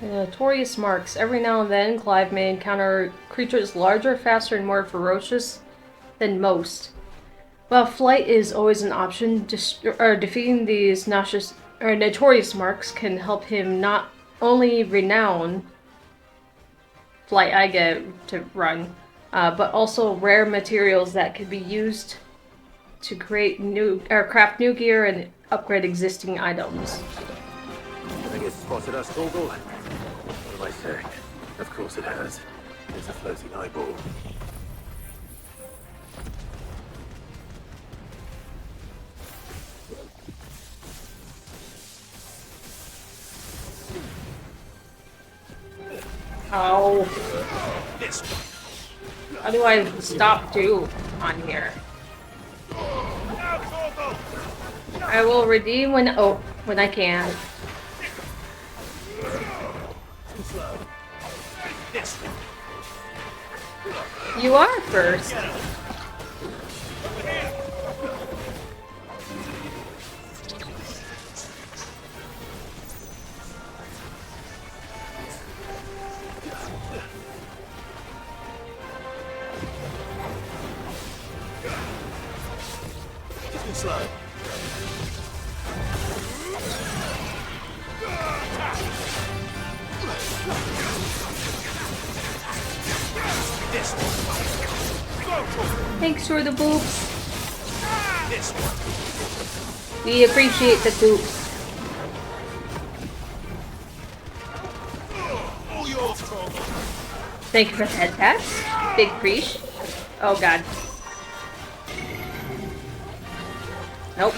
Notorious marks. Every now and then, Clive may encounter creatures larger, faster, and more ferocious than most. While flight is always an option, defeating these notorious marks can help him not only renown flight, I get to run, but also rare materials that could be used to create craft new gear and upgrade existing items. I think it's spotted us, Google. What am I saying? Of course it has. It's a floating eyeball. Oh. How do I stop on here? I will redeem when I can. You are first. Slow. Thanks for the boops. We appreciate the boops. Thank you for the head pats. Big preach. Oh god. Nope.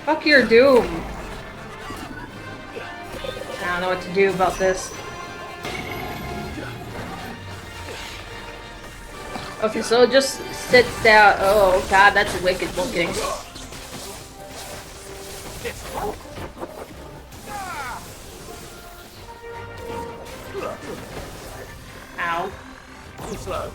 Fuck your doom. I don't know what to do about this. Okay, so it just sits down. Oh god, that's wicked looking. Ow. Too slow.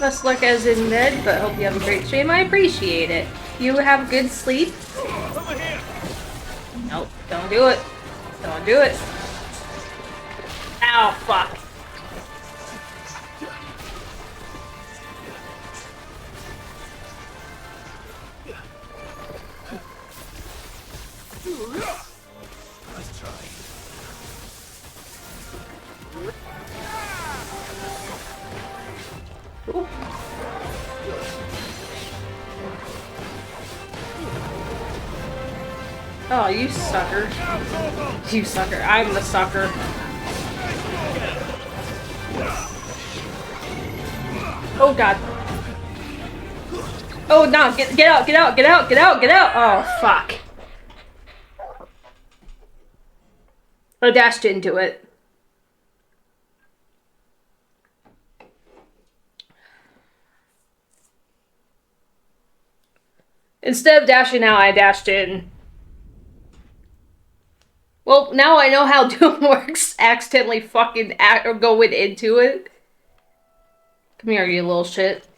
Best luck as in bed, but hope you have a great stream. I appreciate it. You have good sleep? Nope, don't do it. Don't do it. Ow, fuck. Nice try. Ooh. Oh, you sucker. You sucker. I'm the sucker. Oh god. Oh no, get out, get out, get out, get out, get out! Oh fuck. I dashed into it. Instead of dashing out, I dashed in. Well, now I know how Doom works. Accidentally fucking going into it. Come here, you little shit.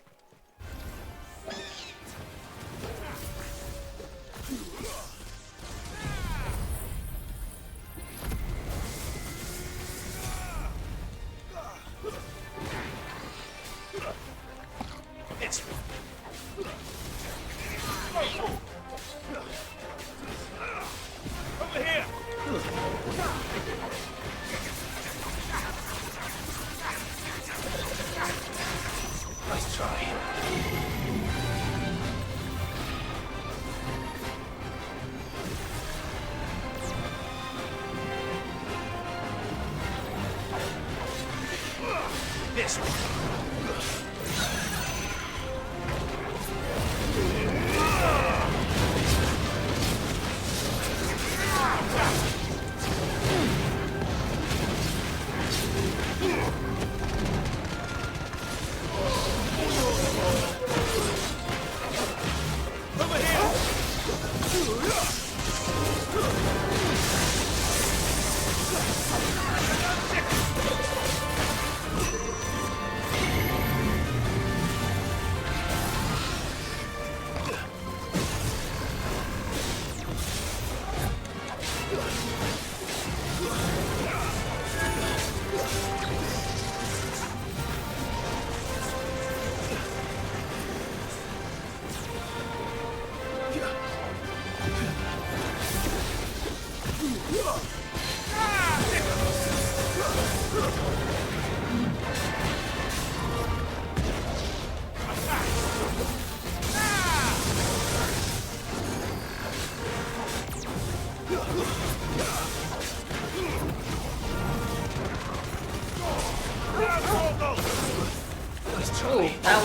Nice try.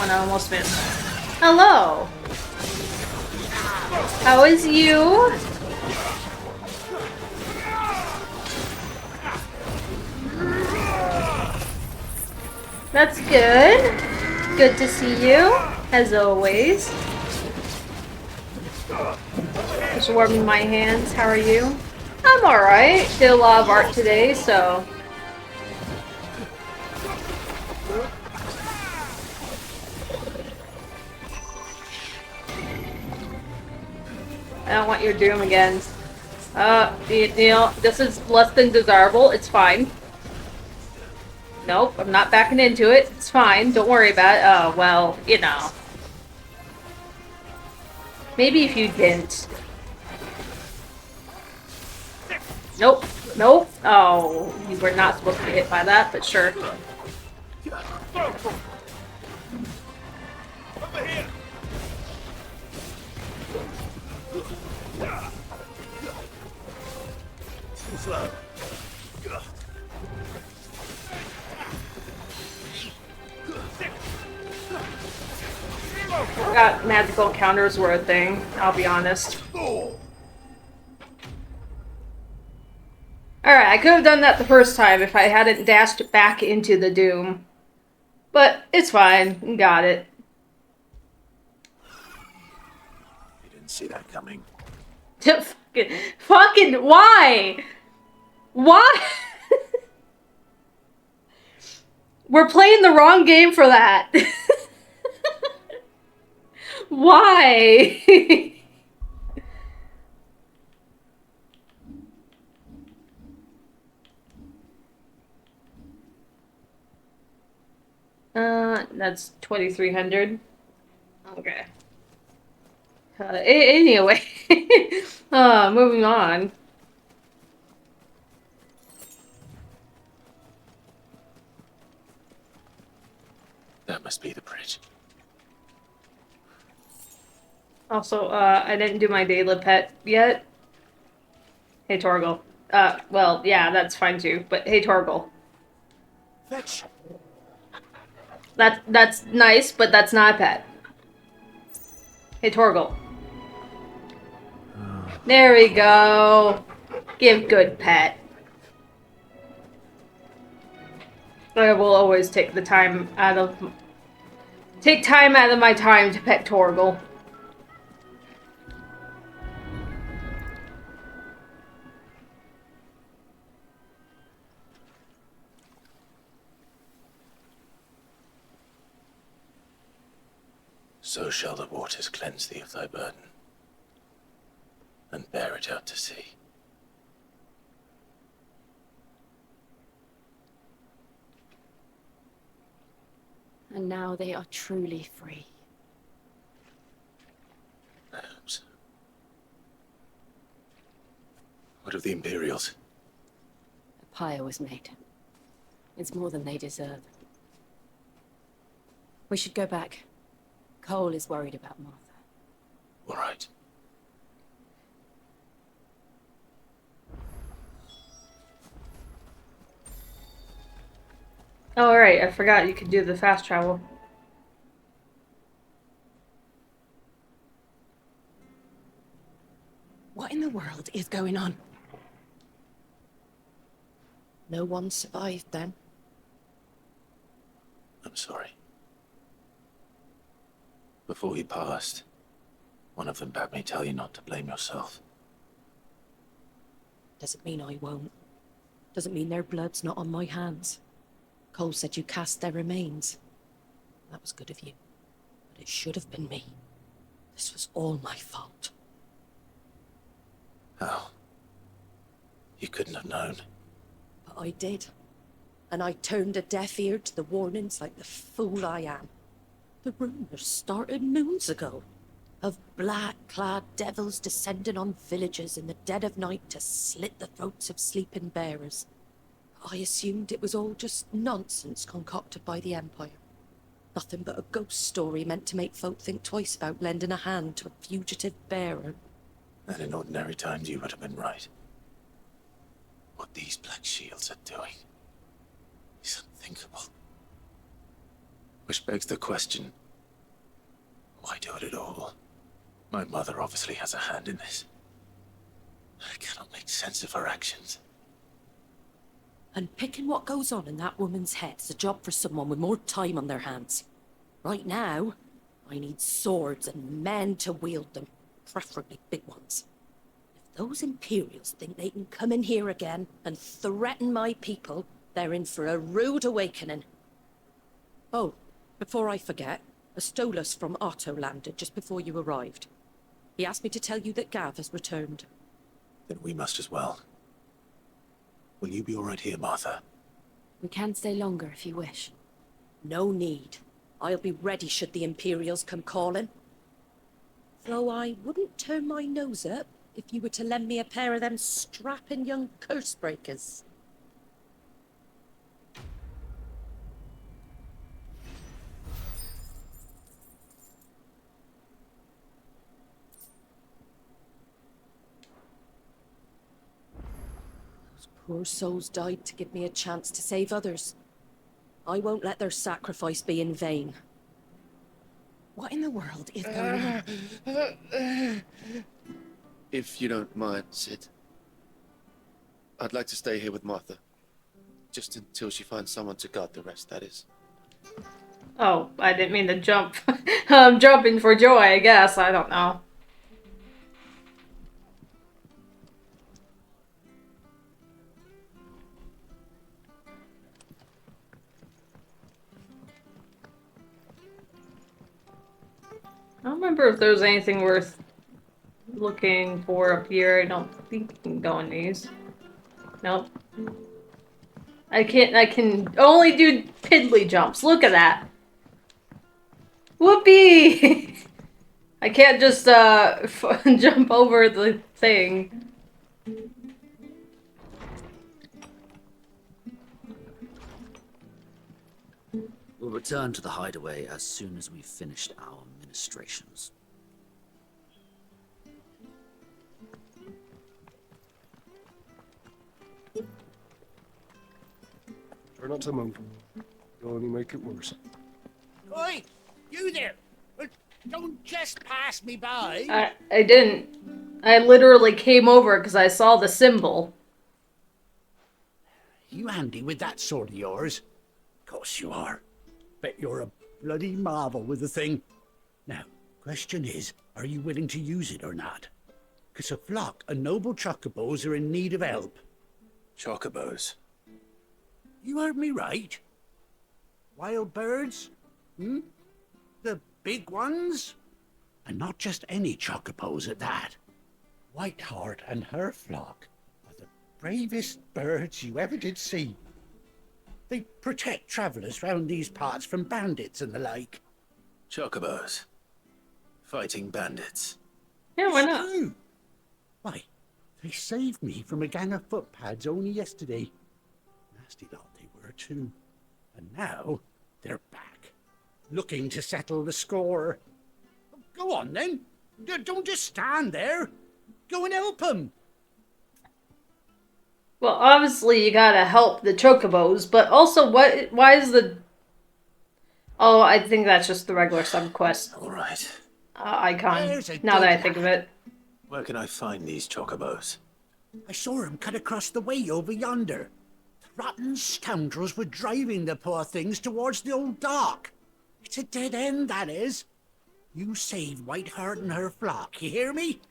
and I almost missed. Hello! How is you? That's good. Good to see you, as always. Just warming my hands. How are you? I'm alright. Did a lot of art today, so... I don't want your doom again. You know, this is less than desirable. It's fine. Nope, I'm not backing into it. It's fine. Don't worry about it. Oh, well, you know. Maybe if you didn't. Nope. Nope. Oh, you were not supposed to get hit by that, but sure. Over here. Slow. Got magical counters were a thing, I'll be honest. Alright, I could have done that the first time if I hadn't dashed back into the Doom. But it's fine, you got it. You didn't see that coming. Fucking why? Why? We're playing the wrong game for that. Why? That's 2,300. Okay. Anyway. Moving on. That must be the bridge. Also, I didn't do my daily pet yet. Hey, Torgal. Well, yeah, that's fine too, but hey, Torgal. Fetch. That's nice, but that's not a pet. Hey, Torgal. There we go. Give good pet. I will always take the time out of... Take time out of my time to pet Torgal. So shall the waters cleanse thee of thy burden, and bear it out to sea. And now they are truly free. Perhaps. What of the Imperials? A pyre was made. It's more than they deserve. We should go back. Cole is worried about Martha. All right. Oh, right, I forgot you could do the fast travel. What in the world is going on? No one survived then? I'm sorry. Before he passed, one of them bade me tell you not to blame yourself. Doesn't mean I won't. Doesn't mean their blood's not on my hands. Cole said you cast their remains. That was good of you. But it should have been me. This was all my fault. How? You couldn't have known. But I did. And I turned a deaf ear to the warnings like the fool I am. The rumors started moons ago. Of black-clad devils descending on villages in the dead of night to slit the throats of sleeping bearers. I assumed it was all just nonsense concocted by the Empire. Nothing but a ghost story meant to make folk think twice about lending a hand to a fugitive bearer. And in ordinary times you would have been right. What these Black Shields are doing is unthinkable. Which begs the question, My mother obviously has a hand in this. I cannot make sense of her actions. And picking what goes on in that woman's head is a job for someone with more time on their hands. Right now, I need swords and men to wield them, preferably big ones. If those Imperials think they can come in here again and threaten my people, they're in for a rude awakening. Oh, before I forget, a Stolas from Otto landed just before you arrived. He asked me to tell you that Gav has returned. Then we must as well. Will you be all right here, Martha? We can stay longer if you wish. No need. I'll be ready should the Imperials come calling. Though I wouldn't turn my nose up if you were to lend me a pair of them strapping young curse breakers. Those poor souls died to give me a chance to save others. I won't let their sacrifice be in vain. What in the world is going on? If you don't mind, Sid. I'd like to stay here with Martha. Just until she finds someone to guard the rest, that is. Oh, I didn't mean to jump. I'm jumping for joy, I guess. I don't know. I don't remember if there was anything worth looking for up here. I don't think you can go in these. Nope. I can only do piddly jumps. Look at that. Whoopee! I can't just, jump over the thing. We'll return to the hideaway as soon as we've finished our ministrations. Try not to move. You'll only make it worse. Oi! You there! Don't just pass me by! I didn't. I literally came over because I saw the symbol. You handy with that sword of yours? Course you are. Bet you're a bloody marvel with the thing. Now, question is, are you willing to use it or not? 'Cause a flock of noble chocobos are in need of help. Chocobos. You heard me right. Wild birds? Hmm? The big ones? And not just any chocobos at that. Whiteheart and her flock are the bravest birds you ever did see. They protect travellers round these parts from bandits and the like. Chocobos. Fighting bandits. Yeah, why not? True. Why, they saved me from a gang of footpads only yesterday. Nasty lot they were too. And now they're back, looking to settle the score. Go on then. Don't just stand there. Go and help them. Well, obviously you gotta help the chocobos, but also why is the... Oh, I think that's just the regular sub-quest Alright. icon, There's a now that I good think of lad. it. Where can I find these chocobos? I saw him cut across the way over yonder. The rotten scoundrels were driving the poor things towards the old dock. It's a dead end, that is. You saved Whiteheart and her flock, you hear me?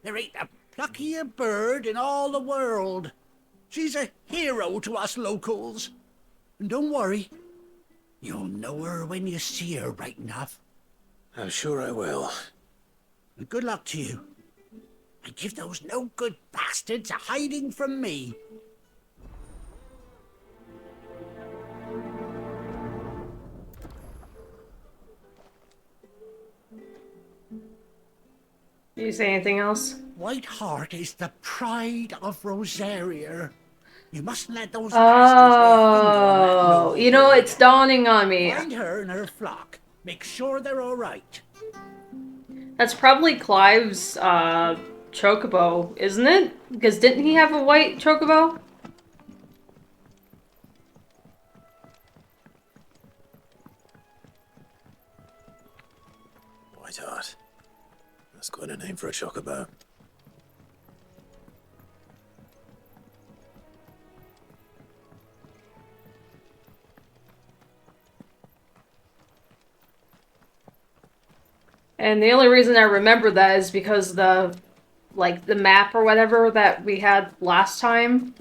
There ain't a pluckier bird in all the world. She's a hero to us locals. And don't worry, you'll know her when you see her right enough. I'm sure I will. And good luck to you. And give those no-good bastards a hiding from me. Did you say anything else? Whiteheart is the pride of Rosaria. You mustn't let those bastards lay a finger on that Oh, noble you know, girl. it's dawning on me. Find her and her flock. Make sure they're all right. That's probably Clive's, chocobo, isn't it? Because didn't he have a white chocobo? Whiteheart. That's quite a name for a chocobo. And the only reason I remember that is because the map or whatever that we had last time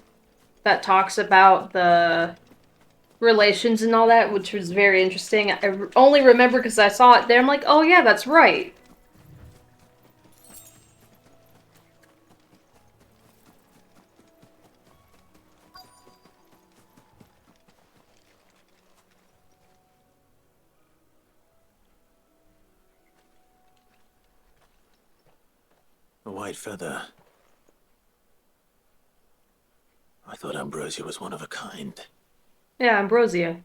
that talks about the relations and all that, which was very interesting. I only remember because I saw it there. I'm like, oh yeah, that's right. A white feather. I thought Ambrosia was one of a kind. Yeah, Ambrosia.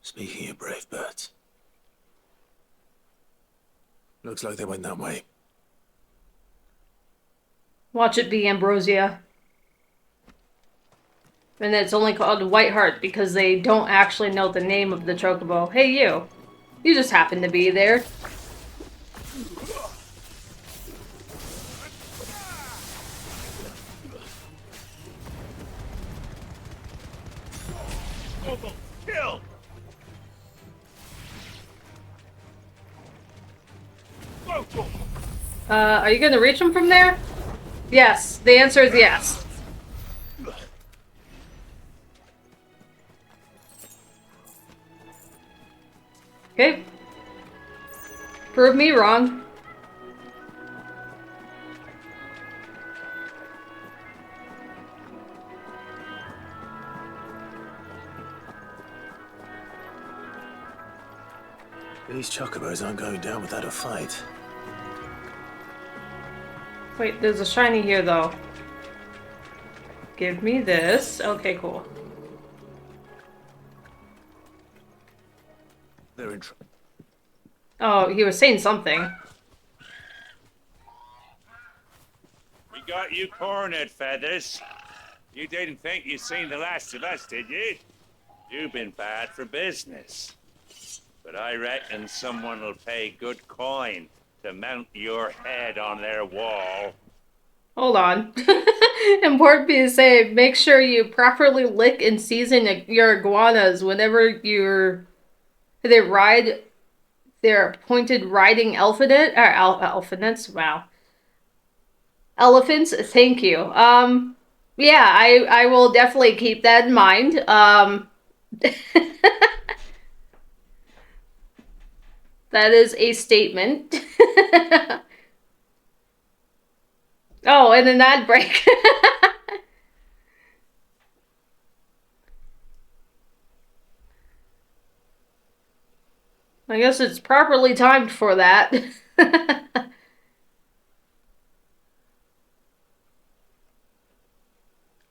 Speaking of brave birds. Looks like they went that way. Watch it be Ambrosia. And it's only called Whiteheart because they don't actually know the name of the chocobo. Hey, you. You just happen to be there. Kill! Are you gonna reach him from there? Yes. The answer is yes. Okay. Prove me wrong. These chocobos aren't going down without a fight. Wait, there's a shiny here, though. Give me this. Okay, cool. They're in trouble. Oh, he was saying something. We got you cornered, Feathers. You didn't think you'd seen the last of us, did you? You've been bad for business. But I reckon someone will pay good coin to mount your head on their wall. Hold on. Important to say, make sure you properly lick and season your iguanas whenever they ride their appointed riding elephants. Wow. Elephants, thank you. Yeah, I will definitely keep that in mind. That is a statement. Oh, and an ad break. I guess it's properly timed for that.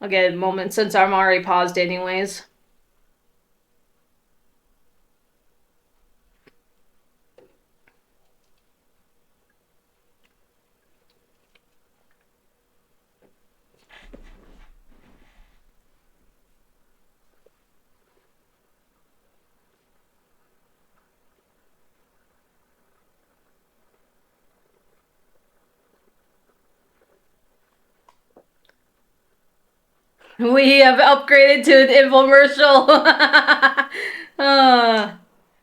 I'll get a moment since I'm already paused anyways. We have upgraded to an infomercial.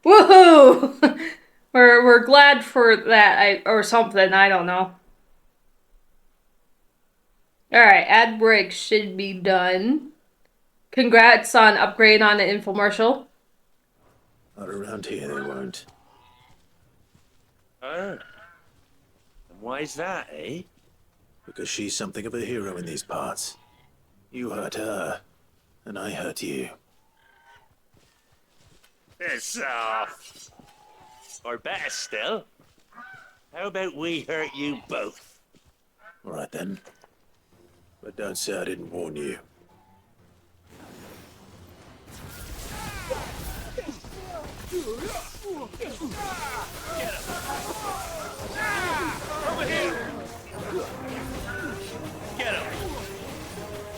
Woohoo! We're glad for that, or something. I don't know. All right, ad break should be done. Congrats on upgrade on an infomercial. Not around here, they won't. Oh. And why's that, eh? Because she's something of a hero in these parts. You hurt her, and I hurt you. Piss off. Or better still, how about we hurt you both? All right then. But don't say I didn't warn you. Over here! Get him!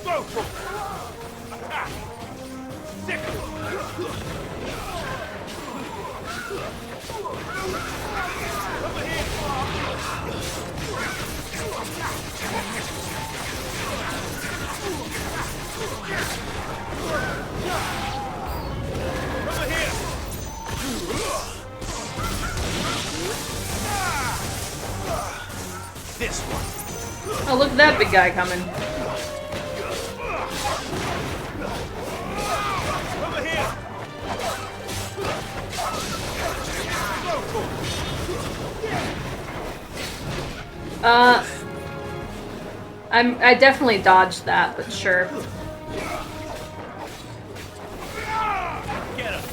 Go! Stick him! Over here! This one. Oh, look at that big guy coming. Over here. I definitely dodged that, but sure. Get him.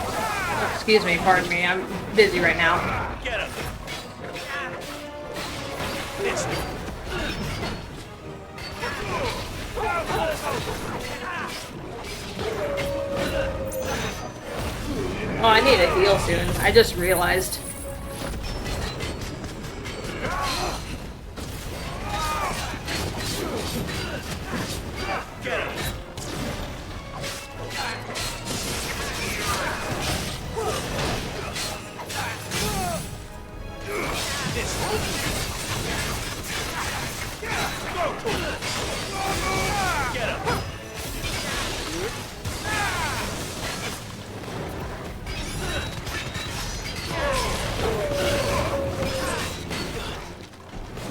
Oh, excuse me, pardon me. I'm busy right now. Get him. This one. Oh, I need a heal soon. I just realized. Get him. This one. Get him.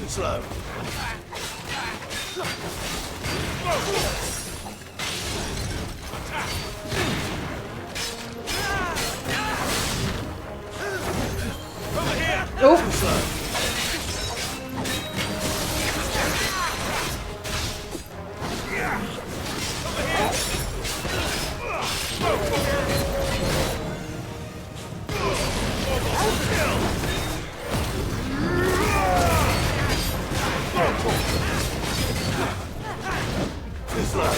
Too slow. Oh, Too slow.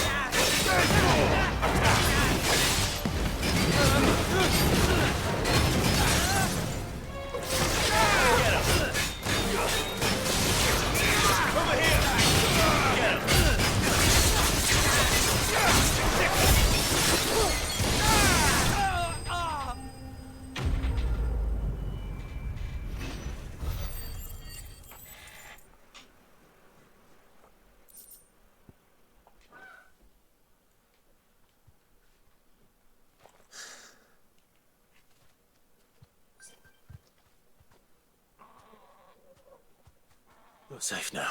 You're safe now.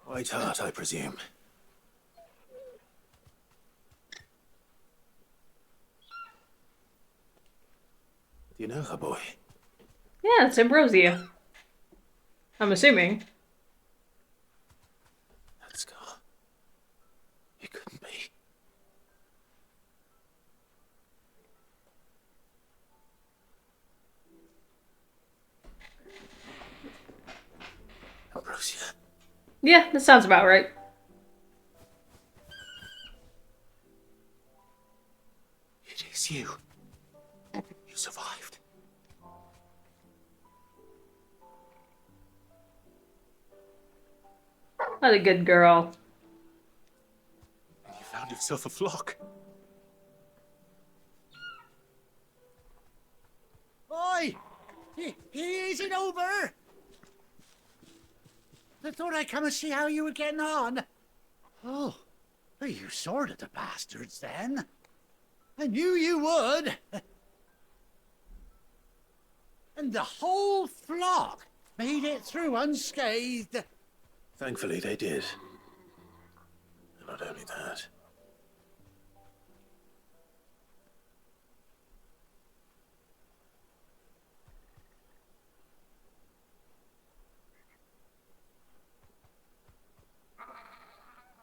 White Hart, I presume. Do you know her, boy? yeah, it's Ambrosia. I'm assuming. That scar. It couldn't be. Ambrosia. Yeah, that sounds about right. It is you. You survived. What a good girl. And you found yourself a flock. Oi! He isn't over! I thought I'd come and see how you were getting on. Oh, well, you sorted the bastards then. I knew you would. And the whole flock made it through unscathed. Thankfully, they did. And not only that.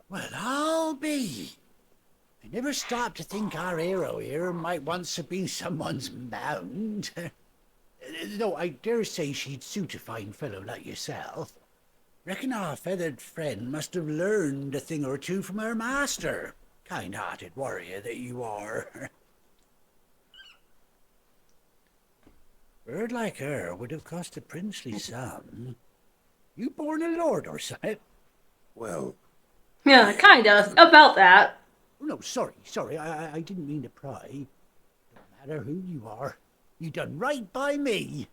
Well, I'll be. I never stopped to think our hero here might once have been someone's mount. Though I dare say she'd suit a fine fellow like yourself. Reckon our feathered friend must have learned a thing or two from her master. Kind-hearted warrior that you are. Bird like her would have cost a princely sum. You born a lord or something? Well, Yeah, kinda. About that. Oh, no, sorry, I didn't mean to pry. Don't matter who you are, you done right by me.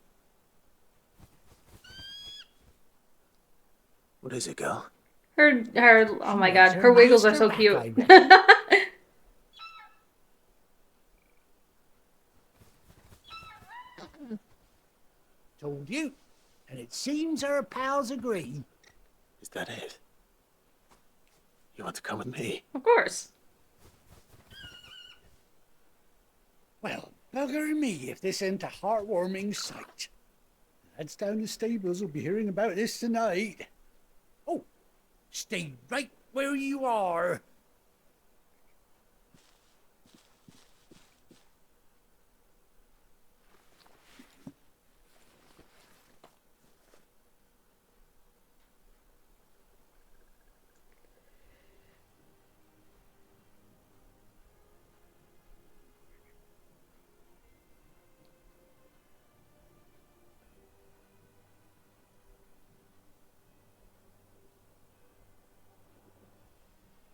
what is it, girl? Oh my god, her wiggles are so cute. Told you. And it seems our pals agree. Is that it? You want to come with me? Of course. Well, bugger me if this ain't a heartwarming sight. Lads down the stables will be hearing about this tonight. Oh, stay right where you are.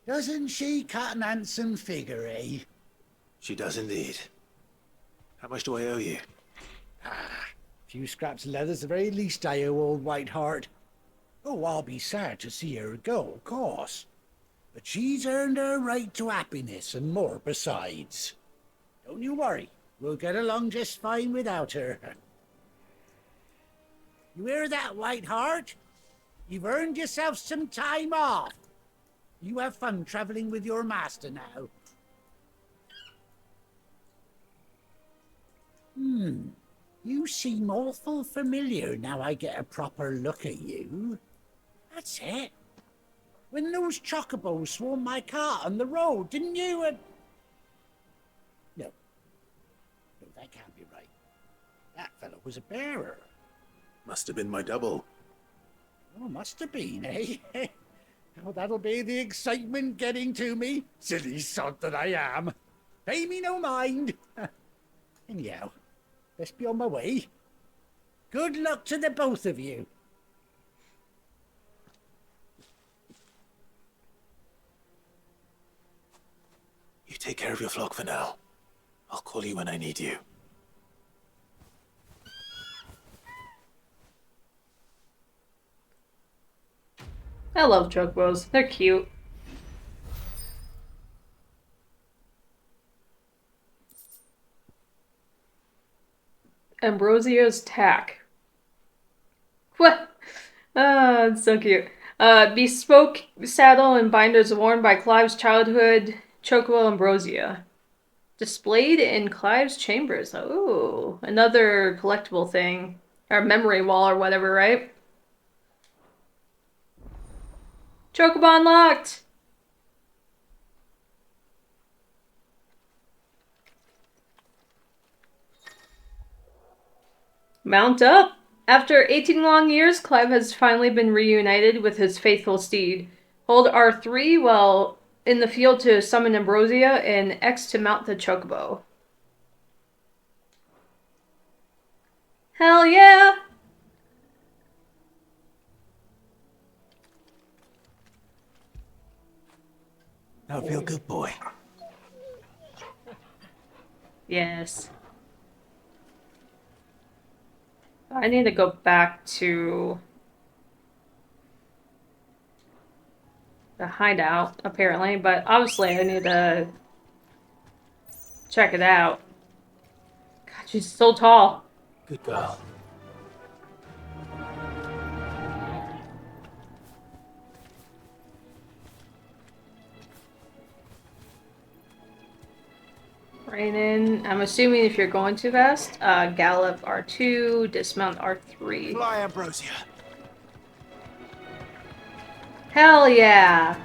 Doesn't she cut an handsome figure, eh? She does indeed. How much do I owe you? Few scraps of leather's the very least I owe old Whiteheart. Oh, I'll be sad to see her go, of course. But she's earned her right to happiness and more besides. Don't you worry, we'll get along just fine without her. You hear that, Whiteheart? You've earned yourself some time off. You have fun traveling with your master now. You seem awful familiar now I get a proper look at you. That's it. When those chocobos swarmed my cart on the road, didn't you? No. No, that can't be right. That fellow was a bearer. Must have been my double. Oh, must have been, eh? Oh, that'll be the excitement getting to me. Silly sod that I am. Pay me no mind. Anyhow, let's be on my way. Good luck to the both of you. You take care of your flock for now. I'll call you when I need you. I love chocobos. They're cute. Ambrosia's tack. What? Ah, it's so cute. Bespoke saddle and binders worn by Clive's childhood chocobo Ambrosia. Displayed in Clive's chambers. Oh, another collectible thing. Or memory wall or whatever, right? Chocobo unlocked! Mount up! After 18 long years, Clive has finally been reunited with his faithful steed. Hold R3 while in the field to summon Ambrosia and X to mount the chocobo. Hell yeah! Now feel good, boy. Yes. I need to go back to the hideout, apparently, but obviously I need to check it out. God, she's so tall. Good girl. Right in. I'm assuming if you're going too fast, gallop R2, dismount R3. Fly, Ambrosia. Hell yeah!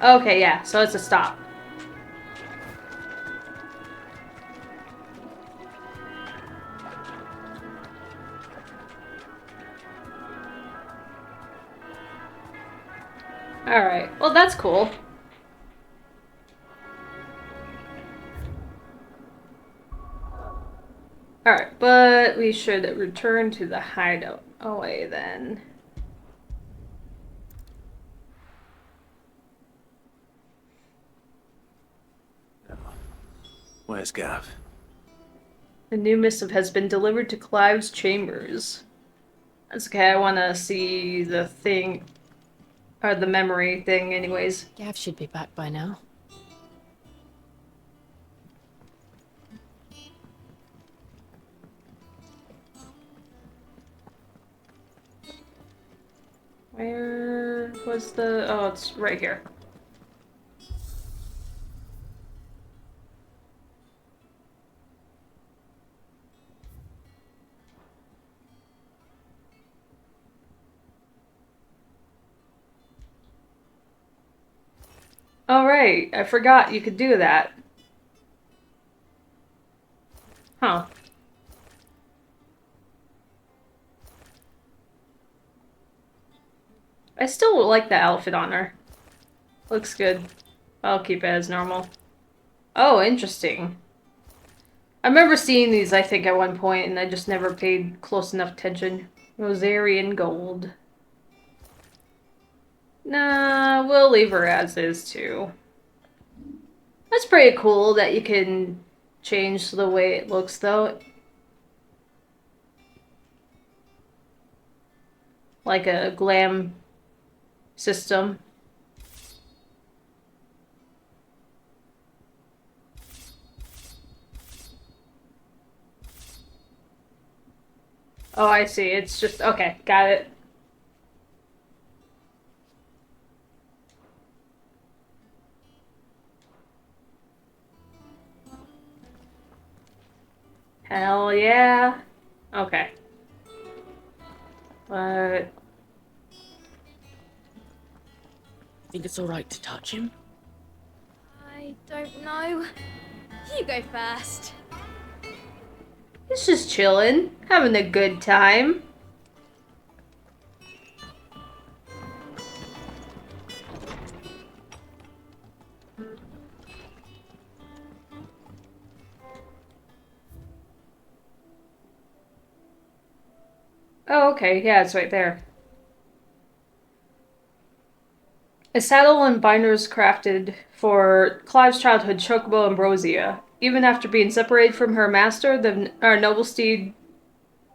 Okay, yeah, so it's a stop. Alright, well that's cool. Alright, but we should return to the hideout away then. Where's Gav? The new missive has been delivered to Clive's chambers. That's okay, I want to see the thing, or the memory thing anyways. Gav should be back by now. Where was the... Oh, it's right here. Oh, right. I forgot you could do that. Huh. I still like the outfit on her. Looks good. I'll keep it as normal. Oh, interesting. I remember seeing these, I think, at one point, and I just never paid close enough attention. Rosarian gold. Nah, we'll leave her as is, too. That's pretty cool that you can change the way it looks, though. Like a glam system. Oh, I see. It's just... Okay, got it. Hell yeah. Okay. But... Think it's alright to touch him? I don't know. You go first. He's just chilling, having a good time. Oh, okay, yeah, it's right there. A saddle and binders crafted for Clive's childhood chocobo Ambrosia. Even after being separated from her master, our noble steed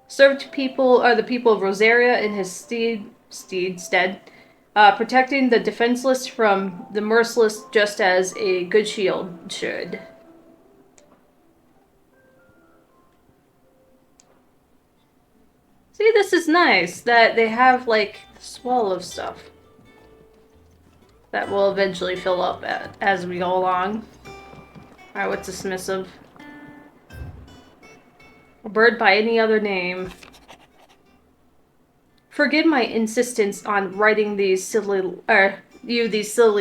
served the people of Rosaria in his stead, protecting the defenseless from the merciless, just as a good shield should. See, this is nice that they have like swallow stuff that will eventually fill up as we go along. Alright, what's dismissive? A bird by any other name. Forgive my insistence on writing these silly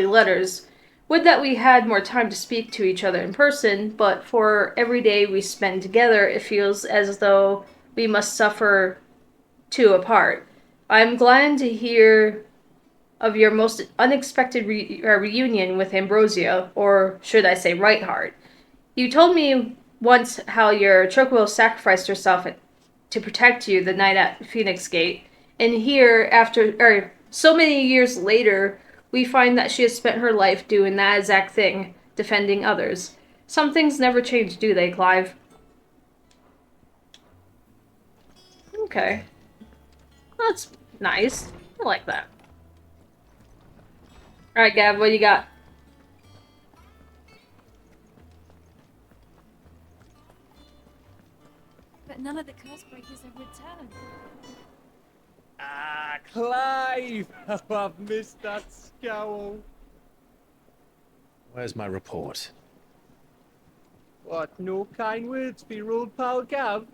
letters. Would that we had more time to speak to each other in person, but for every day we spend together, it feels as though we must suffer two apart. I'm glad to hear of your most unexpected reunion with Ambrosia, or should I say Rightheart. You told me once how your chocobo sacrificed herself to protect you the night at Phoenix Gate, and here, so many years later, we find that she has spent her life doing that exact thing, defending others. Some things never change, do they, Clive? Okay. That's nice. I like that. Alright, Gav, what do you got? But none of the curse breakers have returned. Ah, Clive! Oh, I've missed that scowl. Where's my report? What, no kind words for your old pal Gav?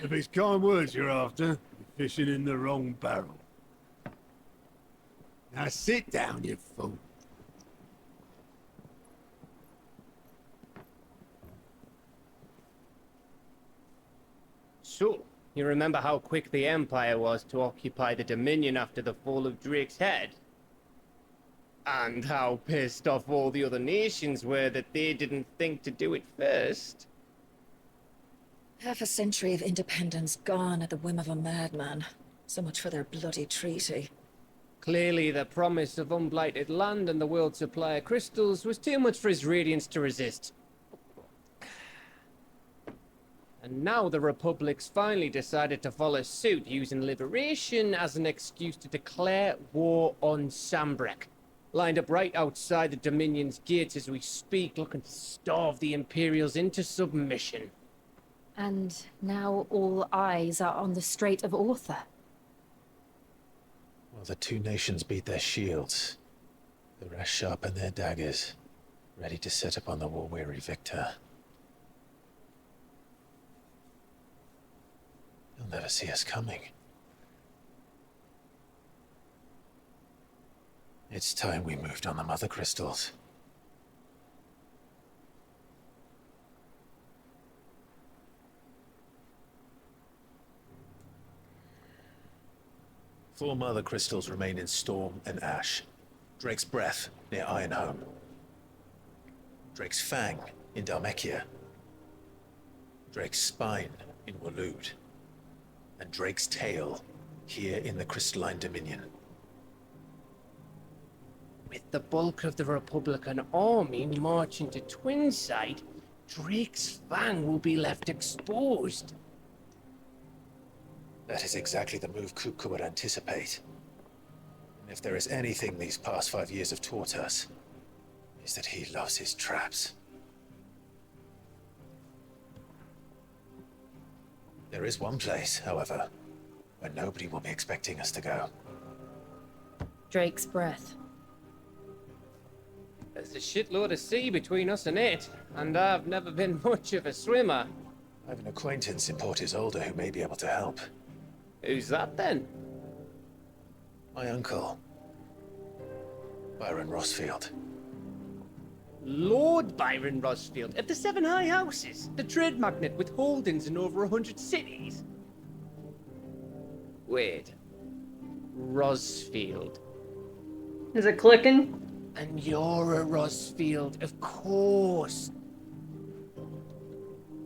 If it's kind words you're after, you're fishing in the wrong barrel. Now sit down, you fool. So, you remember how quick the Empire was to occupy the Dominion after the fall of Drake's head? And how pissed off all the other nations were that they didn't think to do it first. Half a century of independence gone at the whim of a madman. So much for their bloody treaty. Clearly, the promise of unblighted land and the world's supply of crystals was too much for his radiance to resist. And now the Republic's finally decided to follow suit, using liberation as an excuse to declare war on Sambrek. Lined up right outside the Dominion's gates as we speak, looking to starve the Imperials into submission. And now all eyes are on the Strait of Author. While the two nations beat their shields, the rest sharpen their daggers, ready to set upon the war-weary victor. You'll never see us coming. It's time we moved on the mother crystals. Four mother crystals remain in Storm and Ash. Drake's Breath near Ironhome. Drake's Fang in Dhalmekia. Drake's Spine in Waloed. And Drake's Tail here in the Crystalline Dominion. With the bulk of the Republican army marching to Twinside, Drake's Fang will be left exposed. That is exactly the move Kupka would anticipate. And if there is anything these past 5 years have taught us, is that he loves his traps. There is one place, however, where nobody will be expecting us to go. Drake's Breath. There's a shitload of sea between us and it, and I've never been much of a swimmer. I have an acquaintance in Port Isolde who may be able to help. Who's that then? My uncle, Byron Rossfield. Lord Byron Rossfield of the Seven High Houses, the trade magnate with holdings in over 100 cities. Wait. Rossfield. Is it clicking? And you're a Rossfield, of course.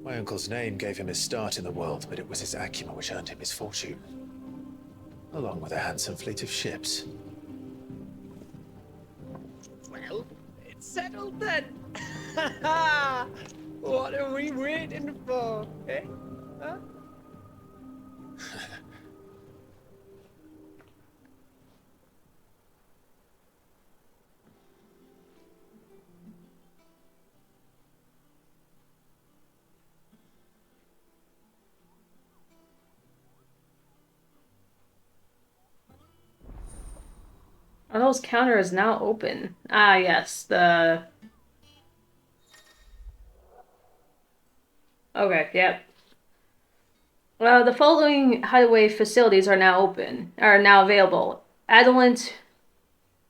My uncle's name gave him his start in the world, but it was his acumen which earned him his fortune. Along with a handsome fleet of ships. Well, it's settled then. What are we waiting for, eh? Huh? Arnold's counter is now open. Ah, yes, the... Okay, yep. The following hideaway facilities are now available. Adelant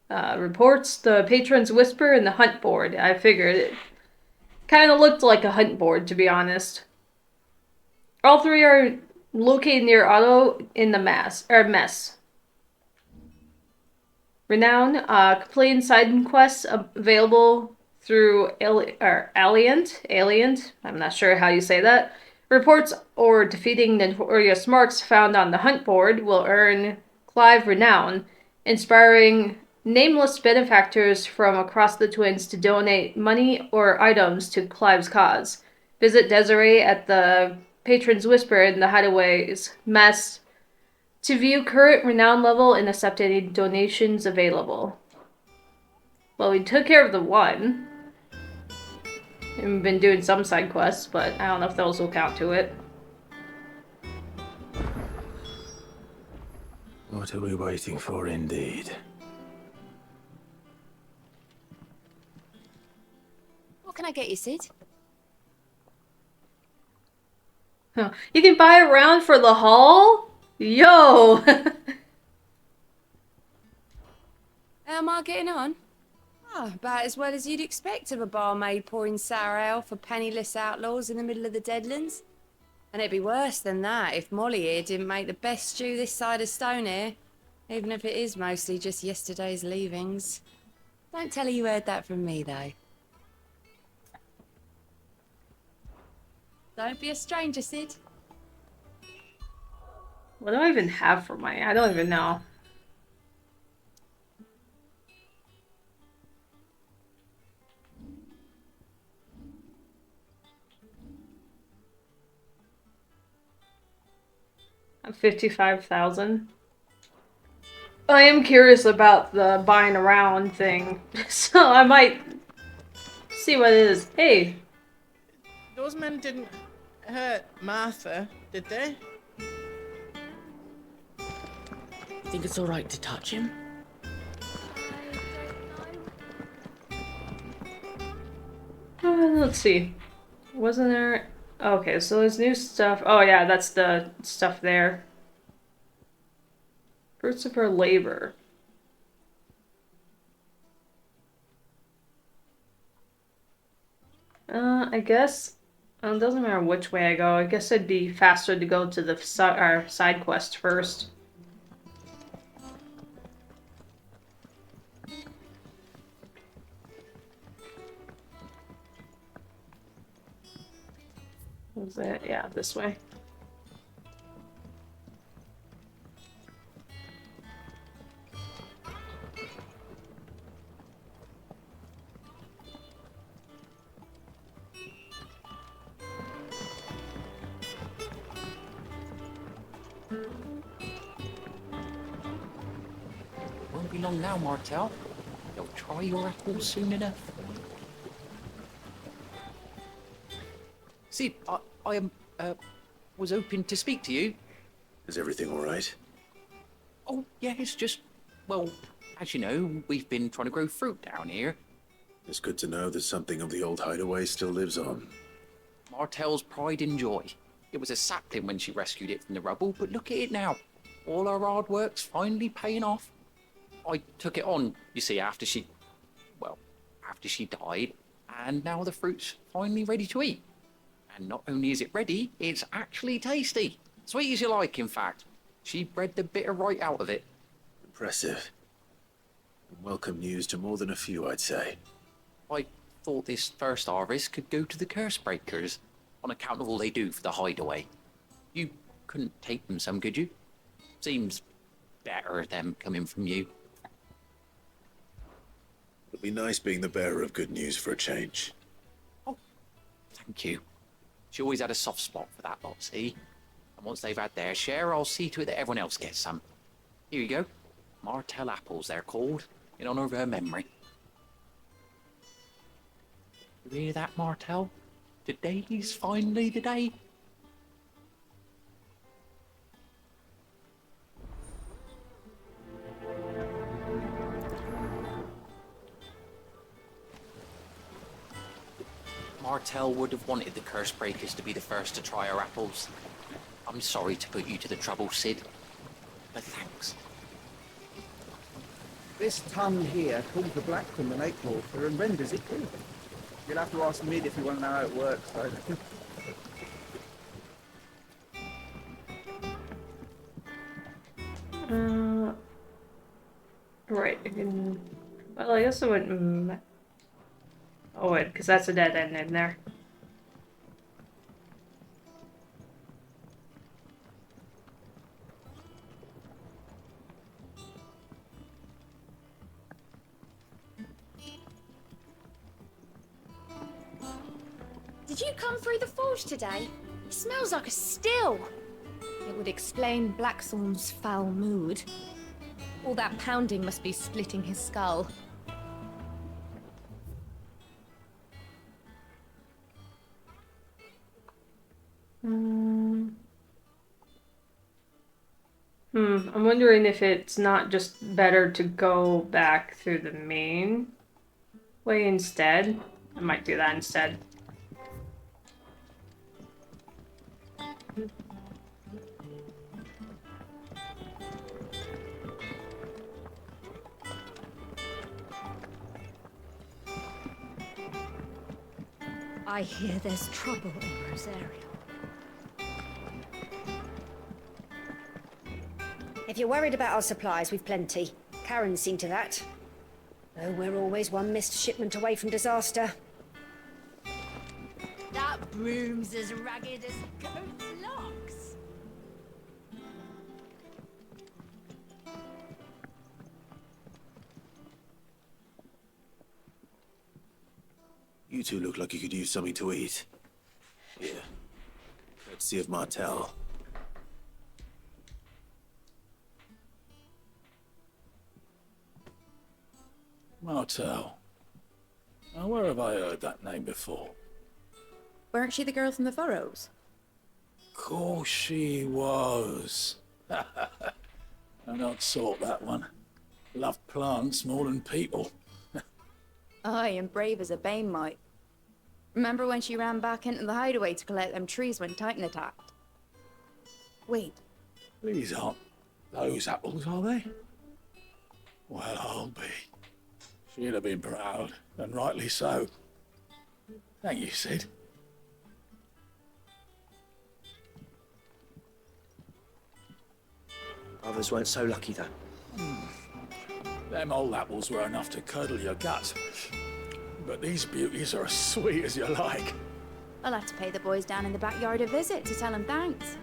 reports, the Patron's Whisper, and the Hunt Board. I figured it kind of looked like a hunt board, to be honest. All three are located near Otto in the mess. Renown, completing side quests available through Alient, I'm not sure how you say that. Reports or defeating notorious marks found on the hunt board will earn Clive Renown, inspiring nameless benefactors from across the Twins to donate money or items to Clive's cause. Visit Desiree at the Patron's Whisper in the Hideaway's mess to view current renown level and accept any donations available. Well, we took care of the one. And we've been doing some side quests, but I don't know if those will count to it. What are we waiting for, indeed? What can I get you, Sid? Huh. You can buy a round for the haul? Yo! How am I getting on? Oh, about as well as you'd expect of a barmaid pouring sour ale for penniless outlaws in the middle of the Deadlands. And it'd be worse than that if Molly here didn't make the best stew this side of Stone here, even if it is mostly just yesterday's leavings. Don't tell her you heard that from me, though. Don't be a stranger, Sid. What do I even have for money? I don't even know. I'm 55,000. I am curious about the buying around thing, so I might see what it is. Hey. Those men didn't hurt Martha, did they? Think it's alright to touch him? Let's see. Wasn't there... Okay, so there's new stuff. Oh yeah, that's the stuff there. Fruits of her labor. I guess it doesn't matter which way I go. I guess it'd be faster to go to the side quest first. Is it? Yeah, this way. Won't be long now, Martel. You'll try your apples soon enough. Sid, I was hoping to speak to you. Is everything all right? Oh, yeah, it's just, well, as you know, we've been trying to grow fruit down here. It's good to know that something of the old hideaway still lives on. Martel's pride and joy. It was a sapling when she rescued it from the rubble, but look at it now. All our hard work's finally paying off. I took it on, you see, after she died, and now the fruit's finally ready to eat. And not only is it ready, it's actually tasty. Sweet as you like, in fact. She bred the bitter right out of it. Impressive. Welcome news to more than a few, I'd say. I thought this first harvest could go to the curse breakers, on account of all they do for the hideaway. You couldn't take them some, could you? Seems better them coming from you. It'll be nice being the bearer of good news for a change. Oh, thank you. She always had a soft spot for that lot, see? And once they've had their share, I'll see to it that everyone else gets some. Here you go. Martel apples, they're called, in honor of her memory. You hear that, Martel? Today's finally the day. Martel would have wanted the curse breakers to be the first to try our apples. I'm sorry to put you to the trouble, Sid, but thanks. This ton here pulls the black from the lake water and renders it clean. You'll have to ask Mid if you want to know how it works, though. Right. Well, I guess I wouldn't. Oh, wait, because that's a dead end in there. Did you come through the forge today? It smells like a still. It would explain Blackthorn's foul mood. All that pounding must be splitting his skull. I'm wondering if it's not just better to go back through the main way instead. I might do that instead. I hear there's trouble in Rosaria. If you're worried about our supplies, we've plenty. Karen's seen to that. Though we're always one missed shipment away from disaster. That broom's as ragged as goat's locks. You two look like you could use something to eat. Here. Let's see if Martel. Martel. Now, where have I heard that name before? Weren't she the girl from the Furrows? Course she was. And I'd sort that one. Love plants more than people. Aye, and brave as a bane might. Remember when she ran back into the hideaway to collect them trees when Titan attacked? Wait, These aren't those apples, are they? Well, I'll be. She'd have been proud, and rightly so. Thank you, Sid. Others weren't so lucky, though. Them old apples were enough to curdle your guts. But these beauties are as sweet as you like. I'll have to pay the boys down in the backyard a visit to tell them thanks.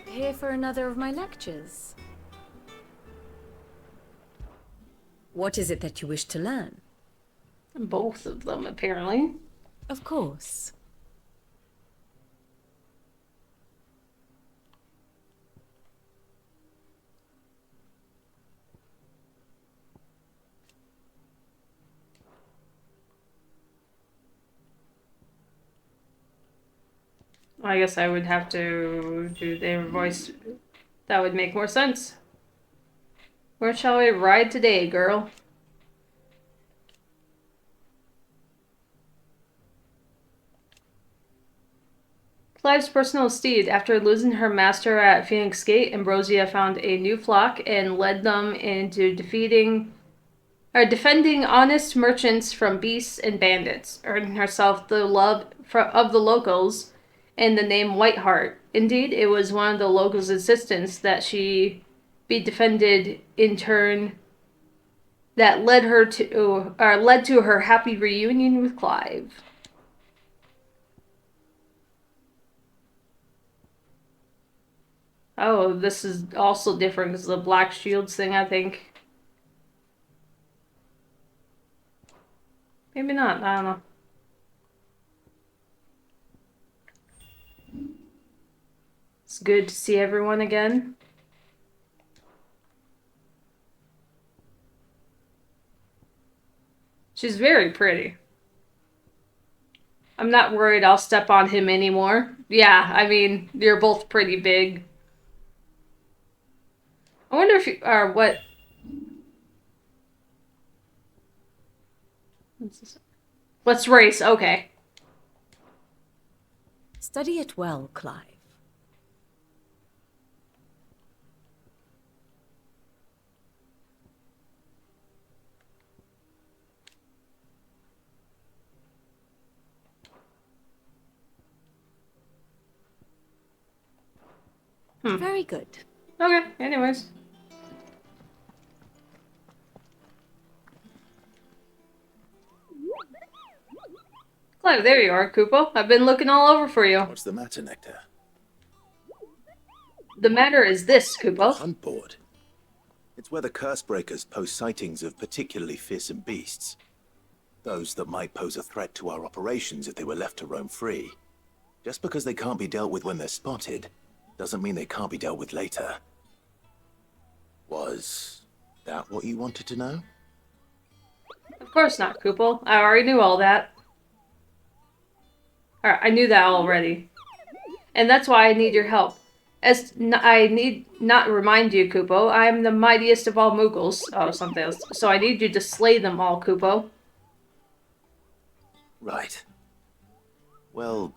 Here for another of my lectures. What is it that you wish to learn? Both of them, apparently. Of course. I guess I would have to do their voice. That would make more sense. Where shall we ride today, girl? Clive's personal steed. After losing her master at Phoenix Gate, Ambrosia found a new flock and led them into defending honest merchants from beasts and bandits, earning herself the love of the locals and the name Whiteheart. Indeed, it was one of the locals' insistence that she be defended in turn that led to her happy reunion with Clive. Oh, this is also different because the Black Shields thing, I think. Maybe not, I don't know. It's good to see everyone again. She's very pretty. I'm not worried I'll step on him anymore. Yeah, I mean, you're both pretty big. I wonder if you are what. Let's race, okay. Study it well, Clive. Very good. Okay, anyways. Clive, there you are, Kupo. I've been looking all over for you. What's the matter, Nectar? The matter is this, Kupo. Hunt board. It's where the curse breakers post sightings of particularly fearsome beasts. Those that might pose a threat to our operations if they were left to roam free. Just because they can't be dealt with when they're spotted, doesn't mean they can't be dealt with later. Was that what you wanted to know? Of course not, Kupo. I already knew all that. Alright, I knew that already. And that's why I need your help. I need not remind you, Kupo, I am the mightiest of all Moogles. Oh, something else. So I need you to slay them all, Kupo. Right. Well,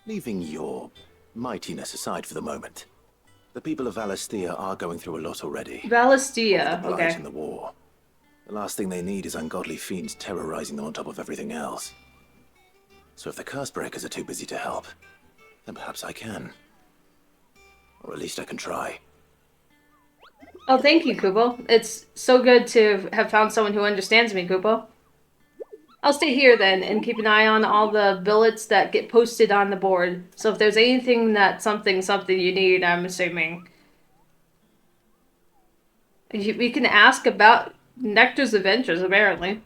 leaving your mightiness aside for the moment, the people of Valisthea are going through a lot already. Valisthea, With the blight okay. and the war. The last thing they need is ungodly fiends terrorizing them on top of everything else. So if the curse breakers are too busy to help, then perhaps I can. Or at least I can try. Oh, thank you, Kupo. It's so good to have found someone who understands me, Kupo. I'll stay here then and keep an eye on all the billets that get posted on the board. So if there's anything that something you need, I'm assuming. We can ask about Nectar's adventures, apparently.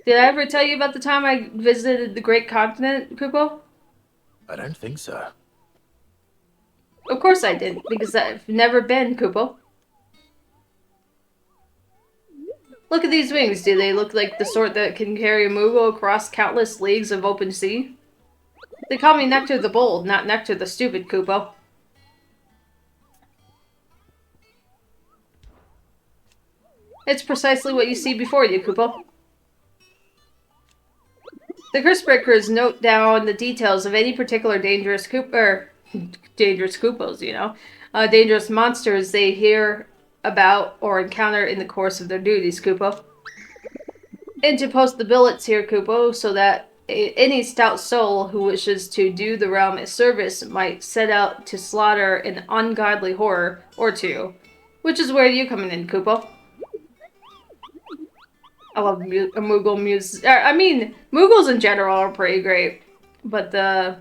Did I ever tell you about the time I visited the Great Continent, Kupo? I don't think so. Of course I did, because I've never been, Kupo. Look at these wings. Do they look like the sort that can carry a Moogle across countless leagues of open sea? They call me Nectar the Bold, not Nectar the Stupid, Kupo. It's precisely what you see before you, Kupo. The Cursebreakers note down the details of any particular dangerous dangerous Kupos, you know. Dangerous monsters they hear about or encounter in the course of their duties, Kupo. And to post the billets here, Kupo, so that any stout soul who wishes to do the realm a service might set out to slaughter an ungodly horror or two. Which is where you come in, Kupo. I love Moogle music. I mean, Moogles in general are pretty great. But the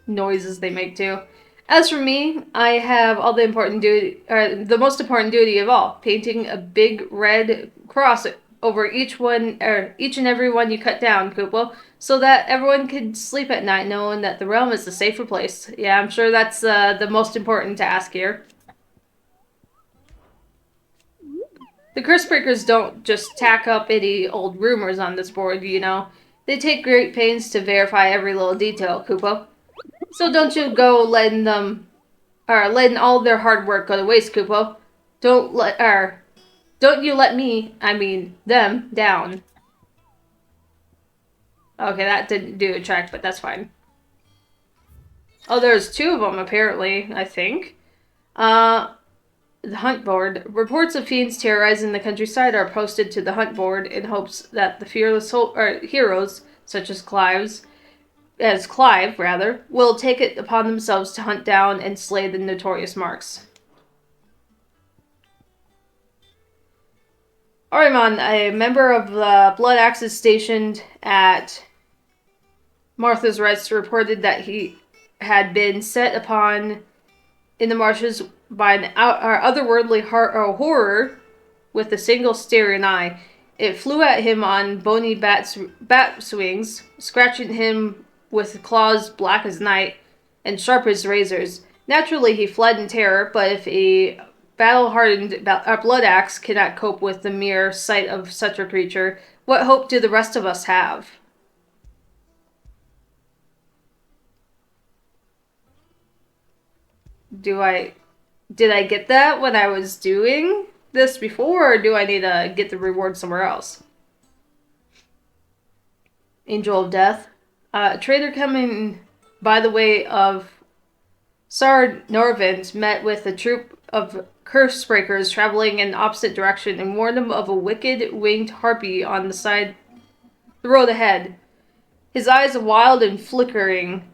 noises they make too. As for me, I have all the important duty, the most important duty of all, painting a big red cross over each and every one you cut down, Kupo, so that everyone can sleep at night knowing that the realm is a safer place. Yeah, I'm sure that's the most important task here. The Cursebreakers don't just tack up any old rumors on this board, you know. They take great pains to verify every little detail, Kupo. So don't you go letting all their hard work go to waste, Kupo. Don't you let me, I mean them, down. Okay, that didn't do a check, but that's fine. Oh, there's two of them, apparently, I think. The hunt board. Reports of fiends terrorizing the countryside are posted to the hunt board in hopes that the fearless heroes, such as Clive, will take it upon themselves to hunt down and slay the notorious marks. Orimon, a member of the Blood Axes stationed at Martha's Rest, reported that he had been set upon in the marshes by an otherworldly horror with a single staring eye. It flew at him on bony bat swings, scratching him with claws black as night and sharp as razors. Naturally, he fled in terror, but if a battle-hardened blood axe cannot cope with the mere sight of such a creature, what hope do the rest of us have? Did I get that when I was doing this before, or do I need to get the reward somewhere else? Angel of Death. A trader coming by the way of Sard Norvent met with a troop of Cursebreakers traveling in opposite direction and warned him of a wicked winged harpy on the road ahead. His eyes wild and flickering.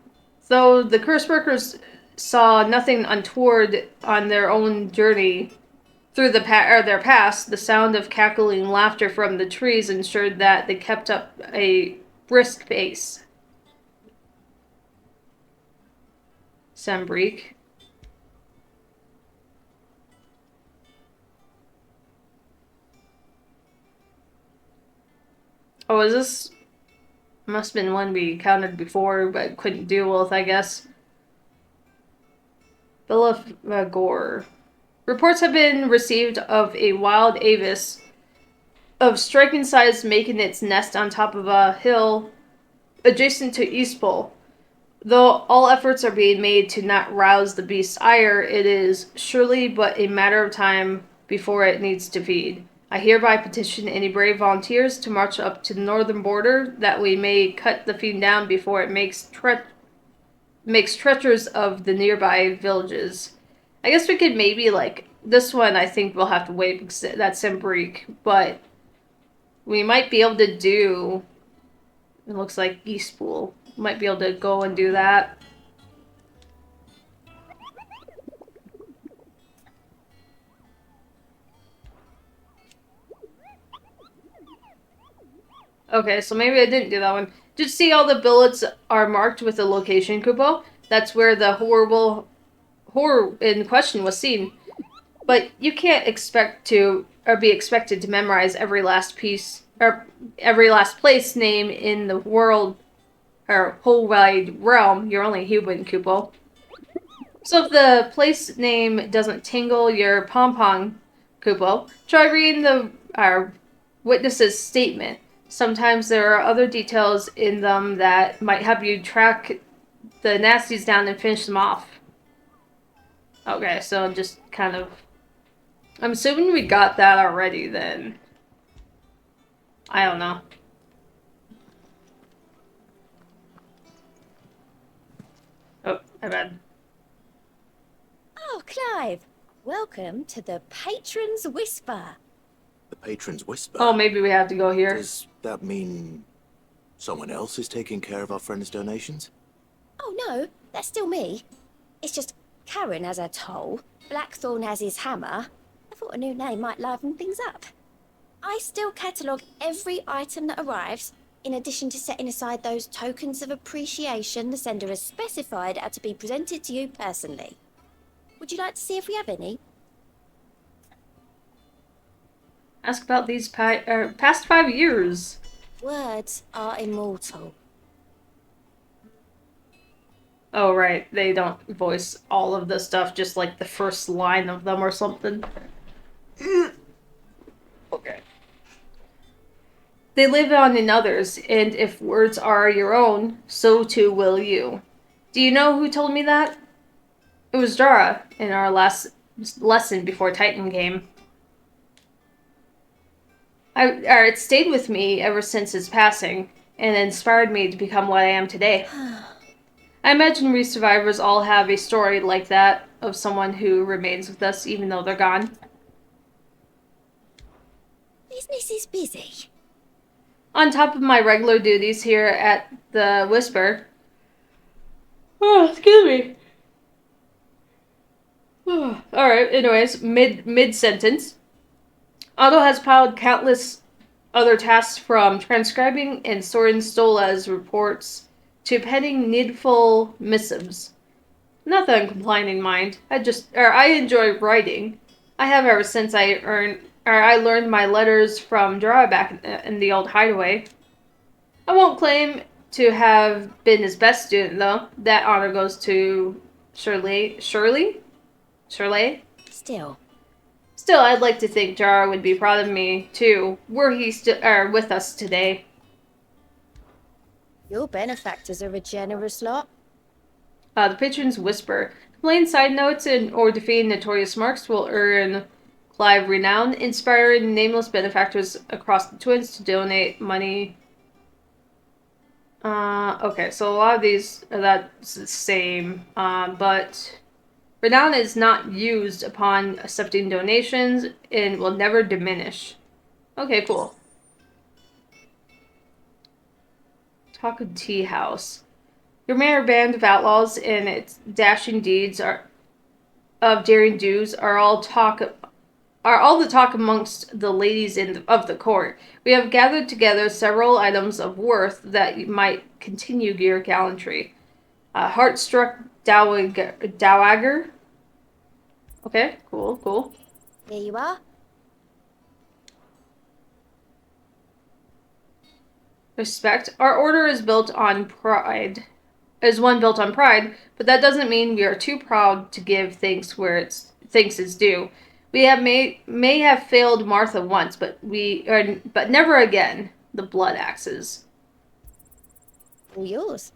Though the Cursebreakers saw nothing untoward on their own journey through their past, the sound of cackling laughter from the trees ensured that they kept up a brisk pace. Sembrique. Oh, is this? Must have been one we encountered before, but couldn't deal with, I guess. Gore. Reports have been received of a wild avis of striking size making its nest on top of a hill adjacent to Eastpole. Though all efforts are being made to not rouse the beast's ire, it is surely but a matter of time before it needs to feed. I hereby petition any brave volunteers to march up to the northern border that we may cut the fiend down before it makes treacherous of the nearby villages. I guess we could maybe, like, this one I think we'll have to wait because that's Sembrique, but we might be able to do, it looks like Eastpool. Might be able to go and do that. Okay, so maybe I didn't do that one. Did you see all the billets are marked with a location, Kupo? That's where the horror in question was seen. But you can't expect to, or be expected to memorize every last piece, or every last place name in the world, or whole wide realm. You're only human, Kupo. So if the place name doesn't tingle your pom-pom, Kupo, try reading the witness's statement. Sometimes there are other details in them that might help you track the nasties down and finish them off. Okay, so just kind of... I'm assuming we got that already then. I don't know. Oh, I read. Oh, Clive. Welcome to the Patron's Whisper. The Patron's Whisper? Oh, maybe we have to go here. Does that mean someone else is taking care of our friend's donations? Oh, no. That's still me. It's just Karen has her toll, Blackthorn has his hammer. I thought a new name might liven things up. I still catalogue every item that arrives, in addition to setting aside those tokens of appreciation the sender has specified are to be presented to you personally. Would you like to see if we have any? Ask about these past 5 years. Words are immortal. Oh, right. They don't voice all of the stuff, just like the first line of them or something. Okay. They live on in others, and if words are your own, so too will you. Do you know who told me that? It was Dara in our last lesson before Titan came. It stayed with me ever since his passing, and inspired me to become what I am today. I imagine we survivors all have a story like that of someone who remains with us even though they're gone. Business is busy. On top of my regular duties here at the Whisper... Oh, excuse me. Alright, anyways, mid-sentence. Otto has piled countless other tasks from transcribing and sorting Stola's reports to penning needful missives. Not that I'm complaining, mind. I enjoy writing. I have ever since I learned my letters from Dara back in the old hideaway. I won't claim to have been his best student, though. That honor goes to Shirley? Still, I'd like to think Dara would be proud of me, too, were he with us today. Your benefactors are a generous lot. The Patron's Whisper. Plain side notes or defeating notorious marks will earn Clive renown, inspiring nameless benefactors across the Twins to donate money. Okay, so a lot of these are that's the same, but renown is not used upon accepting donations and will never diminish. Okay, cool. Taco Tea House. Your merry band of outlaws and its dashing deeds of daring do's are all the talk amongst the ladies of the court. We have gathered together several items of worth that might continue your gallantry. Heart-struck dowager. Okay, cool. There you are. Respect. Our order is built on pride. Is one built on pride, but that doesn't mean we are too proud to give thanks where thanks is due. We may have failed Martha once, but never again. The blood axes. All yours.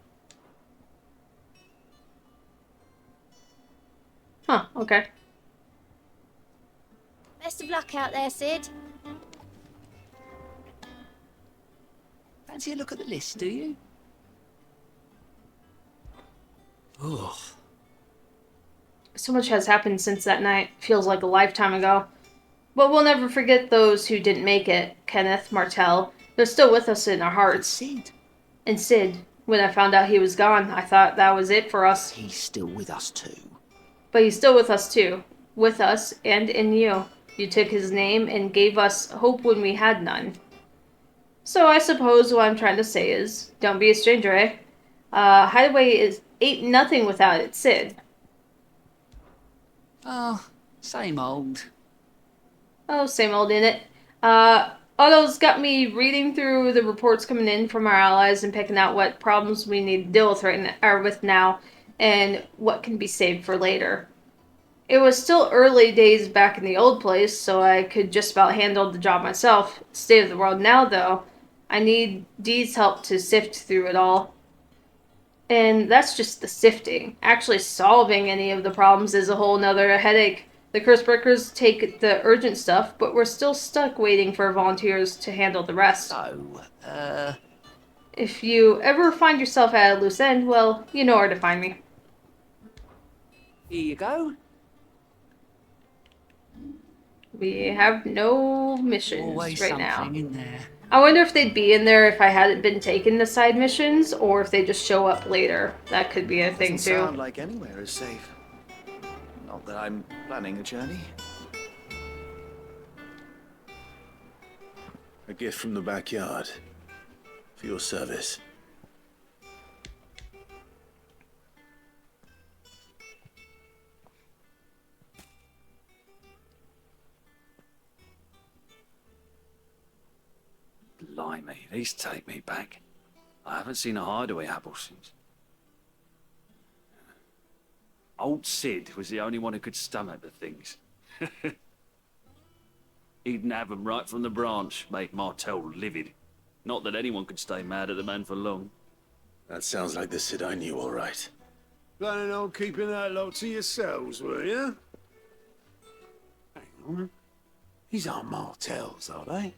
Huh, okay. Best of luck out there, Sid. Fancy a look at the list, do you? Ugh. So much has happened since that night. Feels like a lifetime ago. But we'll never forget those who didn't make it. Kenneth, Martell. They're still with us in our hearts. Sid. And Sid. When I found out he was gone, I thought that was it for us. He's still with us too. But he's still with us too. With us and in you. You took his name and gave us hope when we had none. So I suppose what I'm trying to say is, don't be a stranger, eh? Hideaway ain't nothing without its Sid. Oh, same old. Oh, same old, innit? Otto's got me reading through the reports coming in from our allies and picking out what problems we need to deal with with now, and what can be saved for later. It was still early days back in the old place, so I could just about handle the job myself. State of the world now, though, I need Dee's help to sift through it all. And that's just the sifting. Actually solving any of the problems is a whole nother headache. The curse breakers take the urgent stuff, but we're still stuck waiting for volunteers to handle the rest. So, If you ever find yourself at a loose end, well, you know where to find me. here you go. We have no missions Always right now. something in there. I wonder if they'd be in there if I hadn't been taking the side missions, or if they just show up later. That could be a thing Doesn't too. sound like anywhere is safe. Not that I'm planning a journey. A gift from the backyard. For your service. Blimey, these take me back. I haven't seen a hideaway apple since. Old Sid was the only one who could stomach the things. He'd nab them right from the branch, make Martell livid. Not that anyone could stay mad at the man for long. That sounds like the Sid I knew, all right. Planning on keeping that lot to yourselves, were you? Hang on. These aren't Martells, are they?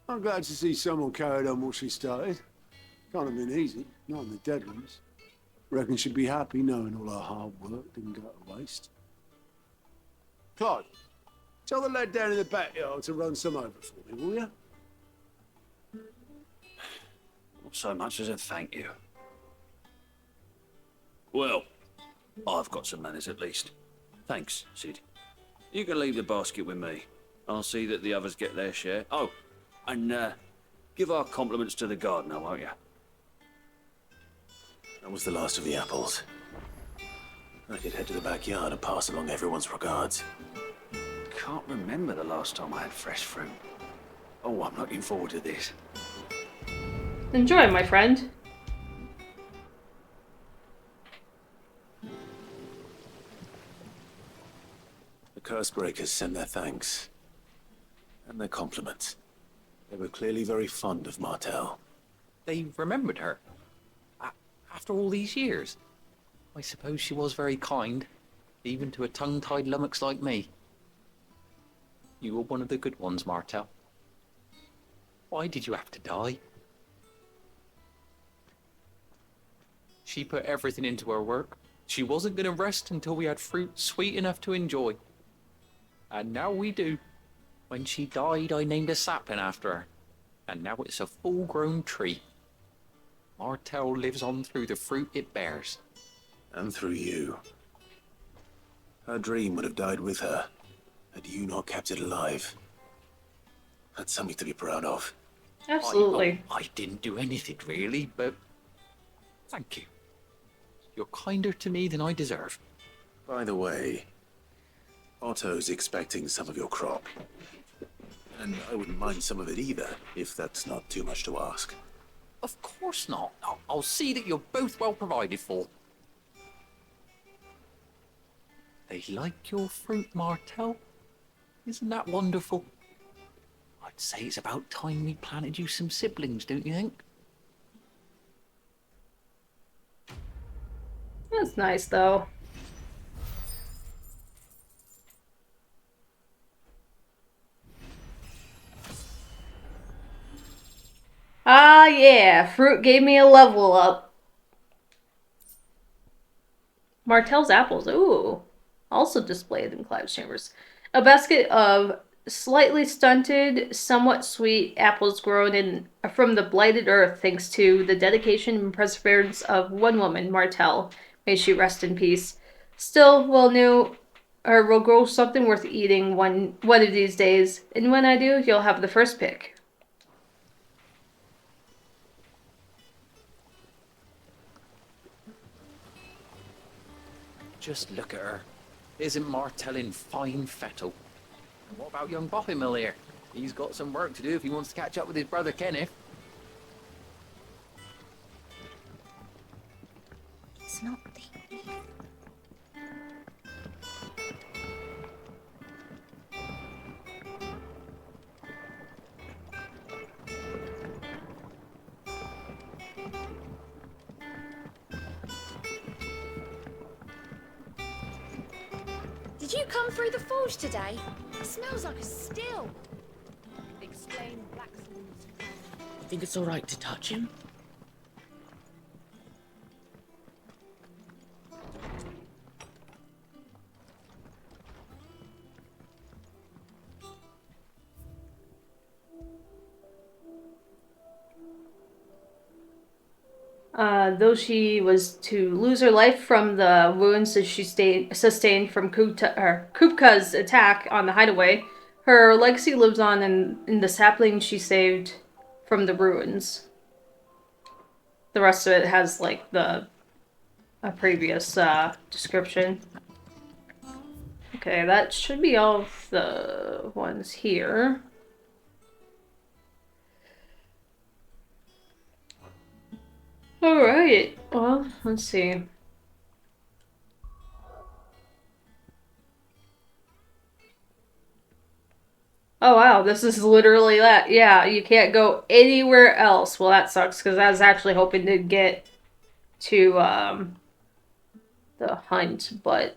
I'm glad to see someone carried on what she started. Can't have been easy, not in the Deadlands. Reckon she'd be happy knowing all her hard work didn't go to waste. Claude, tell the lad down in the backyard to run some over for me, will you? Not so much as a thank you. Well, I've got some manners at least. Thanks, Sid. You can leave the basket with me. I'll see that the others get their share. Oh, and give our compliments to the gardener, won't you? That was the last of the apples. I could head to the backyard and pass along everyone's regards. Can't remember the last time I had fresh fruit. Oh, I'm looking forward to this. Enjoy, my friend. The curse breakers send their thanks. And their compliments. They were clearly very fond of Martell. They remembered her. After all these years. I suppose she was very kind, even to a tongue-tied lummox like me. You were one of the good ones, Martell. Why did you have to die? She put everything into her work. She wasn't going to rest until we had fruit sweet enough to enjoy. And now we do. When she died, I named a sapling after her. And now it's a full-grown tree. Martell lives on through the fruit it bears. And through you. Her dream would have died with her, had you not kept it alive. That's something to be proud of. Absolutely. I didn't do anything, really, but thank you. You're kinder to me than I deserve. By the way, Otto's expecting some of your crop. And I wouldn't mind some of it either, if that's not too much to ask. Of course not. I'll see that you're both well provided for. They like your fruit, Martell. Isn't that wonderful? I'd say it's about time we planted you some siblings, don't you think? That's nice, though. Ah, yeah. Fruit gave me a level up. Martell's apples. Ooh. Also displayed in Clive's chambers. A basket of slightly stunted, somewhat sweet apples grown from the blighted earth thanks to the dedication and perseverance of one woman, Martell. May she rest in peace. Still, we'll grow something worth eating one of these days. And when I do, you'll have the first pick. Just look at her. Isn't Martell in fine fettle? And what about young Boffymill here? He's got some work to do if he wants to catch up with his brother Kenneth. It's not the Did you come through the forge today? It smells like a still. Explain Blackthorn's. Think it's all right to touch him? Though she was to lose her life from the wounds that she sustained from Kupka's attack on the hideaway, her legacy lives on in the sapling she saved from the ruins. The rest of it has, like, a previous description. Okay, that should be all of the ones here. Alright, well, let's see. Oh wow, this is literally that. Yeah, you can't go anywhere else. Well, that sucks, because I was actually hoping to get to, the hunt, but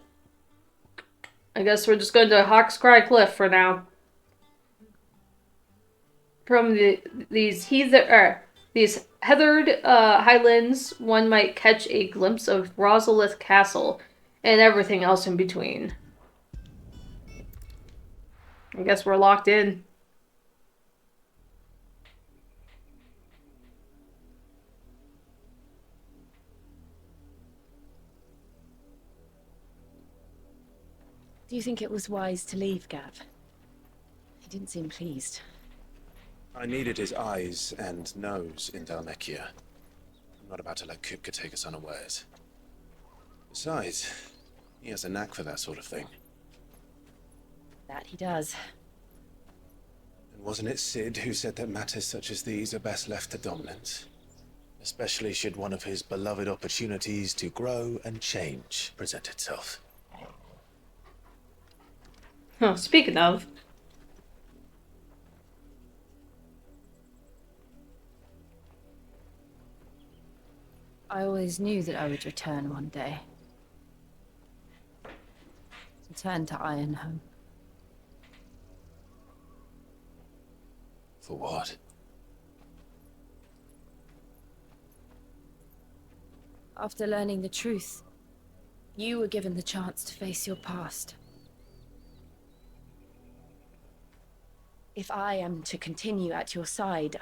I guess we're just going to Hawk's Cry Cliff for now. From these heathered highlands, one might catch a glimpse of Rosalith Castle and everything else in between. I guess we're locked in. Do you think it was wise to leave, Gav? He didn't seem pleased. I needed his eyes and nose in Dhalmekia. I'm not about to let Kupka take us unawares. Besides, he has a knack for that sort of thing. That he does. And wasn't it Sid who said that matters such as these are best left to dominance? Especially should one of his beloved opportunities to grow and change present itself. Huh, speaking of. I always knew that I would return one day. Return to Ironhome. For what? After learning the truth, you were given the chance to face your past. If I am to continue at your side,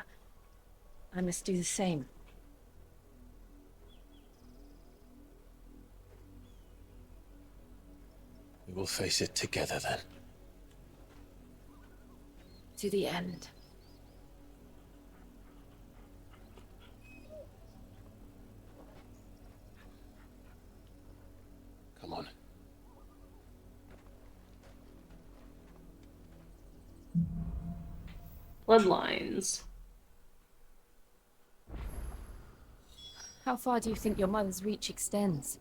I must do the same. We will face it together then. To the end. Come on. Bloodlines. How far do you think your mother's reach extends?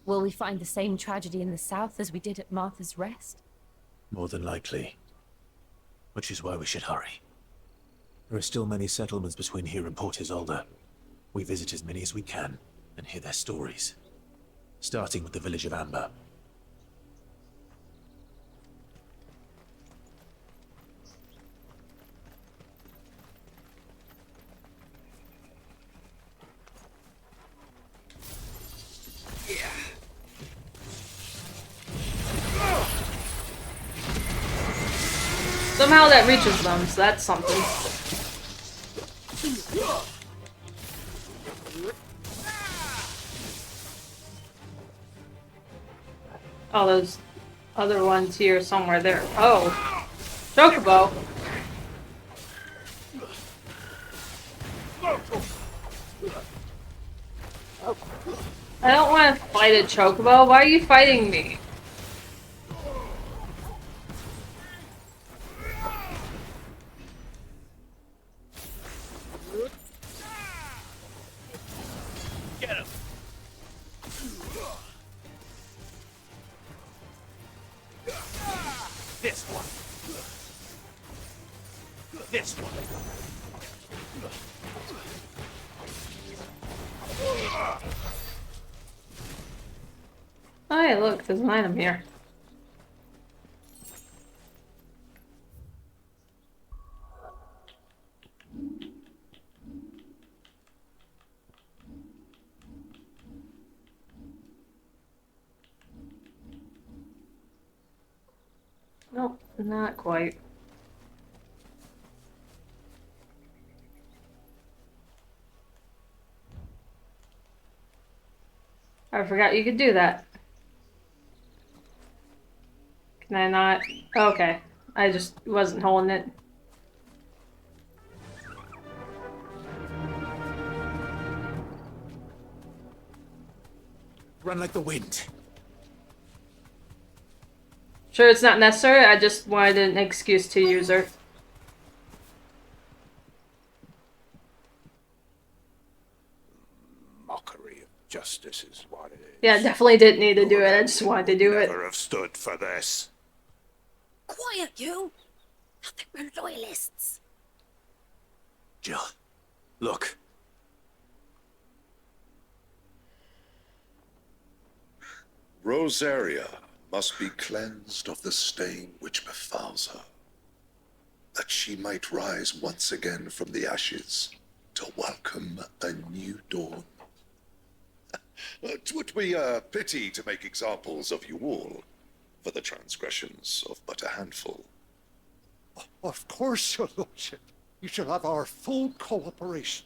Will we find the same tragedy in the south as we did at Martha's Rest? More than likely. Which is why we should hurry. There are still many settlements between here and Port Isolde. We visit as many as we can and hear their stories. Starting with the village of Amber. Somehow that reaches them, so that's something. Oh, those other ones here somewhere there. Oh. Chocobo. I don't want to fight a Chocobo. Why are you fighting me? Get him! This one. This one. Oh, hey, look, there's an item here. Not quite. I forgot you could do that. Can I not? Okay. I just wasn't holding it. Run like the wind. Sure, it's not necessary. I just wanted an excuse to use her. Mockery of justice is what it is. Yeah, definitely didn't need to do it. I just wanted to do it. Never have stood for this. Quiet, you! I think we're loyalists. Jill, look. Rosaria must be cleansed of the stain which befouls her, that she might rise once again from the ashes to welcome a new dawn. 'Twould be a pity to make examples of you all for the transgressions of but a handful. Of course, your lordship. You shall have our full cooperation.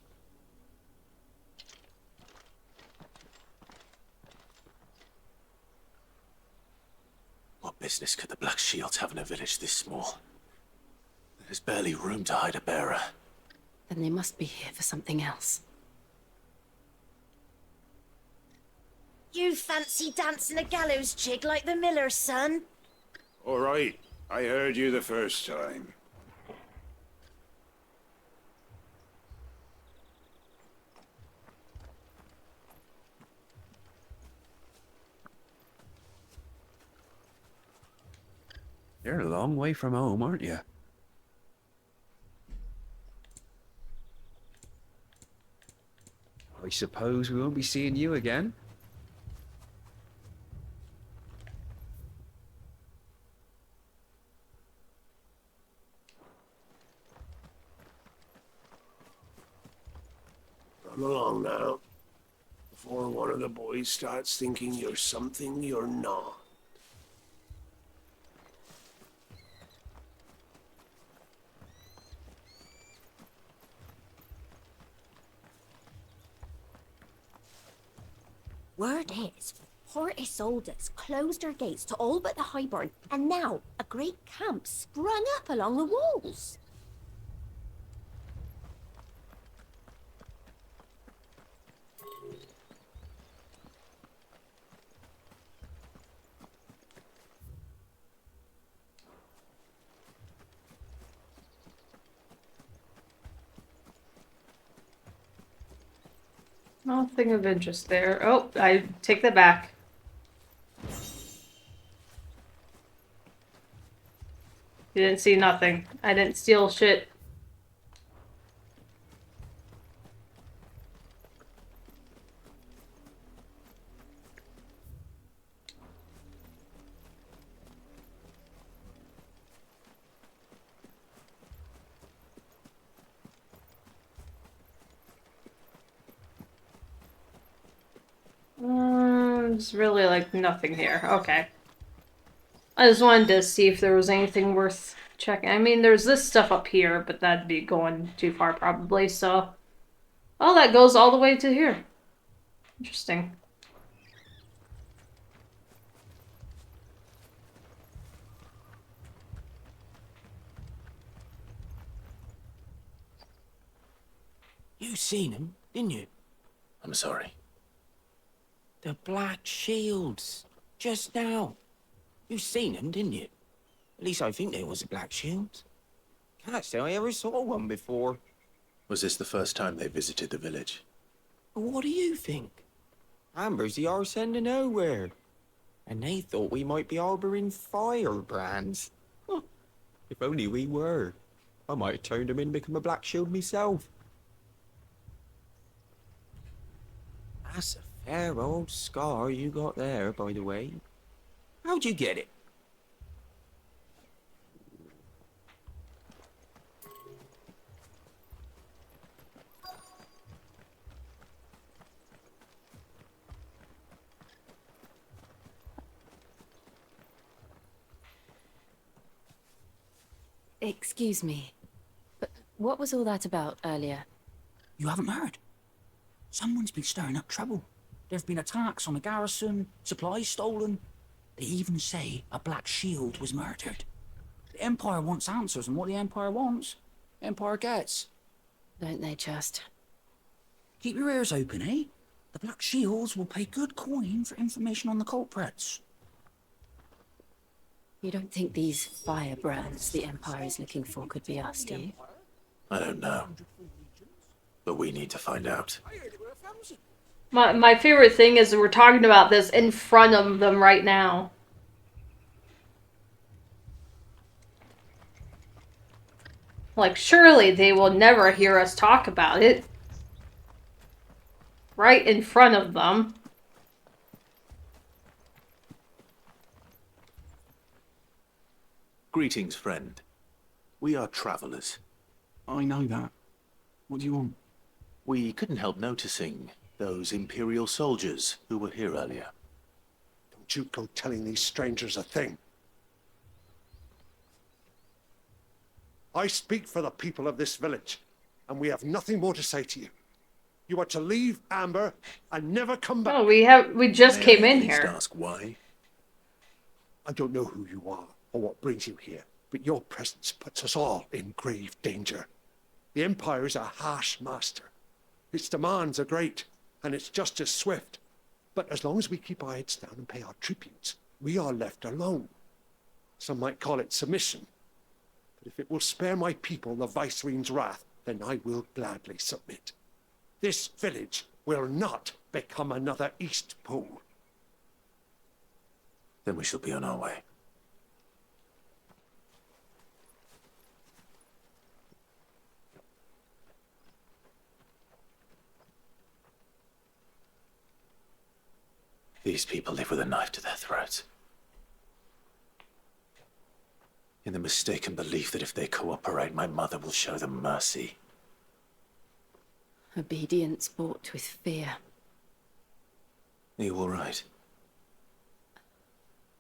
What business could the Black Shields have in a village this small? There's barely room to hide a bearer. Then they must be here for something else. You fancy dancing a gallows jig like the miller's son? All right, I heard you the first time. You're a long way from home, aren't you? I suppose we won't be seeing you again. Run along now, before one of the boys starts thinking you're something you're not. Word is, Port Isolde's closed her gates to all but the highborn, and now a great camp sprung up along the walls. Nothing of interest there. Oh, I take that back. You didn't see nothing. I didn't steal shit. There's really like nothing here. Okay. I just wanted to see if there was anything worth checking. I mean, there's this stuff up here, but that'd be going too far probably, so... Oh, that goes all the way to here. Interesting. You seen him, didn't you? I'm sorry. The Black Shields. Just now. You seen them, didn't you? At least I think there was a Black Shield. Can't say I ever saw one before. Was this the first time they visited the village? What do you think? Ambrosia are sending nowhere. And they thought we might be harboring firebrands. Huh. If only we were. I might have turned them in and become a Black Shield myself. That's a fair old scar you got there, by the way. How'd you get it? Excuse me, but what was all that about earlier? You haven't heard? Someone's been stirring up trouble. There have been attacks on the garrison, supplies stolen. They even say a Black Shield was murdered. The Empire wants answers, and what the Empire wants, the Empire gets. Don't they just? Keep your ears open, eh? The Black Shields will pay good coin for information on the culprits. You don't think these firebrands the Empire is looking for could be us, do you? I don't know. But we need to find out. My favorite thing is that we're talking about this in front of them right now. Like, surely they will never hear us talk about it. Right in front of them. Greetings, friend. We are travelers. I know that. What do you want? We couldn't help noticing those Imperial soldiers who were here earlier. Don't you go telling these strangers a thing. I speak for the people of this village, and we have nothing more to say to you. You are to leave Amber and never come back. Oh, we just came in here. Ask why? I don't know who you are or what brings you here, but your presence puts us all in grave danger. The Empire is a harsh master. Its demands are great, and its justice swift. But as long as we keep our heads down and pay our tributes, we are left alone. Some might call it submission. But if it will spare my people the Viceroy's wrath, then I will gladly submit. This village will not become another East Pole. Then we shall be on our way. These people live with a knife to their throats. In the mistaken belief that if they cooperate, my mother will show them mercy. Obedience bought with fear. Are you all right?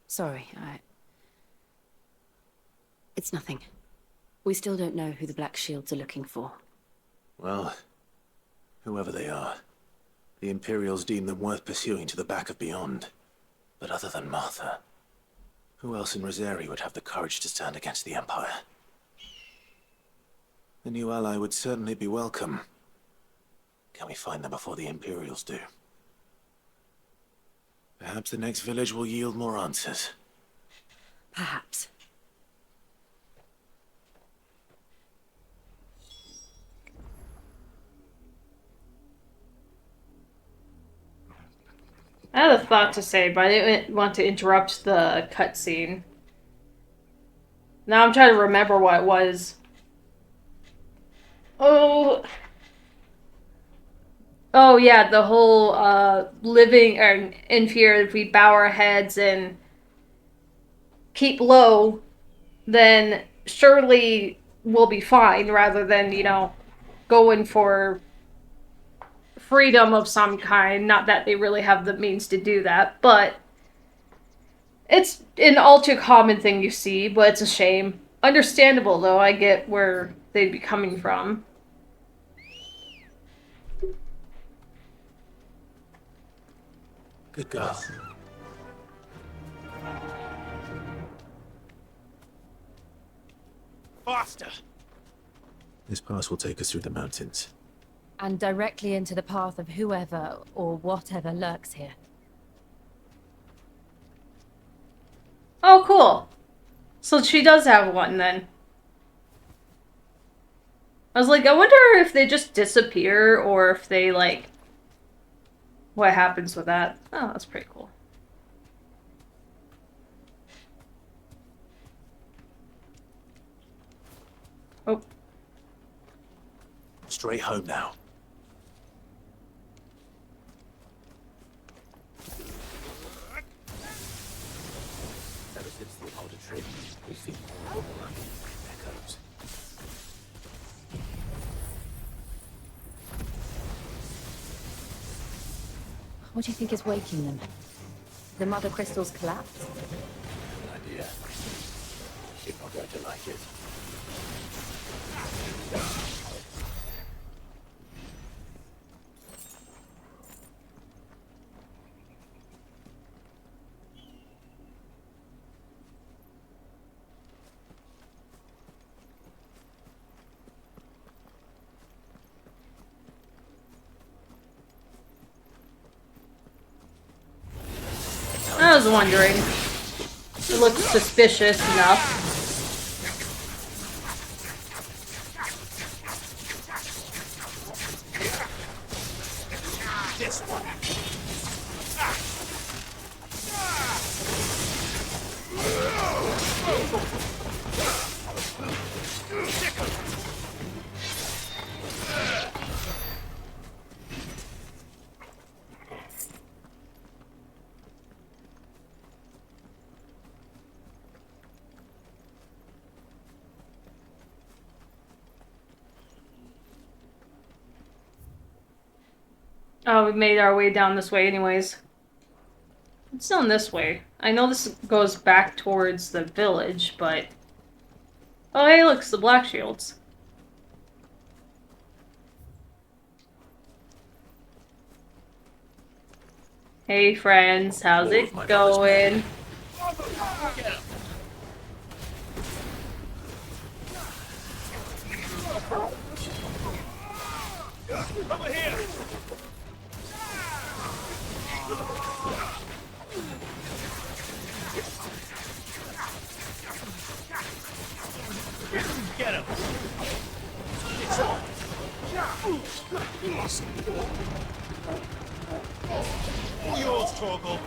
Sorry, It's nothing. We still don't know who the Black Shields are looking for. Well, whoever they are, the Imperials deem them worth pursuing to the back of beyond. But other than Martha, who else in Rosari would have the courage to stand against the Empire? A new ally would certainly be welcome. Can we find them before the Imperials do? Perhaps the next village will yield more answers. Perhaps. I had a thought to say, but I didn't want to interrupt the cutscene. Now I'm trying to remember what it was. Oh yeah, the whole living in fear. If we bow our heads and keep low, then surely we'll be fine, rather than, you know, going for freedom of some kind. Not that they really have the means to do that, but it's an all too common thing you see, but it's a shame. Understandable, though. I get where they'd be coming from. Good girl. Faster! This pass will take us through the mountains. And directly into the path of whoever or whatever lurks here. Oh, cool. So she does have one, then. I was like, I wonder if they just disappear, or if they, like... what happens with that? Oh, that's pretty cool. Oh. Straight home now. Ever since the older trip, we've seen echoes. What do you think is waking them? The mother crystal's collapse? Good idea. You're not going to like it. I was wondering. It looks suspicious enough. This one. Oh, we made our way down this way anyways. It's down this way. I know this goes back towards the village, but... Oh, hey, look, it's the Black Shields. Hey, friends, how's it going? Over here! Get him! All yours, Torgal.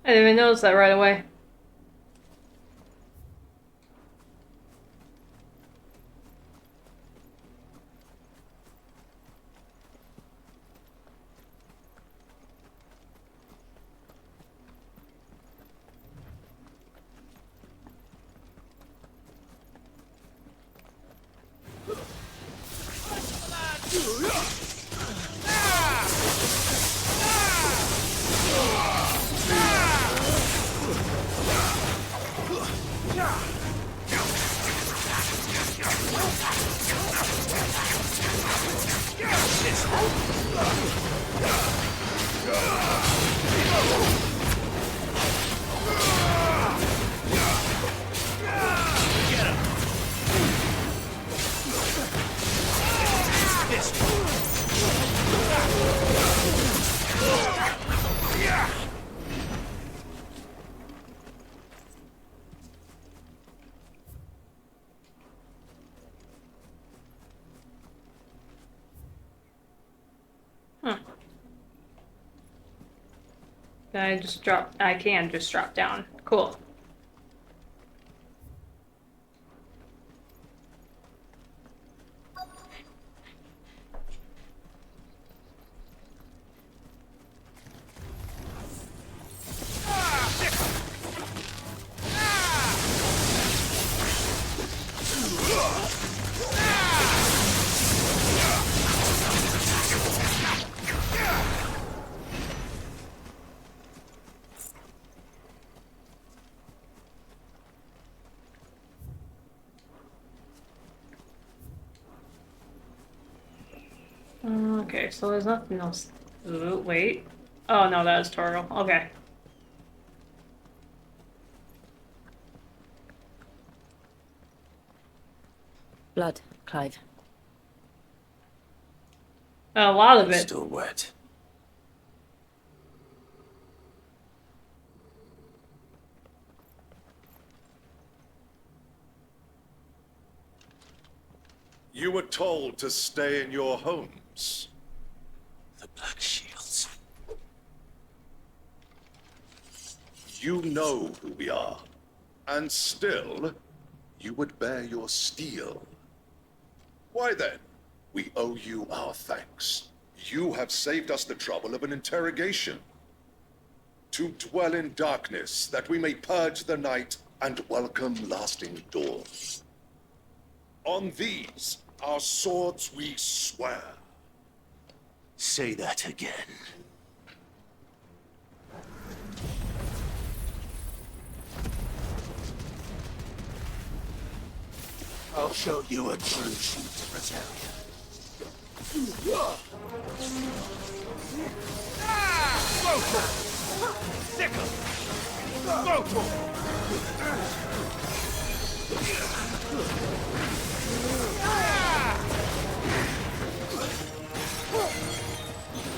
I didn't even notice that right away. I can just drop down. Cool. Okay, so there's nothing else. Ooh, wait. Oh no, that was Toro. Okay. Blood, Clive. A lot of It's it. still wet. You were told to stay in your homes. The Black Shields. You know who we are. And still, you would bear your steel. Why then, we owe you our thanks. You have saved us the trouble of an interrogation. To dwell in darkness, that we may purge the night and welcome lasting dawn. On these, our swords we swear. Say that again. I'll show you a true shoot, Regalia. Go for it! Stick 'em! Go for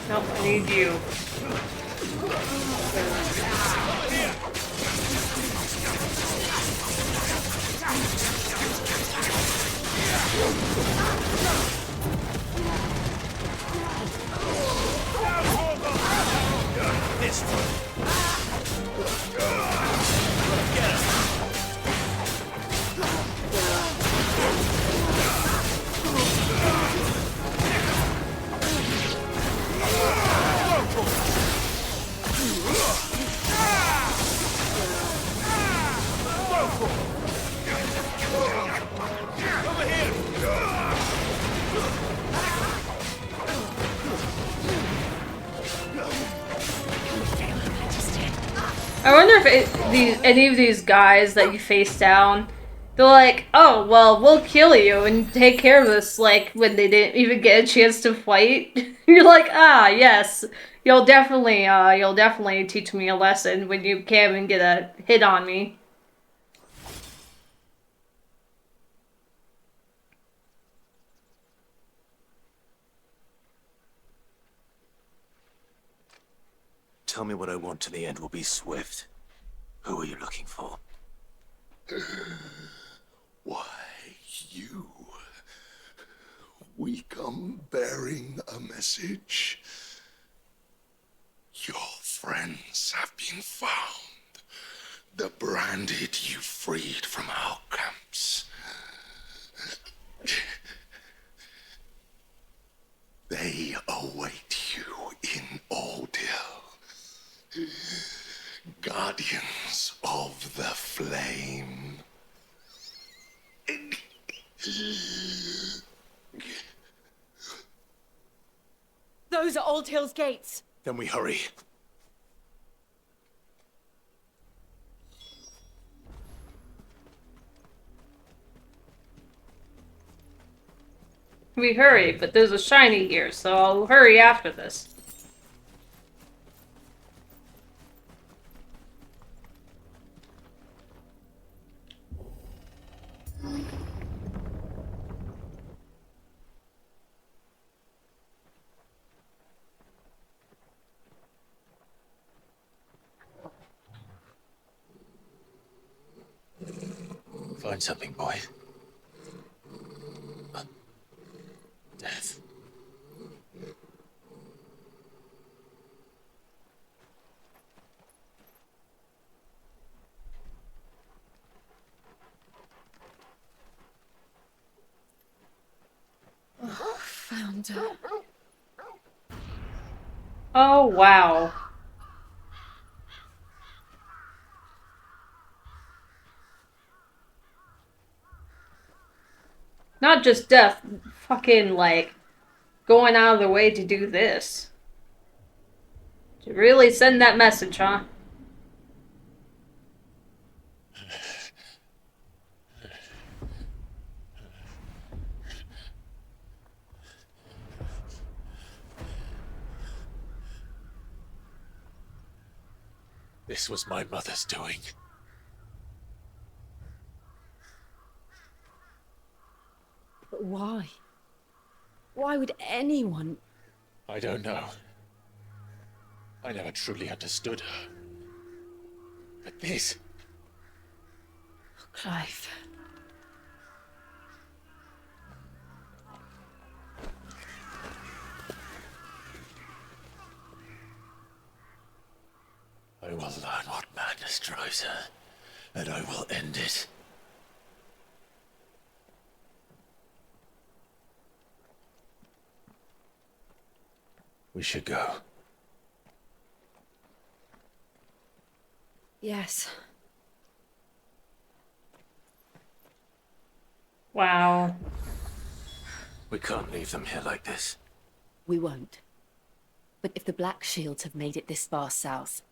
Nope, I need you. this one! Get him! Over here! I wonder if any of these guys that you face down, they're like, oh, well, we'll kill you and take care of this, like, when they didn't even get a chance to fight. You're like, ah, yes, you'll definitely teach me a lesson when you can't even get a hit on me. Tell me what I want and the end will be swift. Who are you looking for? Why, you. We come bearing a message. Your friends have been found. The branded you freed from our camps. They await you in Oldhill. Guardians of the Flame. Those are Old Hill's gates. Then we hurry. We hurry, but there's a shiny here, so I'll hurry after this. Find something, boy. Death. Oh, found her. Oh, wow. Not just death, fucking, like, going out of the way to do this. To really send that message, huh? This was my mother's doing. But why? Why would anyone... I don't know. I never truly understood her. But this... Clive. I will learn what madness drives her, and I will end it. We should go. Yes. Wow. We can't leave them here like this. We won't. But if the Black Shields have made it this far south,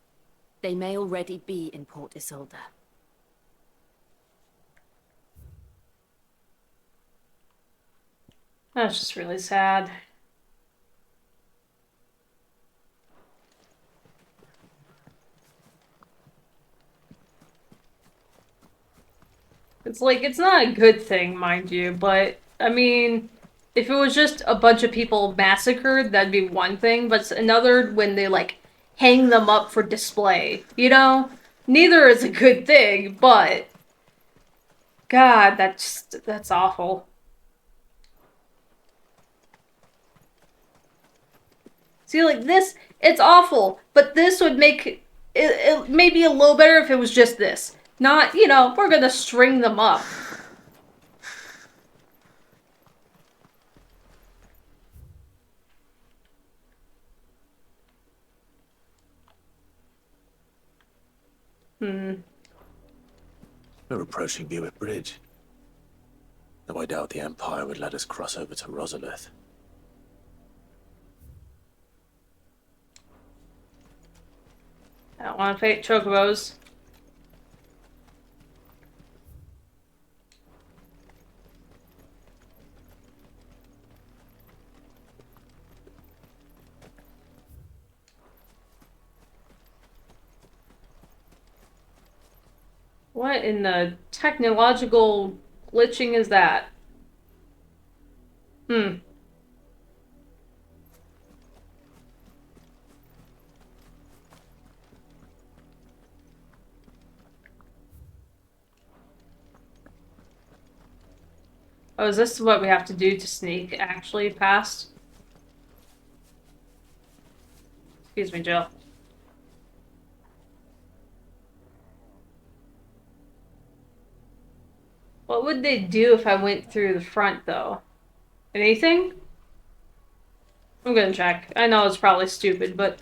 they may already be in Port Isolde. That's just really sad. It's like, it's not a good thing, mind you, but, I mean, if it was just a bunch of people massacred, that'd be one thing, but it's another when they, like, hang them up for display, you know? Neither is a good thing, but... God, that's awful. See, like, this, it's awful, but this would make it maybe a little better if it was just this. Not, you know, we're gonna string them up. We're approaching Buick Bridge. Though I doubt the Empire would let us cross over to Rosalith. I don't want to fight chocobos. What in the technological glitching is that? Oh, is this what we have to do to sneak actually past? Excuse me, Jill. What would they do if I went through the front, though? Anything? I'm gonna check. I know it's probably stupid, but...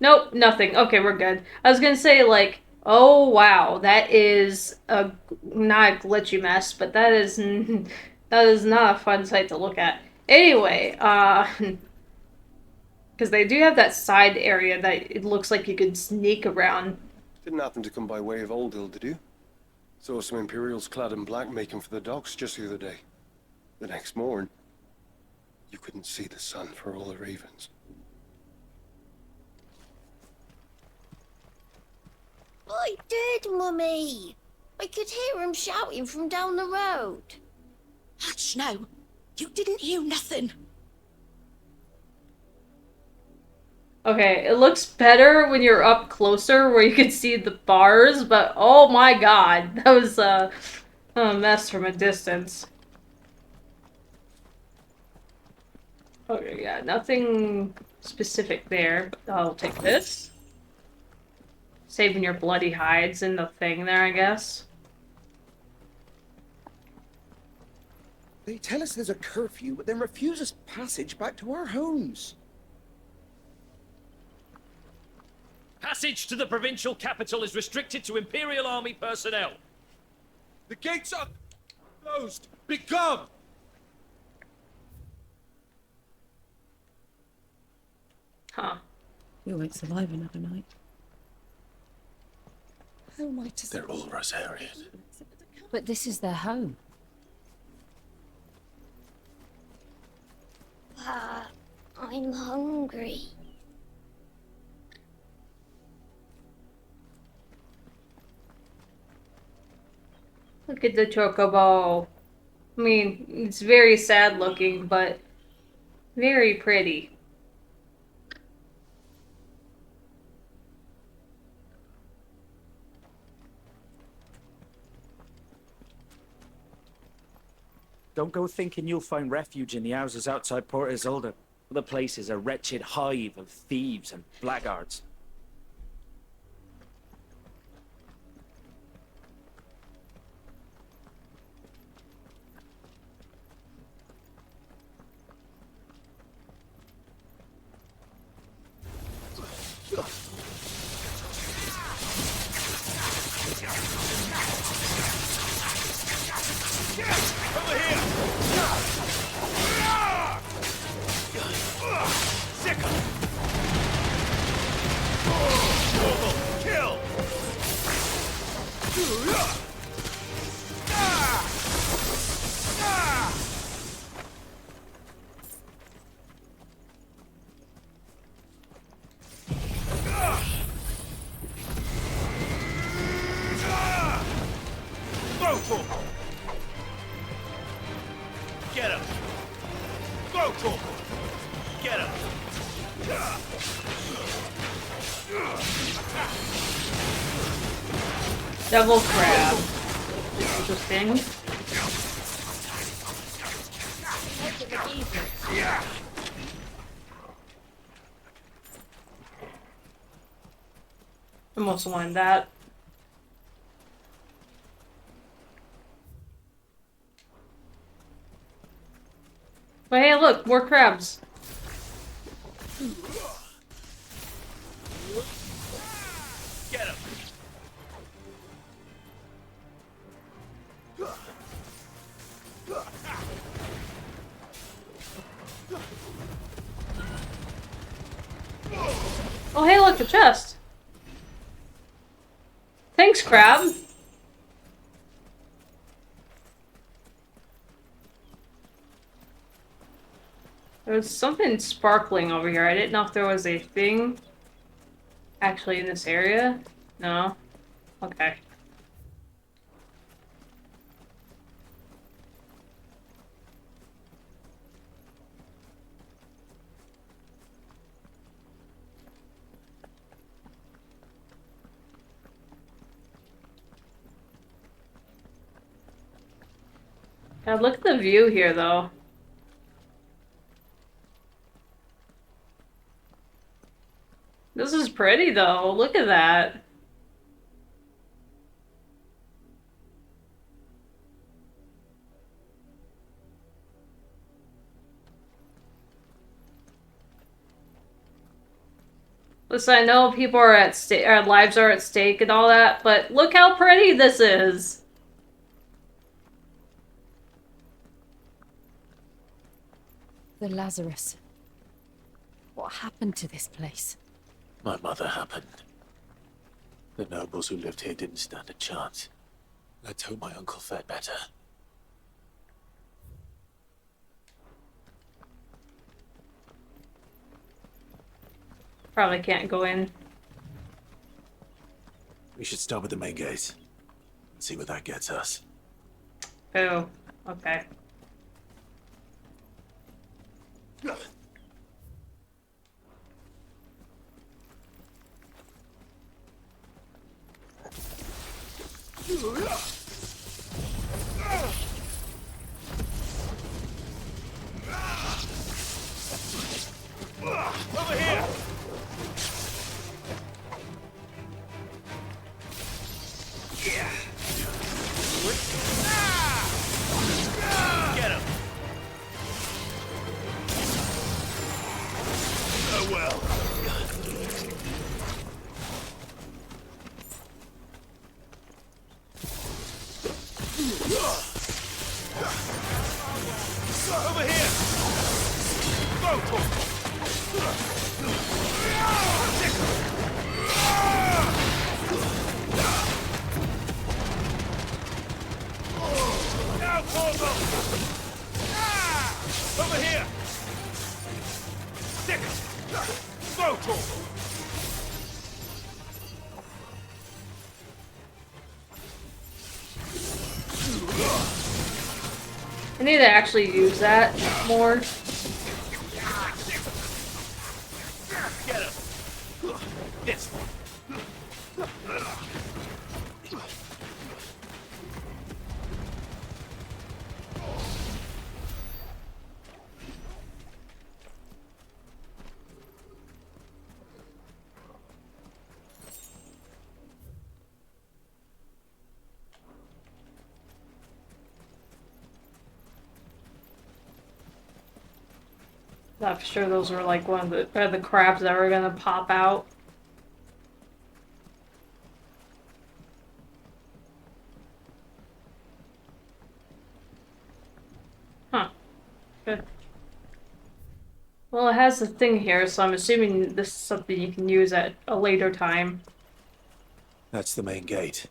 Nope, nothing. Okay, we're good. I was gonna say, like, oh, wow, that is a... not a glitchy mess, but that is... that is not a fun sight to look at. Anyway, because they do have that side area that it looks like you could sneak around. Didn't happen to come by way of Old Hill, did you? Saw some Imperials clad in black making for the docks just the other day. The next morn, you couldn't see the sun for all the ravens. I did, Mummy. I could hear him shouting from down the road. Hush now. You didn't hear nothing. Okay, it looks better when you're up closer where you can see the bars, but oh my god, that was a mess from a distance. Okay, yeah, nothing specific there. I'll take this. Saving your bloody hides in the thing there, I guess. They tell us there's a curfew, but then refuse us passage back to our homes. Passage to the provincial capital is restricted to Imperial Army personnel. The gates are closed. Become! Huh. We won't survive another night. How am I to... They're all Rosarian. But this is their home. I'm hungry. Look at the chocobo. I mean, it's very sad looking, but very pretty. Don't go thinking you'll find refuge in the houses outside Port Isolde. The place is a wretched hive of thieves and blackguards. Get him! Go, Torkel! Get him! Double crab. Interesting. Almost wanted that. But hey, look, more crabs. Get him! Oh, hey, look, the chest. Thanks, crab. There's something sparkling over here. I didn't know if there was a thing actually in this area. No? Okay. God, look at the view here, though. This is pretty, though. Look at that. Listen, I know people are at stake, our lives are at stake and all that, but look how pretty this is. The Lazarus. What happened to this place? My mother happened. The nobles who lived here didn't stand a chance. Let's hope my uncle fared better. Probably can't go in. We should start with the main gates. See what that gets us. Oh, okay. Over here! Get him! Oh well. Over here! Go, Torkel! Now, Torkel! Over here! Stick him! Go, Torkel! I need to actually use that more. Get him. This one. I'm sure those were like one of the crabs that were gonna pop out. Huh. Good. Well, it has the thing here, so I'm assuming this is something you can use at a later time. That's the main gate.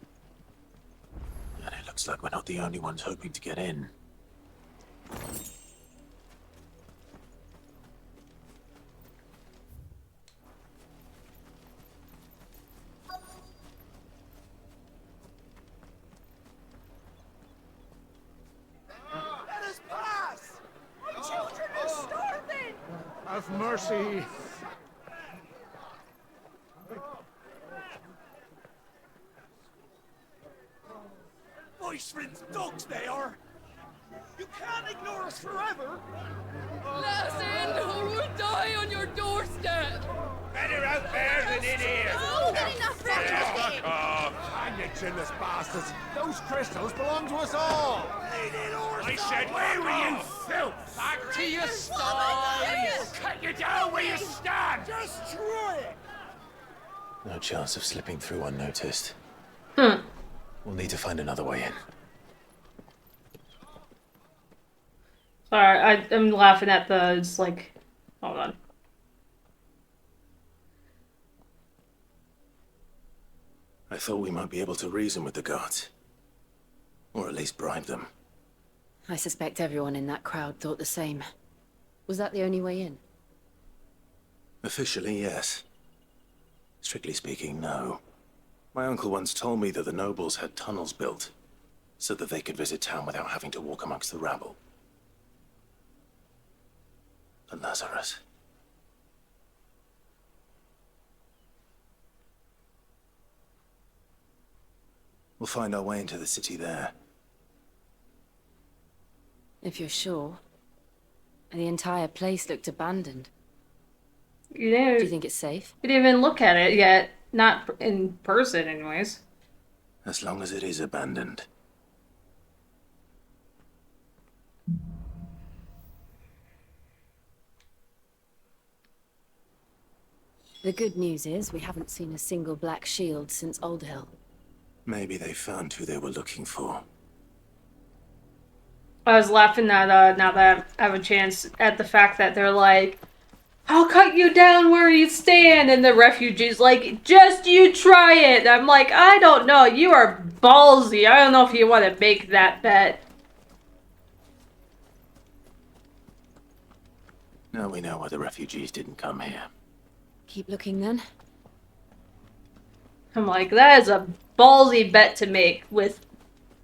And it looks like we're not the only ones hoping to get in. Let us pass! Our children are starving! Have mercy. Voice-rinsed dogs they are! You can't ignore us forever! Let us in or we'll die on your doorstep! Better out there than in here. More than enough for Fuck off. Hang you chinless bastards! Those crystals belong to us all! I said, where were you, filth? Back to your sties. We'll cut you down where you stand. Just try it! No chance of slipping through unnoticed. Hmm. We'll need to find another way in. Sorry, I'm laughing at the, it's like, hold on. I thought we might be able to reason with the guards. Or at least bribe them. I suspect everyone in that crowd thought the same. Was that the only way in? Officially, yes. Strictly speaking, no. My uncle once told me that the nobles had tunnels built, so that they could visit town without having to walk amongst the rabble. But Lazarus... We'll find our way into the city there. If you're sure. The entire place looked abandoned. You know, Do you think it's safe? we didn't even look at it yet. Not in person, anyways. As long as it is abandoned. The good news is we haven't seen a single black shield since Old Hill. Maybe they found who they were looking for. I was laughing at, now that I have a chance, at the fact that they're like, I'll cut you down where you stand, and the refugee's like, just you try it. I'm like, I don't know, you are ballsy. I don't know if you want to make that bet. Now we know why the refugees didn't come here. Keep looking then. I'm like, that is a ballsy bet to make with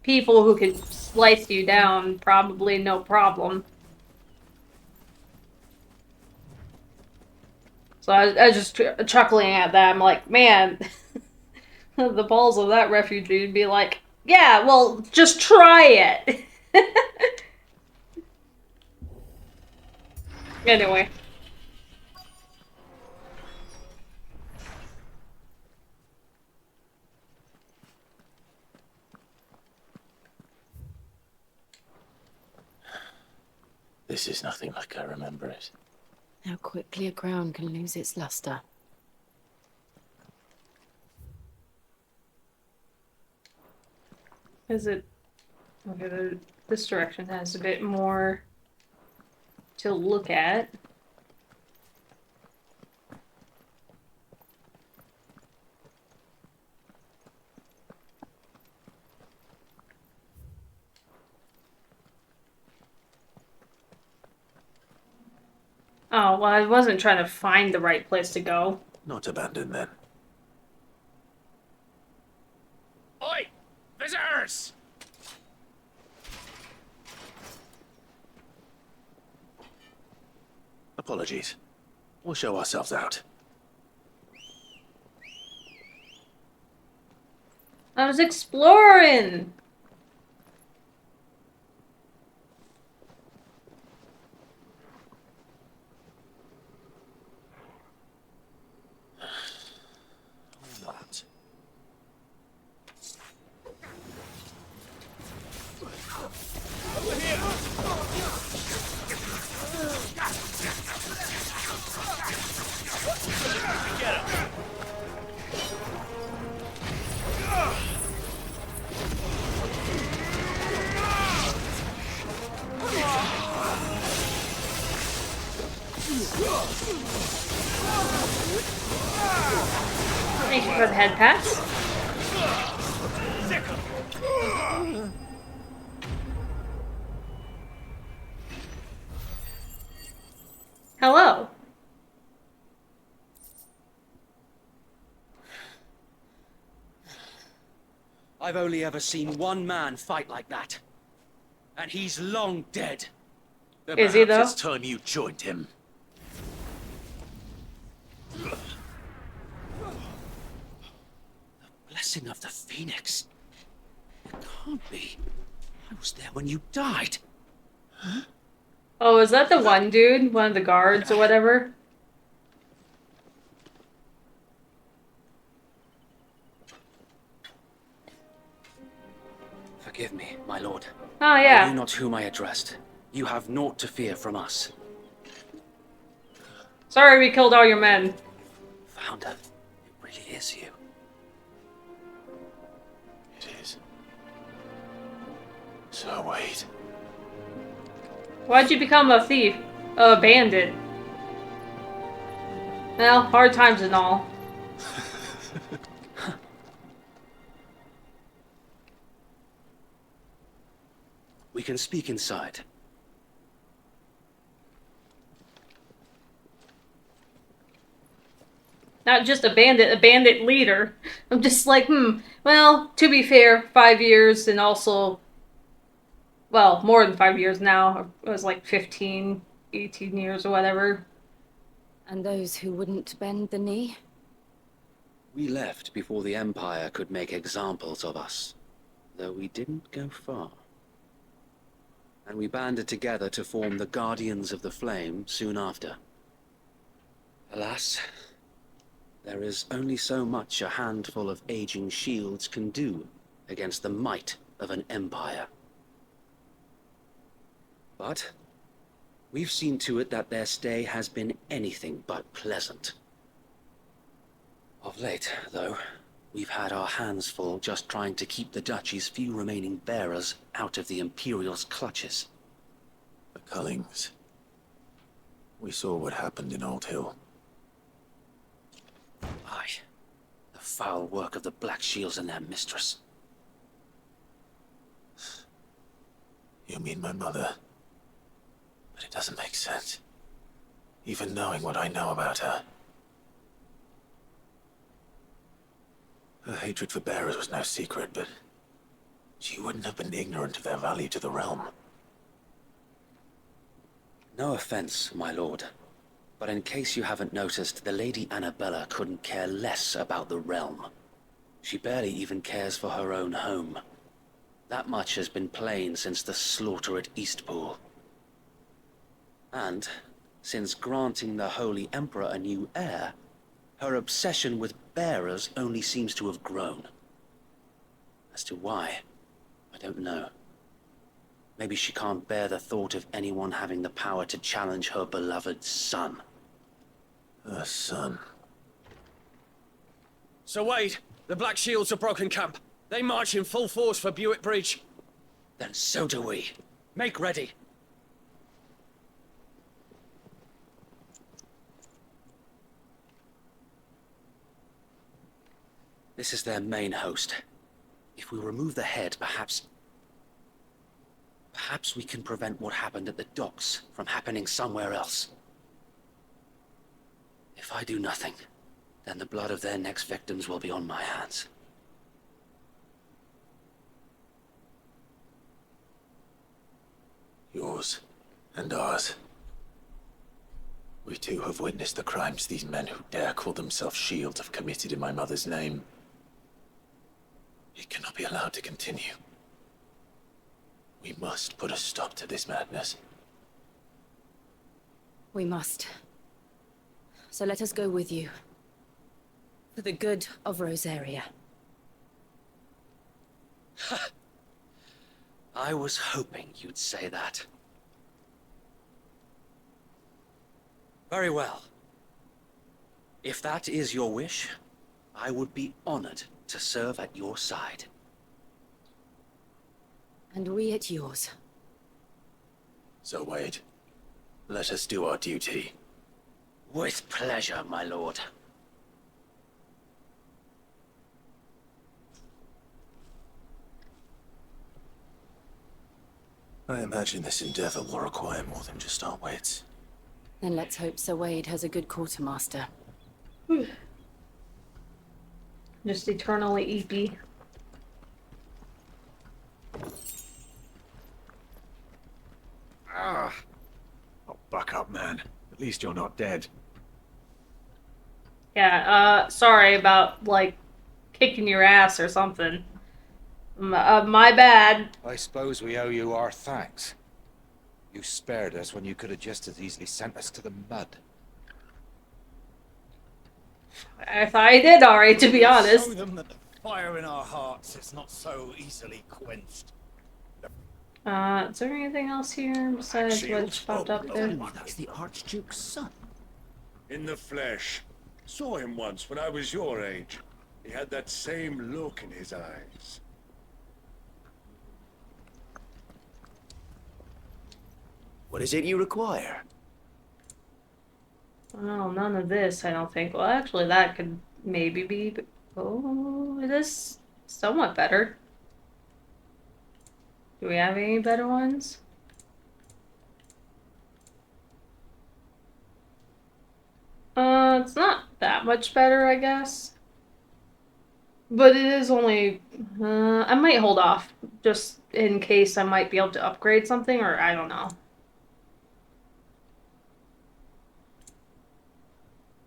people who can slice you down, probably no problem. So I was just chuckling at that. I'm like, man, the balls of that refugee would be like, yeah, well, just try it. Anyway. This is nothing like I remember it. How quickly a crown can lose its luster. Is it... Okay, this direction has a bit more to look at. Oh, well, I wasn't trying to find the right place to go. Not abandoned then. Oi! Visitors! Apologies. We'll show ourselves out. I was exploring! Not. Get him! Thank you for the head pass. Hello. I've only ever seen one man fight like that. And he's long dead. Then Is he, perhaps though? it's time you joined him. Blessing of the Phoenix. It can't be. I was there when you died. Oh, is that the one dude? One of the guards or whatever? Forgive me, my lord. Oh, yeah. I knew not whom I addressed. You have naught to fear from us. Sorry we killed all your men. Founder, it really is you. It is. So wait. Why'd you become a thief? A bandit? Well, hard times and all. We can speak inside. Not just a bandit leader. I'm just like, well, to be fair, 5 years and also, well, more than 5 years now. It was like 15, 18 years or whatever. And those who wouldn't bend the knee? We left before the Empire could make examples of us, though we didn't go far. And we banded together to form the Guardians of the Flame soon after. Alas, there is only so much a handful of aging shields can do against the might of an empire. But we've seen to it that their stay has been anything but pleasant. Of late, though, we've had our hands full just trying to keep the Duchy's few remaining bearers out of the Imperial's clutches. The Cullings. We saw what happened in Old Hill. Aye. The foul work of the Black Shields and their mistress. You mean my mother? But it doesn't make sense. Even knowing what I know about her. Her hatred for bearers was no secret, but she wouldn't have been ignorant of their value to the realm. No offense, my lord, but in case you haven't noticed, the Lady Annabella couldn't care less about the realm. She barely even cares for her own home. That much has been plain since the slaughter at Eastpool. And, since granting the Holy Emperor a new heir, her obsession with bearers only seems to have grown. As to why, I don't know. Maybe she can't bear the thought of anyone having the power to challenge her beloved son. Her son. So wait, the Black Shields have broken camp. They march in full force for Buick Bridge. Then so do we. Make ready. This is their main host. If we remove the head, perhaps we can prevent what happened at the docks from happening somewhere else. If I do nothing, then the blood of their next victims will be on my hands. Yours and ours. We too have witnessed the crimes these men who dare call themselves shields have committed in my mother's name. It cannot be allowed to continue. We must put a stop to this madness. We must. So let us go with you. For the good of Rosaria. I was hoping you'd say that. Very well. If that is your wish, I would be honored to serve at your side. And we at yours. So Wade, let us do our duty. With pleasure, my lord. I imagine this endeavor will require more than just our wits. Then let's hope Sir Wade has a good quartermaster. Just eternally eepy. Ah. Oh, buck up, man. At least you're not dead. Yeah, sorry about, like, kicking your ass or something. My bad. I suppose we owe you our thanks. You spared us when you could have just as easily sent us to the mud. I thought I did alright, to be honest. Show them that the fire in our hearts is not so easily quenched. Is there anything else here besides what's popped up there? That's the Archduke's son. In the flesh. Saw him once when I was your age. He had that same look in his eyes. What is it you require? Oh, none of this, I don't think. Well, actually, that could maybe be... Oh, it is somewhat better. Do we have any better ones? It's not that much better, I guess. But it is only... I might hold off, just in case I might be able to upgrade something, or I don't know.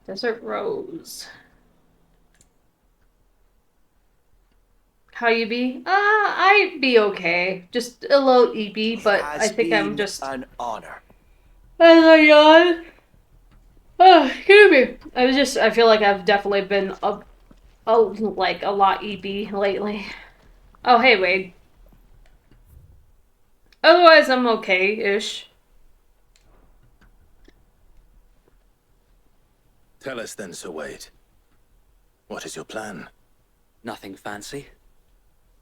Desert Rose. How you be? I be okay. Just a little eepy, but I think I'm just... an honor. As I yawn. Excuse me. I feel like I've definitely been like a lot eepy lately. Oh, hey, Wade. Otherwise, I'm okay-ish. Tell us then, Sir Wade. What is your plan? Nothing fancy.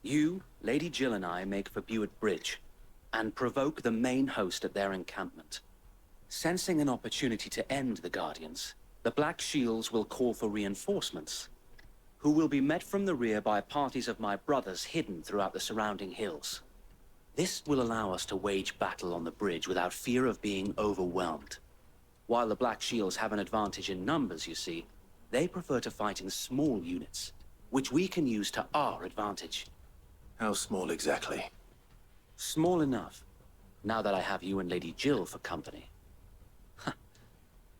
You, Lady Jill and I make for Buett Bridge, and provoke the main host at their encampment. Sensing an opportunity to end the Guardians, the Black Shields will call for reinforcements, who will be met from the rear by parties of my brothers hidden throughout the surrounding hills. This will allow us to wage battle on the bridge without fear of being overwhelmed. While the Black Shields have an advantage in numbers, you see, they prefer to fight in small units, which we can use to our advantage. How small exactly? Small enough, now that I have you and Lady Jill for company.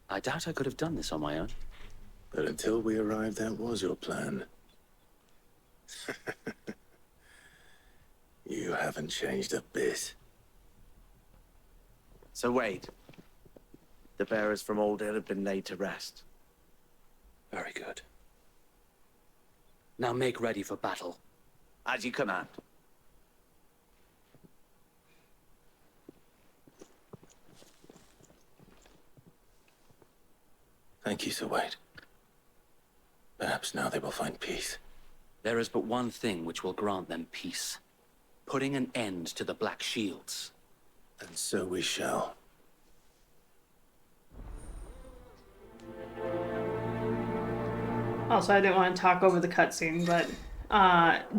I doubt I could have done this on my own. But until we arrived, that was your plan. You haven't changed a bit. So Wade, the bearers from Old Hill have been laid to rest. Very good. Now make ready for battle. As you command. Thank you, Sir Wade. Perhaps now they will find peace. There is but one thing which will grant them peace. Putting an end to the Black Shields. And so we shall. Also, I didn't want to talk over the cutscene, but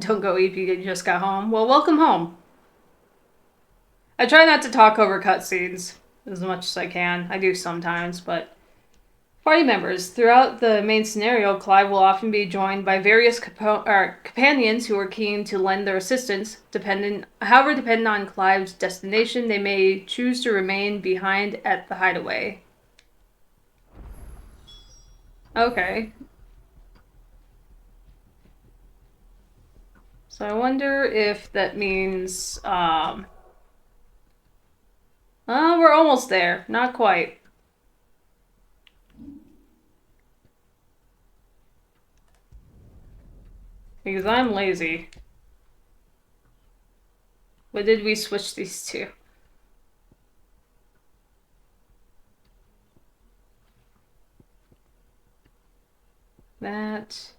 don't go if you just got home. Well, welcome home. I try not to talk over cutscenes as much as I can. I do sometimes, but... Party members. Throughout the main scenario, Clive will often be joined by various companions who are keen to lend their assistance. Depending on Clive's destination, they may choose to remain behind at the hideaway. Okay. So I wonder if that means, we're almost there. Not quite. Because I'm lazy. What did we switch these to? That.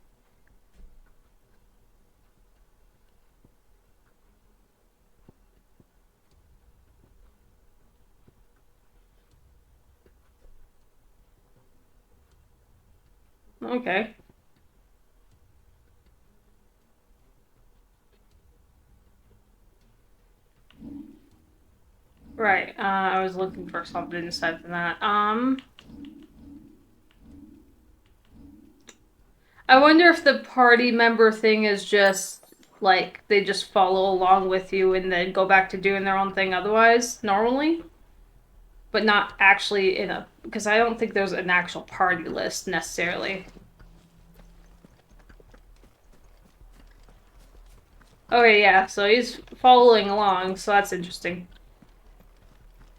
Okay. Right, I was looking for something aside from that. I wonder if the party member thing is just, like, they just follow along with you and then go back to doing their own thing otherwise, normally? But not actually in a... Because I don't think there's an actual party list, necessarily. Okay, yeah, so he's following along, so that's interesting.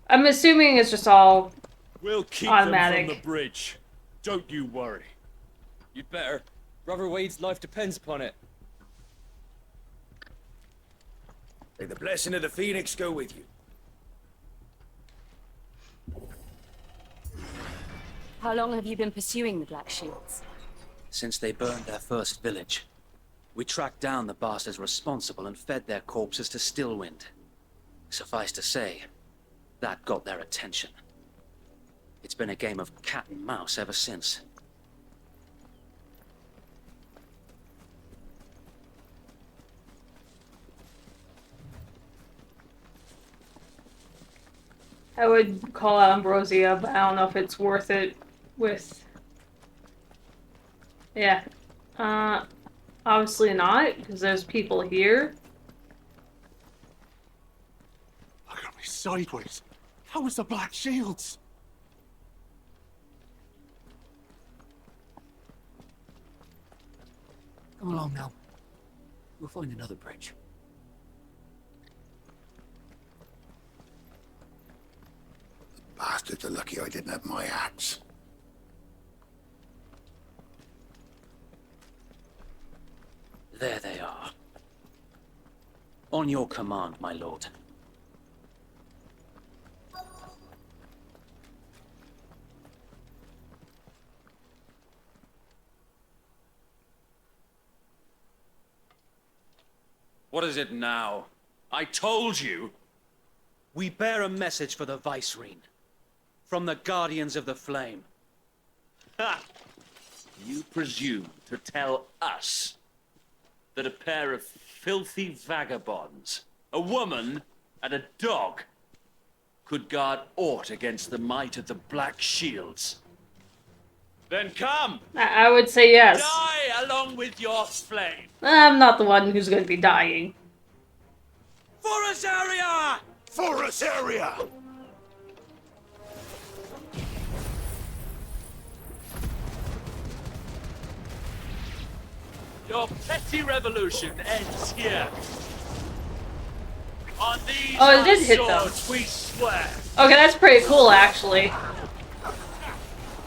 I'm assuming it's just all We'll keep automatic. them from the bridge. Don't you worry. You'd better. Brother Wade's life depends upon it. May the blessing of the Phoenix go with you. How long have you been pursuing the Black Shields? Since they burned their first village, we tracked down the bastards responsible and fed their corpses to Stillwind. Suffice to say, that got their attention. It's been a game of cat and mouse ever since. I would call out Ambrosia, but I don't know if it's worth it with... Yeah. Obviously not, because there's people here. Look at me sideways. How was the Black Shields? Come along now. We'll find another bridge. Bastards are lucky I didn't have my axe. There they are. On your command, my lord. What is it now? I told you! We bear a message for the Vicereine. From the Guardians of the Flame. Ha! You presume to tell us that a pair of filthy vagabonds, a woman and a dog, could guard aught against the might of the Black Shields? Then come! I would say yes. Die along with your flame! I'm not the one who's going to be dying. For us area! For us area! Your petty revolution ends here. On these Oh, it did hit them. swords we swear. Okay, that's pretty cool, actually.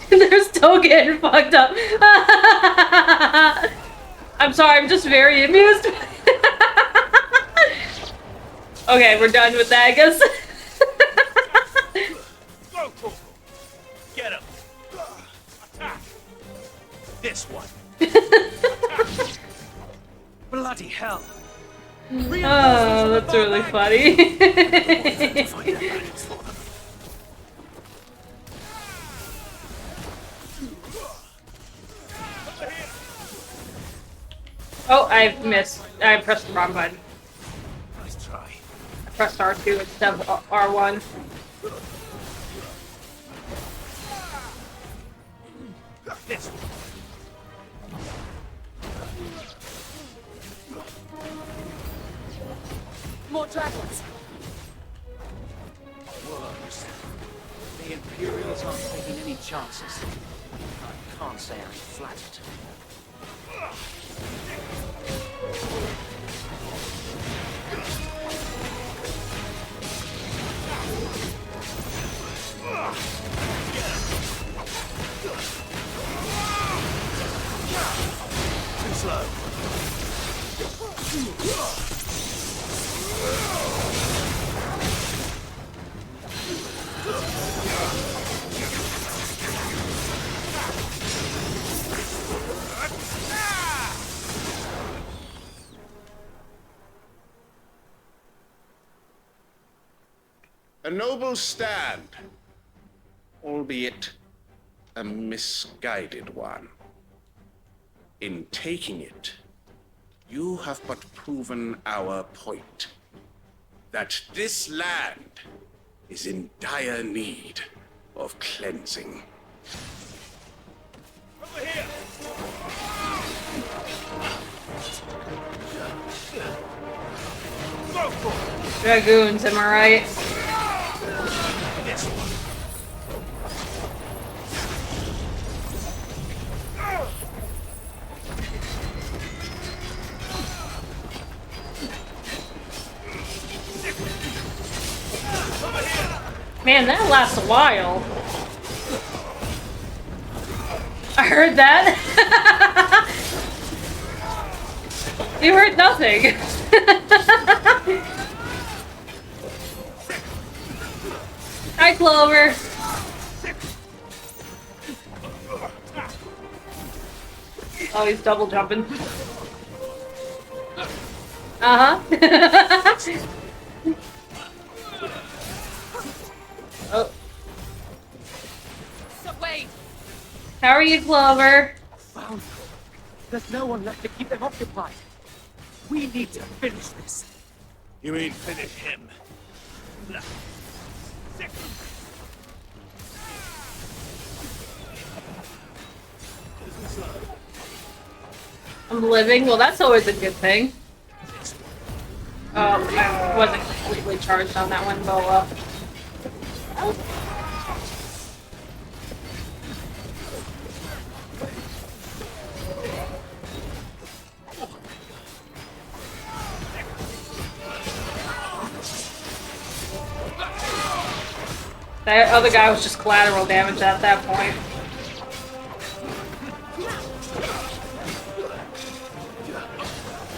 They're still getting fucked up. I'm sorry, I'm just very amused. Okay, we're done with that, I guess. Go, Corporal. Get him. Attack. This one. Bloody hell! Oh, that's really funny. Oh, I missed. I pressed the wrong button. Nice try. I pressed R2 instead of R1. This one. More dragons! Worms. The Imperials aren't taking any chances. can't say I'm flattered. Too slow. A noble stand, albeit a misguided one. In taking it, you have but proven our point, that this land is in dire need of cleansing. Over here! Go for it! Dragoons, am I right? This one. Man, that lasts a while. I heard that. You heard nothing. Hi, Clover. Oh, he's double jumping. Uh-huh. Oh. So wait! How are you, Clover? Found. There's no one left to keep them occupied. We need to finish this. You mean finish him? I'm living. Well, that's always a good thing. I wasn't completely charged on that one, Boa. That other guy was just collateral damage at that point.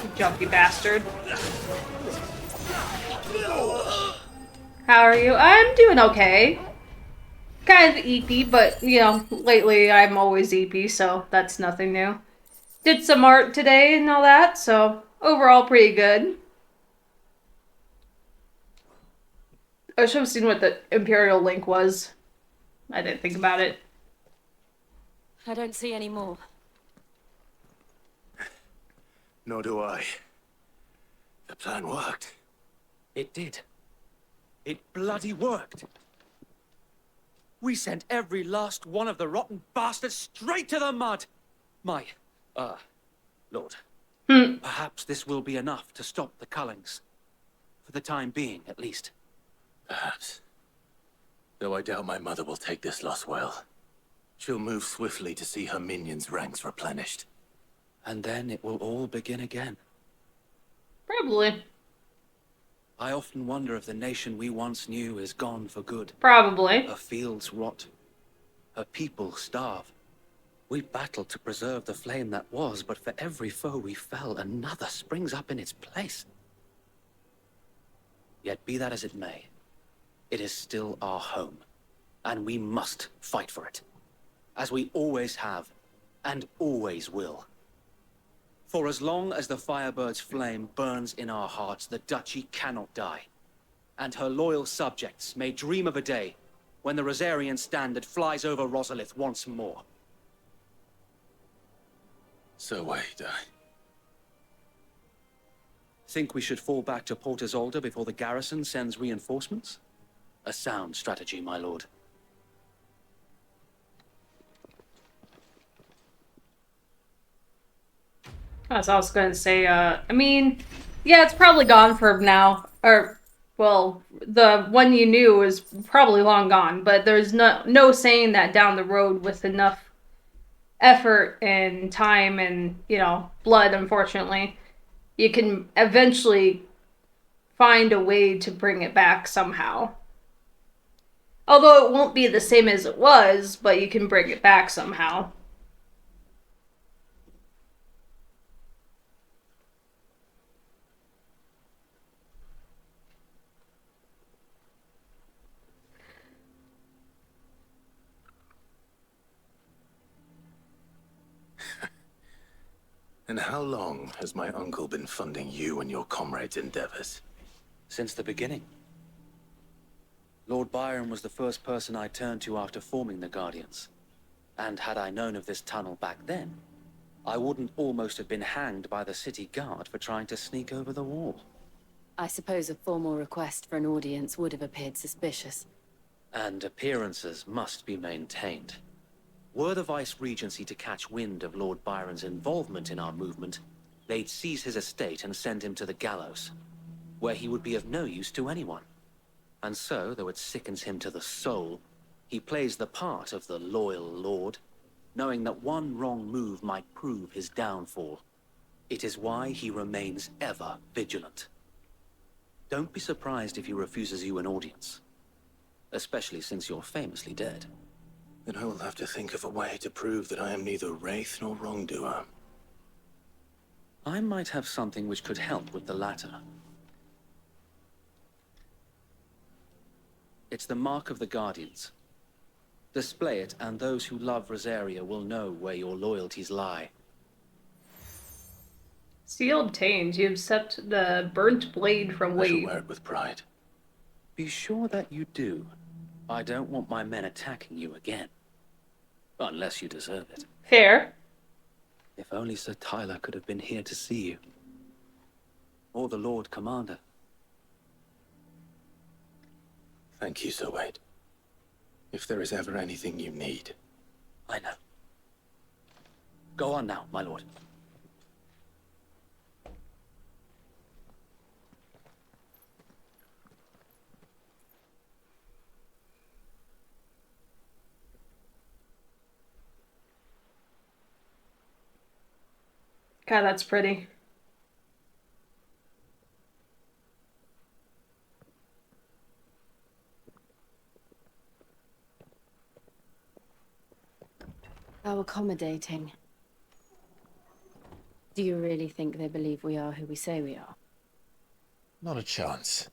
You jumpy bastard. How are you? I'm doing okay. Kind of EP, but, you know, lately I'm always EP, so that's nothing new. Did some art today and all that, so overall pretty good. I should have seen what the Imperial link was. I didn't think about it. I don't see any more. Nor do I. The plan worked. It did. It bloody worked. We sent every last one of the rotten bastards straight to the mud. My, Lord. Perhaps this will be enough to stop the Cullings. For the time being, at least. Perhaps. Though I doubt my mother will take this loss well. She'll move swiftly to see her minions' ranks replenished. And then it will all begin again. Probably. I often wonder if the nation we once knew is gone for good. Probably. Her fields rot. Her people starve. We battled to preserve the flame that was, but for every foe we fell, another springs up in its place. Yet be that as it may, it is still our home, and we must fight for it, as we always have, and always will. For as long as the Firebird's flame burns in our hearts, the Duchy cannot die, and her loyal subjects may dream of a day when the Rosarian standard flies over Rosalith once more. So wait, Think we should fall back to Port Isolde before the garrison sends reinforcements? A sound strategy, my lord. As I was going to say, I mean, yeah, it's probably gone for now. Or, well, the one you knew is probably long gone. But there's no saying that down the road with enough effort and time and, blood, unfortunately, you can eventually find a way to bring it back somehow. Although it won't be the same as it was, but you can bring it back somehow. And how long has my uncle been funding you and your comrades' endeavors? Since the beginning. Lord Byron was the first person I turned to after forming the Guardians. And had I known of this tunnel back then, I wouldn't almost have been hanged by the city guard for trying to sneak over the wall. I suppose a formal request for an audience would have appeared suspicious. And appearances must be maintained. Were the Vice-Regency to catch wind of Lord Byron's involvement in our movement, they'd seize his estate and send him to the gallows, where he would be of no use to anyone. And so, though it sickens him to the soul, he plays the part of the loyal lord, knowing that one wrong move might prove his downfall. It is why he remains ever vigilant. Don't be surprised if he refuses you an audience, especially since you're famously dead. Then I will have to think of a way to prove that I am neither wraith nor wrongdoer. I might have something which could help with the latter. It's the mark of the Guardians. Display it, and those who love Rosaria will know where your loyalties lie. Seal obtained. You accept the burnt blade from Wade. I shall wear it with pride. Be sure that you do. I don't want my men attacking you again. Unless you deserve it. Fair. If only Sir Tyler could have been here to see you. Or the Lord Commander. Thank you, Sir Wade. If there is ever anything you need. I know. Go on now, my lord. God, that's pretty. How accommodating. Do you really think they believe we are who we say we are? Not a chance.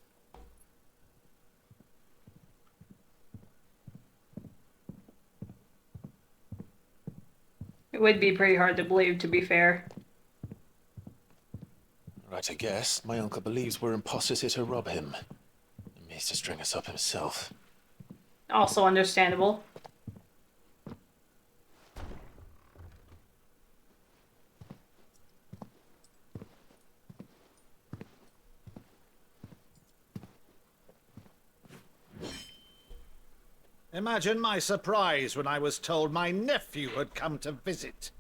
It would be pretty hard to believe, to be fair. Right, I guess. My uncle believes we're imposters here to rob him. He means to string us up himself. Also understandable. Imagine my surprise when I was told my nephew had come to visit.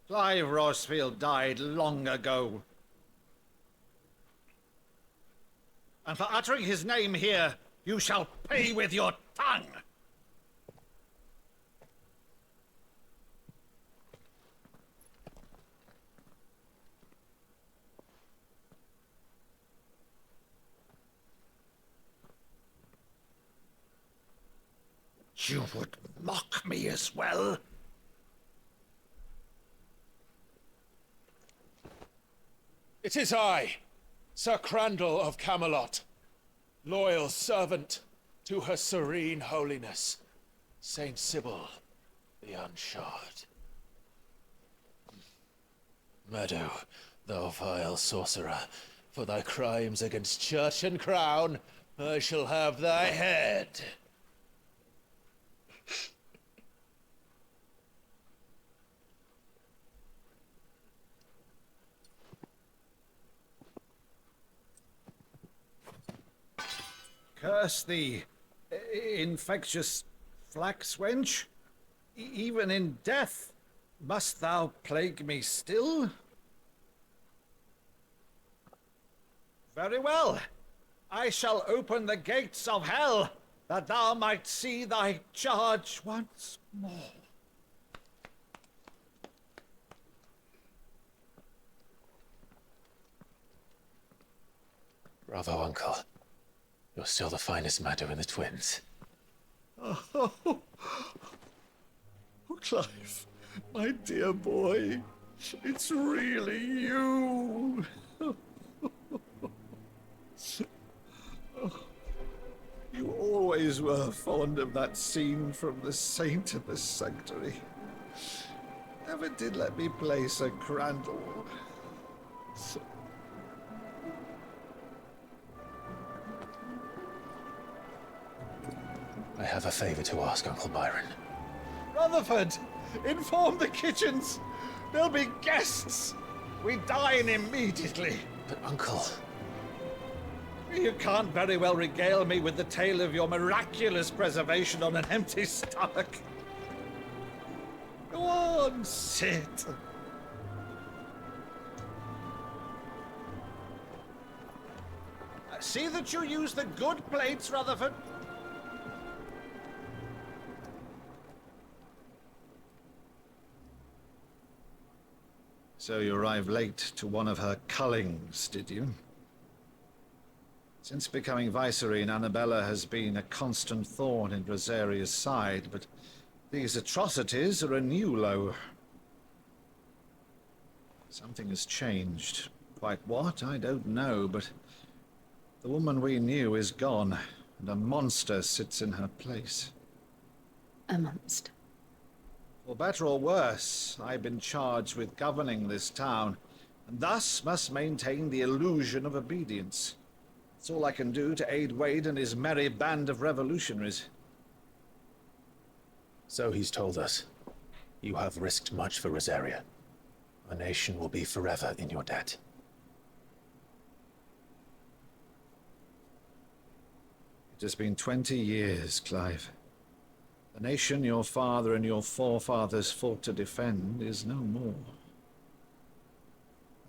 Clive Rosfield died long ago. And for uttering his name here, you shall pay with your tongue. You would mock me as well? It is I, Sir Crandall of Camelot, loyal servant to her serene holiness, Saint Sybil the Unshod. Meadow, thou vile sorcerer, for thy crimes against church and crown, I shall have thy head. Curse thee, infectious flax wench. Even in death, must thou plague me still? Very well. I shall open the gates of hell, that thou might see thy charge once more. Bravo, Uncle. You're still the finest Madu in the twins. Oh, Clive, my dear boy, it's really you. You always were fond of that scene from The Saint in the Sanctuary. Never did let me play Sir Crandall. I have a favor to ask, Uncle Byron. Rutherford, inform the kitchens. There'll be guests. We dine immediately. But, Uncle... You can't very well regale me with the tale of your miraculous preservation on an empty stomach. Go on, sit. See that you use the good plates, Rutherford. So you arrived late to one of her cullings, did you? Since becoming Vicereine, Annabella has been a constant thorn in Rosaria's side, but these atrocities are a new low. Something has changed. Quite what, I don't know, but the woman we knew is gone, and a monster sits in her place. A monster. For better or worse, I've been charged with governing this town, and thus must maintain the illusion of obedience. It's all I can do to aid Wade and his merry band of revolutionaries. So he's told us. You have risked much for Rosaria. Our nation will be forever in your debt. It has been 20 years, Clive. The nation your father and your forefathers fought to defend is no more.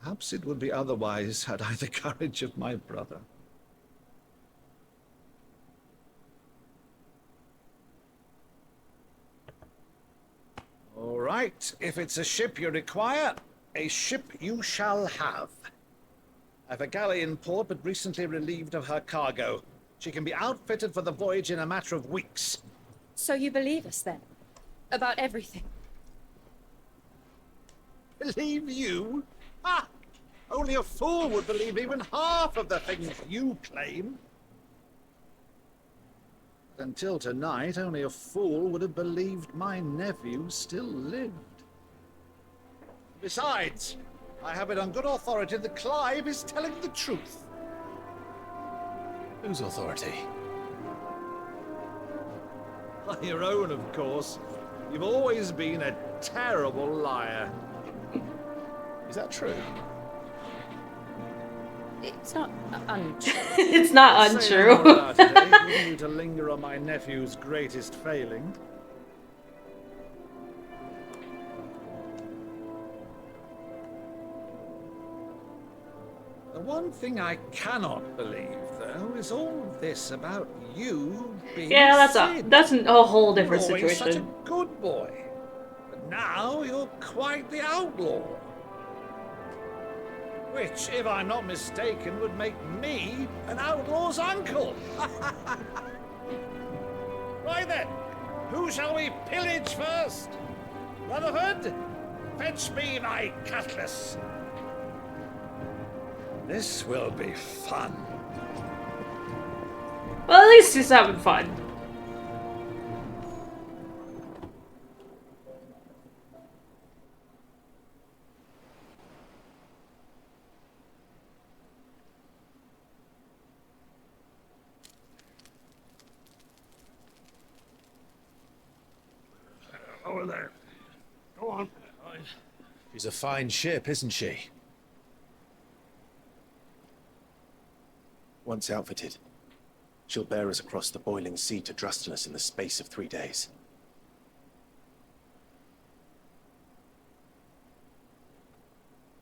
Perhaps it would be otherwise had I the courage of my brother. All right, if it's a ship you require, a ship you shall have. I've a galley in port, but recently relieved of her cargo. She can be outfitted for the voyage in a matter of weeks. So you believe us then? About everything? Believe you? Ah! Only a fool would believe even half of the things you claim. Until tonight, only a fool would have believed my nephew still lived. Besides, I have it on good authority that Clive is telling the truth. Whose authority? On your own, of course. You've always been a terrible liar. Is that true? It's not untrue. It's not untrue. Leaving you to linger on my nephew's greatest failing. The one thing I cannot believe, though, is all this about you being Yeah, Sid. that's a whole different You're always situation. such a good boy, but now you're quite the outlaw. Which, if I'm not mistaken, would make me an outlaw's uncle. Right then, who shall we pillage first? Rutherford, fetch me my cutlass. This will be fun. Well, at least he's having fun. Over there. Go on. She's a fine ship, isn't she? Once outfitted, she'll bear us across the boiling sea to Drustenus in the space of 3 days.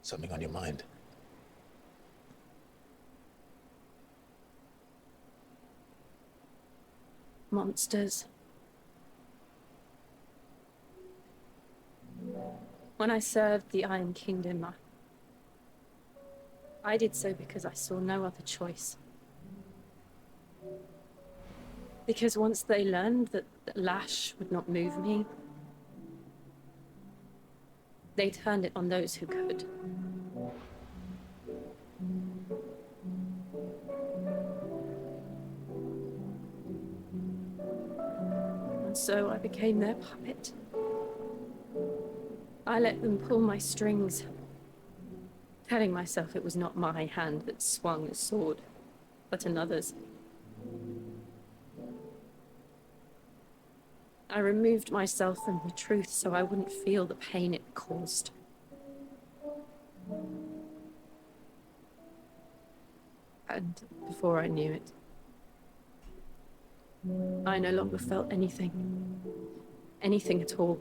Something on your mind? monsters. When I served the Iron Kingdom, I did so because I saw no other choice. Because once they learned that Lash would not move me, they turned it on those who could. And so I became their puppet. I let them pull my strings, telling myself it was not my hand that swung the sword, but another's. I removed myself from the truth so I wouldn't feel the pain it caused. And before I knew it, I no longer felt anything. Anything at all.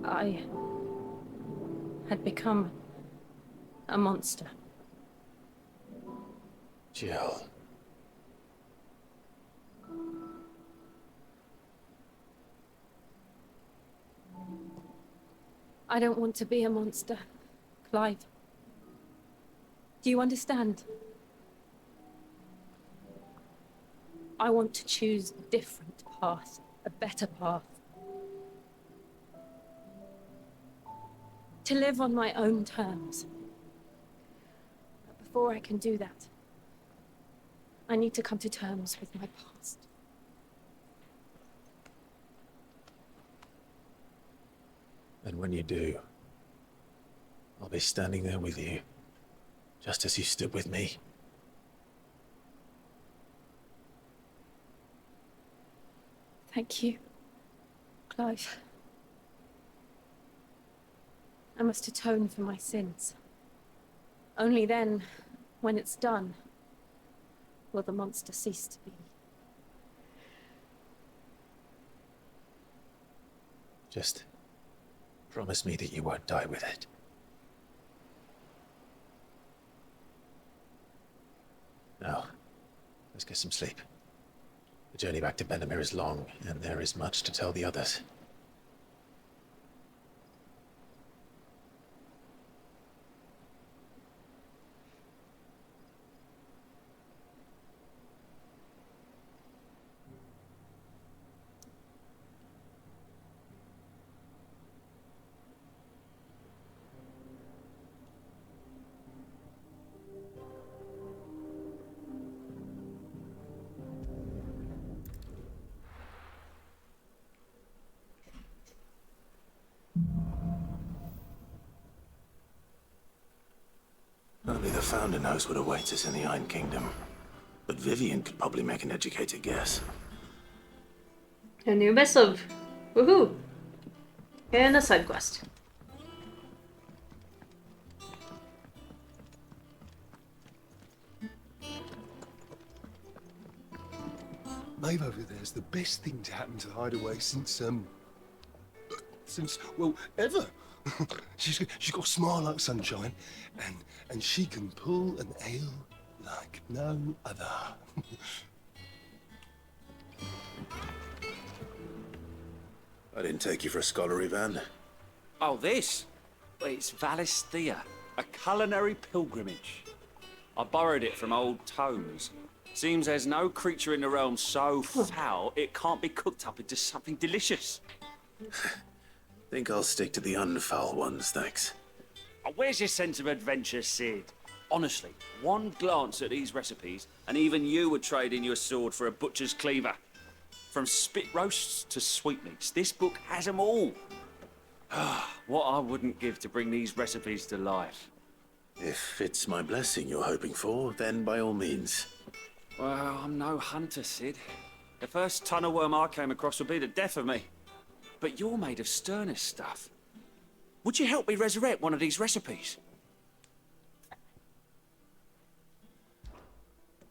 I had become a monster. Jill. I don't want to be a monster, Clive. Do you understand? I want to choose a different path, a better path. To live on my own terms. But before I can do that, I need to come to terms with my past. And when you do, I'll be standing there with you, just as you stood with me. Thank you, Clive. I must atone for my sins. Only then, when it's done, will the monster cease to be. Just promise me that you won't die with it. Now, let's get some sleep. The journey back to Benamir is long, and there is much to tell the others. Only the Founder knows what awaits us in the Iron Kingdom. But Vivian could probably make an educated guess. A new missive. Woohoo! And a side quest. Maeve over there's the best thing to happen to Hideaway since, well, ever. she's got a smile like sunshine, and she can pull an ale like no other. I didn't take you for a scholar, Ivan. Oh, this? Well, it's Valisthea, a culinary pilgrimage. I borrowed it from old tomes. Seems there's no creature in the realm so foul it can't be cooked up into something delicious. Think I'll stick to the unfoul ones, thanks. Oh, where's your sense of adventure, Sid? Honestly, one glance at these recipes, and even you would trade in your sword for a butcher's cleaver. From spit roasts to sweetmeats, this book has them all. What I wouldn't give to bring these recipes to life. If it's my blessing you're hoping for, then by all means. Well, I'm no hunter, Sid. The first ton of worm I came across would be the death of me. But you're made of sterner stuff. Would you help me resurrect one of these recipes?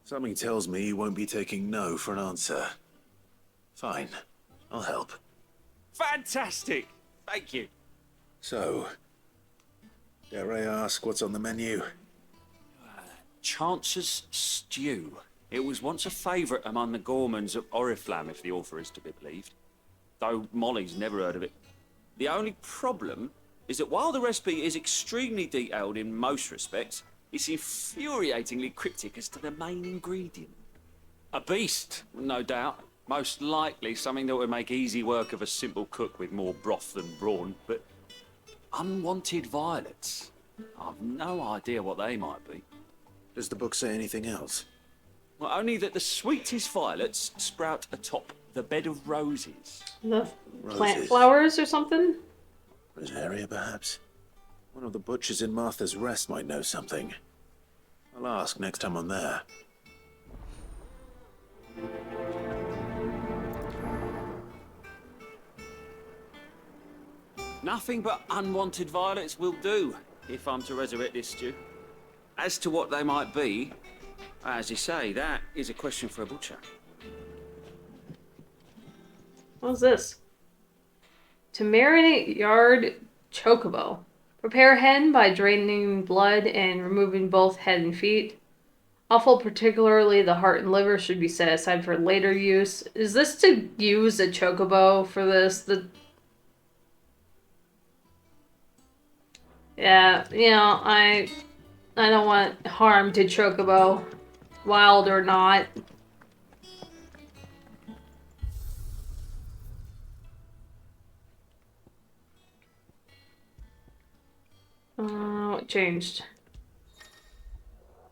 Something tells me you won't be taking no for an answer. Fine, I'll help. Fantastic! Thank you. So, Dare I ask what's on the menu? Chance's Stew. It was once a favourite among the gourmands of Oriflamme, if the author is to be believed. Though Molly's never heard of it. The only problem is that while the recipe is extremely detailed in most respects, it's infuriatingly cryptic as to the main ingredient. A beast, no doubt. Most likely something that would make easy work of a simple cook with more broth than brawn, but unwanted violets. I've no idea what they might be. Does the book say anything else? Well, only that the sweetest violets sprout atop the bed of roses. The plant flowers or something? Rosaria, perhaps? One of the butchers in Martha's Rest might know something. I'll ask next time I'm there. Nothing but unwanted violets will do, if I'm to resurrect this stew. As to what they might be, as you say, that is a question for a butcher. What's this? To marinate yard chocobo. Prepare hen by draining blood and removing both head and feet. Offal, particularly the heart and liver, should be set aside for later use. Is this to use a chocobo for this? Yeah, you know, I don't want harm to chocobo, wild or not. What changed?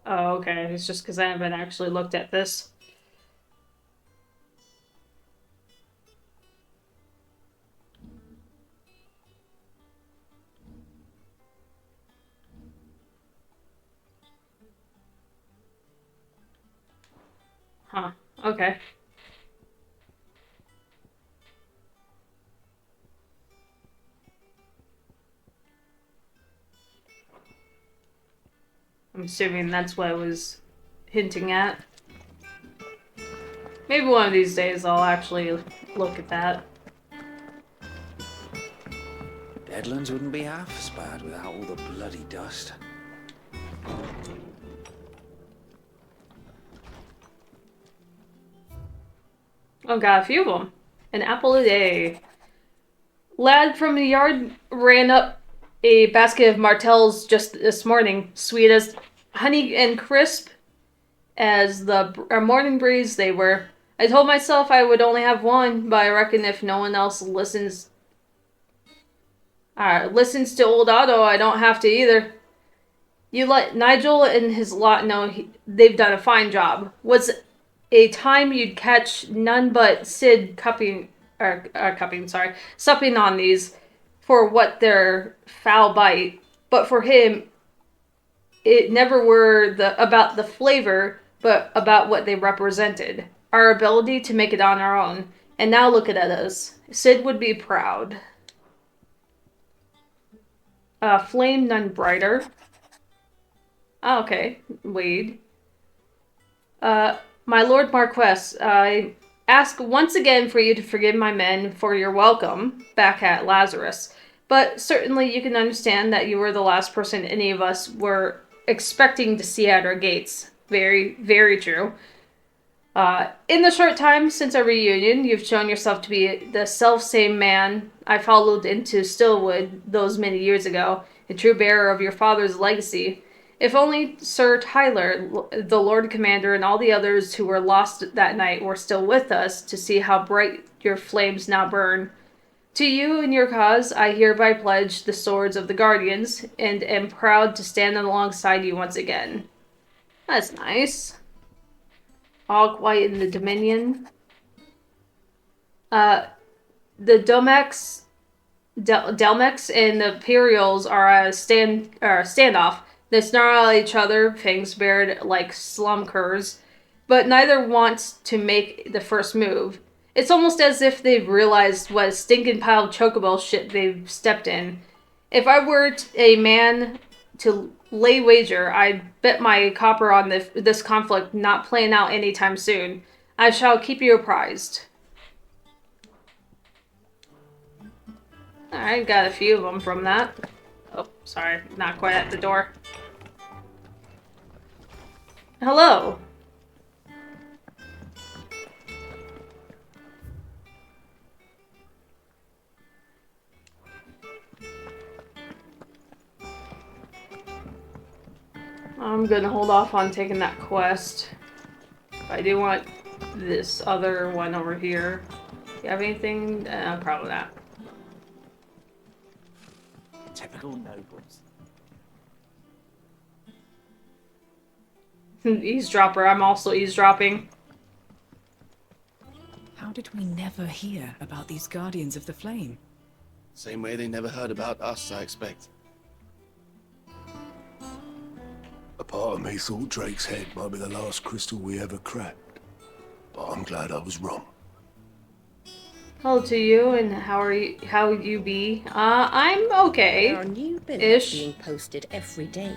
Oh, okay. It's just because I haven't actually looked at this. Huh. Okay. I'm assuming that's what I was hinting at. Maybe one of these days I'll actually look at that. Deadlands wouldn't be half as bad without all the bloody dust. Oh, got a few of them. An apple a day. Lad from the yard ran up a basket of martels just this morning. Sweet as honey and crisp as the morning breeze they were. I told myself I would only have one, but I reckon if no one else listens to old Otto, I don't have to either. You let Nigel and his lot know they've done a fine job. Was a time you'd catch none but Sid supping on these for what their foul bite. But for him, it never were about the flavor, but about what they represented. Our ability to make it on our own. And now look at us. Sid would be proud. Flame none brighter. Oh, okay. Wade. My Lord Marquess, I ask once again for you to forgive my men for your welcome back at Lazarus. But certainly you can understand that you were the last person any of us were expecting to see at our gates. Very, very true. In the short time since our reunion, you've shown yourself to be the self-same man I followed into Stillwood those many years ago, a true bearer of your father's legacy. If only Sir Tyler, the Lord Commander, and all the others who were lost that night were still with us to see how bright your flames now burn. To you and your cause, I hereby pledge the swords of the Guardians, and am proud to stand alongside you once again. That's nice. All quiet in the Dominion. The Delmex and the Imperials are at a standoff. They snarl at each other, fangs bared like slum curs, but neither wants to make the first move. It's almost as if they've realized what a stinking pile of chocobo shit they've stepped in. If I were a man to lay wager, I'd bet my copper on this conflict not playing out anytime soon. I shall keep you apprised. I got a few of them from that. Oh. Sorry, not quite at the door. Hello. I'm gonna hold off on taking that quest. I do want this other one over here. You have anything? Probably not. Typical nobles. Eavesdropper. I'm also eavesdropping. How did we never hear about these Guardians of the Flame? Same way they never heard about us, I expect. A part of me thought Drake's head might be the last crystal we ever cracked. But I'm glad I was wrong. Hello to you, and how you be? I'm okay. There are new billets being posted every day,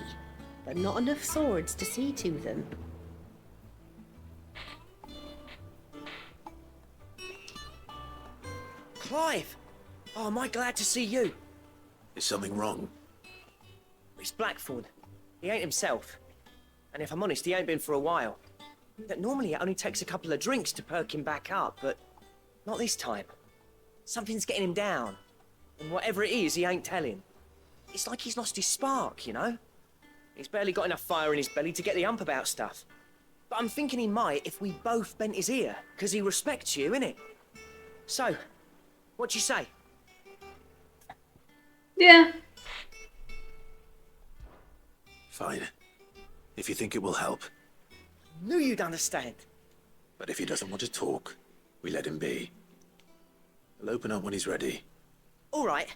but not enough swords to see to them. Clive! Oh, am I glad to see you? Is something wrong? It's Blackthorn. He ain't himself. And if I'm honest, he ain't been for a while. That normally it only takes a couple of drinks to perk him back up, but not this time. Something's getting him down. And whatever it is, he ain't telling. It's like he's lost his spark, you know? He's barely got enough fire in his belly to get the ump about stuff. But I'm thinking he might if we both bent his ear, because he respects you, innit? So, what you say? Yeah. Fine. If you think it will help. Knew you'd understand. But if he doesn't want to talk, we let him be. He'll open up when he's ready. All right.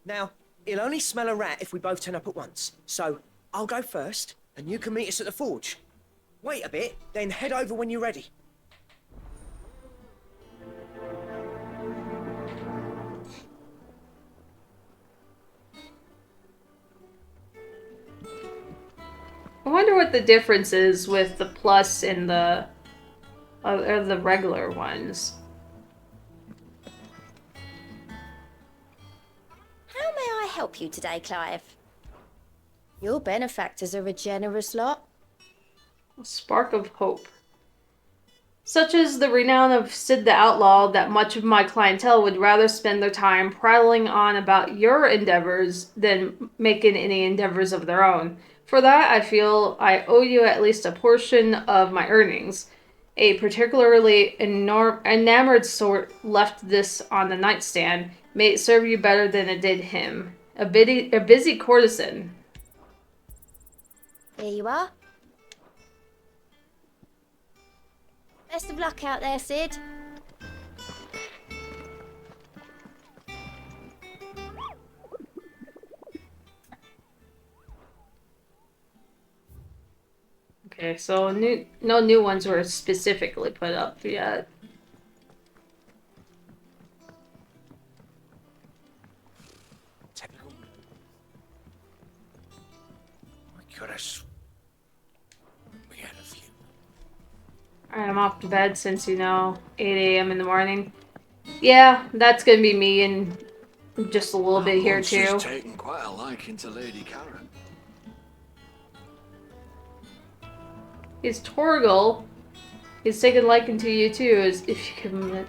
Now, he'll only smell a rat if we both turn up at once. So, I'll go first, and you can meet us at the forge. Wait a bit, then head over when you're ready. I wonder what the difference is with the plus and the regular ones. How may I help you today, Clive? Your benefactors are a generous lot. A spark of hope. Such is the renown of Sid the Outlaw that much of my clientele would rather spend their time prattling on about your endeavors than making any endeavors of their own. For that, I feel I owe you at least a portion of my earnings. A particularly enamored sort left this on the nightstand. May it serve you better than it did him. A busy courtesan. Here you are. Best of luck out there, Sid. Okay, so no new ones were specifically put up yet. I could have... We had a few. Alright, I'm off to bed since, 8 a.m. in the morning. Yeah, that's gonna be me in just a little bit here too. She's taken quite a liking to Lady Karen. He's Torgal. He's taken liking to you too, as if you can...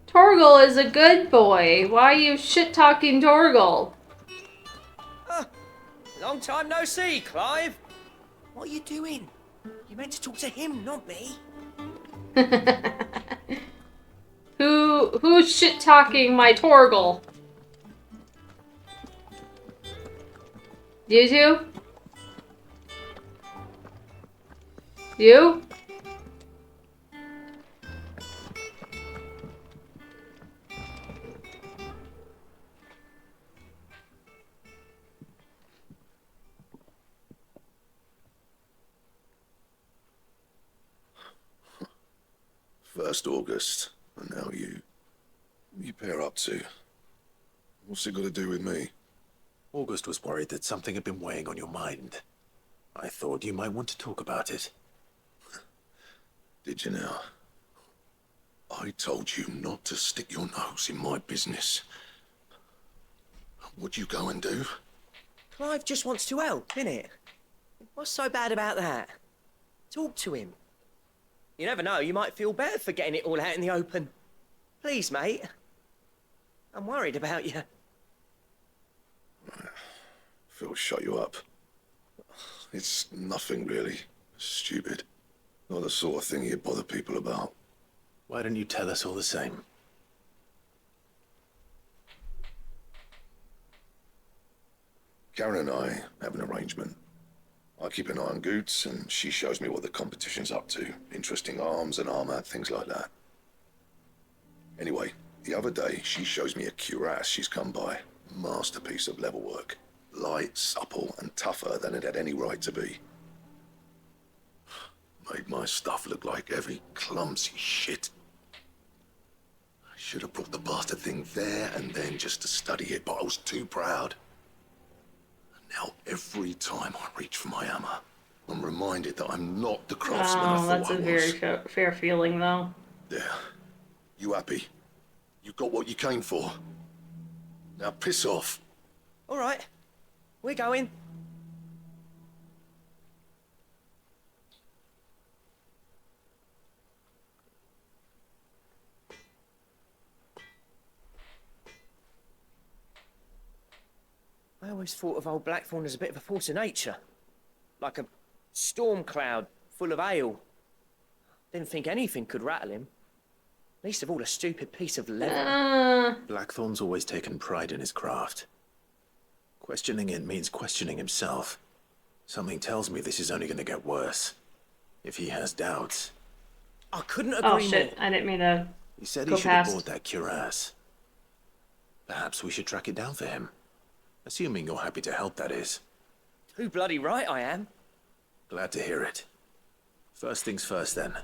Torgal is a good boy. Why are you shit-talking Torgal? Long time no see, Clive. What are you doing? You meant to talk to him, not me. Who's shit-talking my Torgal? You two? You? First August, and now you. What you pair up to? What's it got to do with me? August was worried that something had been weighing on your mind. I thought you might want to talk about it. Did you now? I told you not to stick your nose in my business. What'd you go and do? Clive just wants to help, innit? What's so bad about that? Talk to him. You never know, you might feel better for getting it all out in the open. Please, mate. I'm worried about you. Phil shut you up. It's nothing really. Stupid. Not the sort of thing you bother people about. Why don't you tell us all the same? Karen and I have an arrangement. I keep an eye on Goots, and she shows me what the competition's up to. Interesting arms and armor, things like that. Anyway, the other day, she shows me a cuirass she's come by. Masterpiece of level work. Light, supple, and tougher than it had any right to be. Made my stuff look like heavy, clumsy shit. I should have brought the bastard thing there and then just to study it, but I was too proud. And now every time I reach for my hammer, I'm reminded that I'm not the craftsman I Oh, thought that's I a was. very fair feeling, though. There. You happy? You got what you came for. Now piss off. All right. We're going. I always thought of old Blackthorn as a bit of a force of nature. Like a storm cloud full of hail. Didn't think anything could rattle him. Least of all a stupid piece of leather. Blackthorn's always taken pride in his craft. Questioning it means questioning himself. Something tells me this is only going to get worse. If he has doubts. I couldn't agree Oh shit, more. I didn't mean to He said go he should have past. bought that cuirass. Perhaps we should track it down for him. Assuming you're happy to help, that is. Too bloody right I am. Glad to hear it. First things first, then.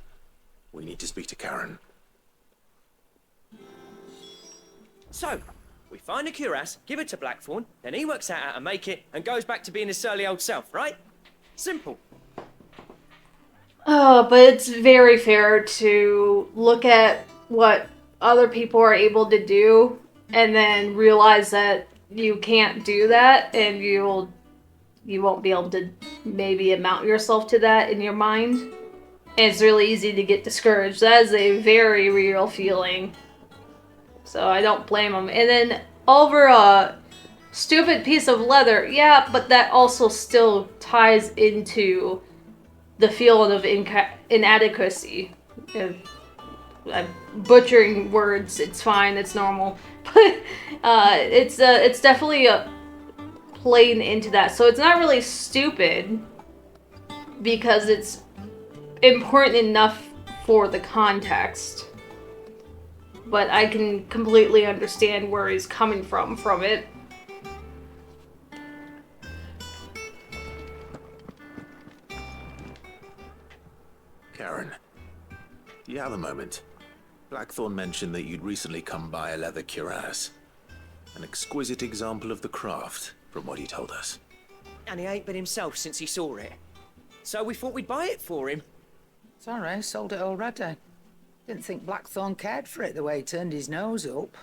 We need to speak to Karen. So, we find a cuirass, give it to Blackthorn, then he works out how to make it and goes back to being his surly old self, right? Simple. Oh, but it's very fair to look at what other people are able to do and then realize that you can't do that and you won't be able to maybe amount yourself to that in your mind. And it's really easy to get discouraged. That is a very real feeling. So I don't blame him. And then over a stupid piece of leather, yeah, but that also still ties into the feeling of inadequacy. I'm butchering words. It's fine. It's normal. But it's definitely playing into that. So it's not really stupid because it's important enough for the context. But I can completely understand where he's coming from it. Karen, do you have a moment? Blackthorn mentioned that you'd recently come by a leather cuirass. An exquisite example of the craft, from what he told us. And he ain't been himself since he saw it. So we thought we'd buy it for him. Sorry, sold it already. Didn't think Blackthorn cared for it the way he turned his nose up.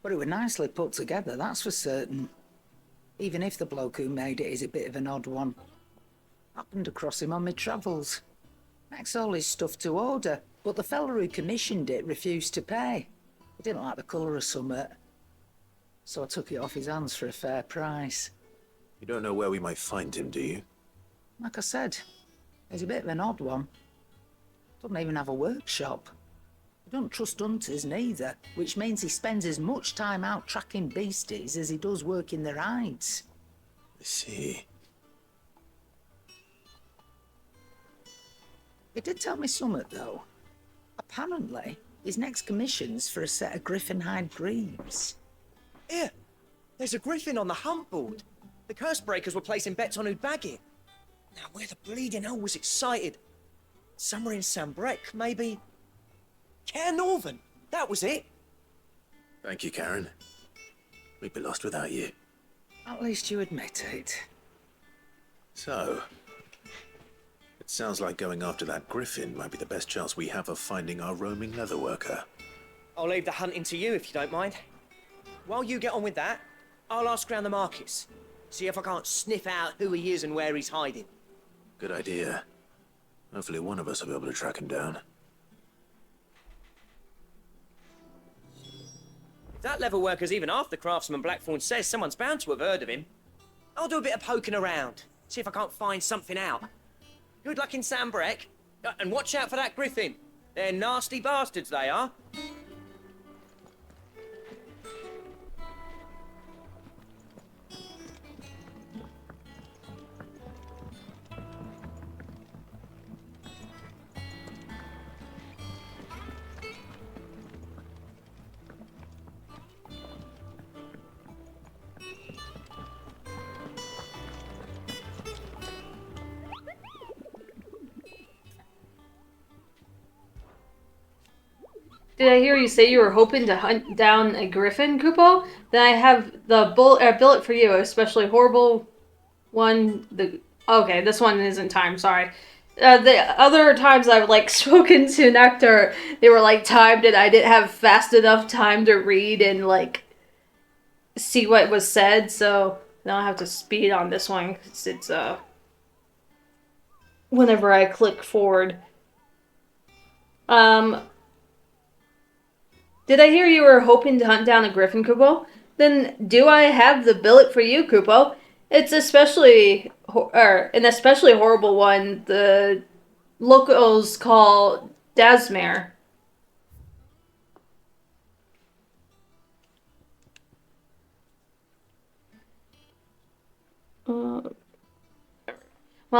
But it was nicely put together, that's for certain. Even if the bloke who made it is a bit of an odd one. Happened across him on my travels. Makes all his stuff to order, but the fella who commissioned it refused to pay. He didn't like the colour of summit. So I took it off his hands for a fair price. You don't know where we might find him, do you? Like I said, he's a bit of an odd one. Doesn't even have a workshop. He don't trust hunters neither, which means he spends as much time out tracking beasties as he does working their hides. I see. He did tell me something, though. Apparently, his next commission's for a set of griffin hide greaves. Here, there's a griffin on the hunt board. The curse breakers were placing bets on who'd bag it. Now, where the bleeding hell was it sighted? Somewhere in Sambrec, maybe? Care Northern, that was it. Thank you, Karen. We'd be lost without you. At least you admit it. So, it sounds like going after that griffin might be the best chance we have of finding our roaming leatherworker. I'll leave the hunting to you if you don't mind. While you get on with that, I'll ask around the markets. See if I can't sniff out who he is and where he's hiding. Good idea. Hopefully one of us will be able to track him down. If that level worker's even half the craftsman Blackthorn says, someone's bound to have heard of him. I'll do a bit of poking around. See if I can't find something out. Good luck in Sambrek. And watch out for that griffin. They're nasty bastards, they are. Did I hear you say you were hoping to hunt down a griffin, Kupo? Then I have the billet for you, especially horrible one. Okay, this one isn't time. Sorry. The other times I've like spoken to Nectar, they were like timed, and I didn't have fast enough time to read and like see what was said. So now I have to speed on this one because it's whenever I click forward. Did I hear you were hoping to hunt down a griffin, Kupo? Then do I have the billet for you, Kupo? It's an especially horrible one. The locals call Dasmare. While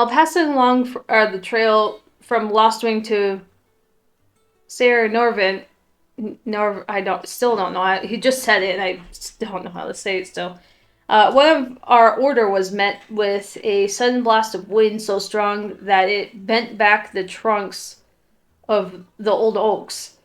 passing along the trail from Lostwing to Sarah Norvin. I still don't know. He just said it, and I don't know how to say it still. One of our order was met with a sudden blast of wind so strong that it bent back the trunks of the old oaks,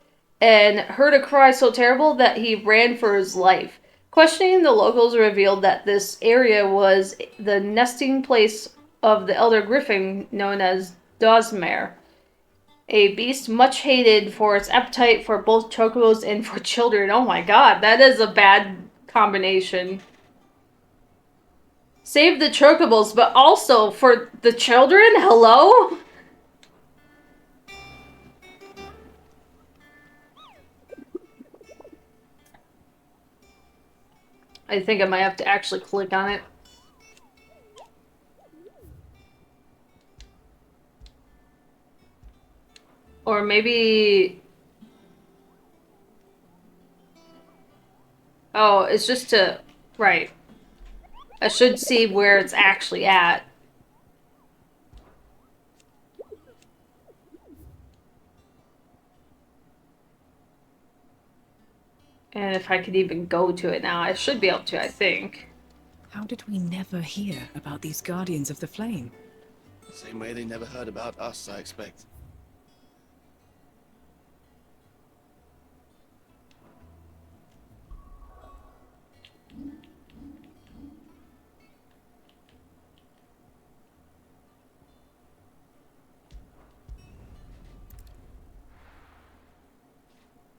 and heard a cry so terrible that he ran for his life. Questioning the locals revealed that this area was the nesting place of the elder griffin known as Dosmare. A beast much hated for its appetite for both chocobos and for children. Oh my god, that is a bad combination. Save the chocobos, but also for the children? Hello? I think I might have to actually click on it. Or maybe... Oh, it's just to... Right. I should see where it's actually at. And if I could even go to it now, I should be able to, I think. How did we never hear about these Guardians of the Flame? Same way they never heard about us, I expect.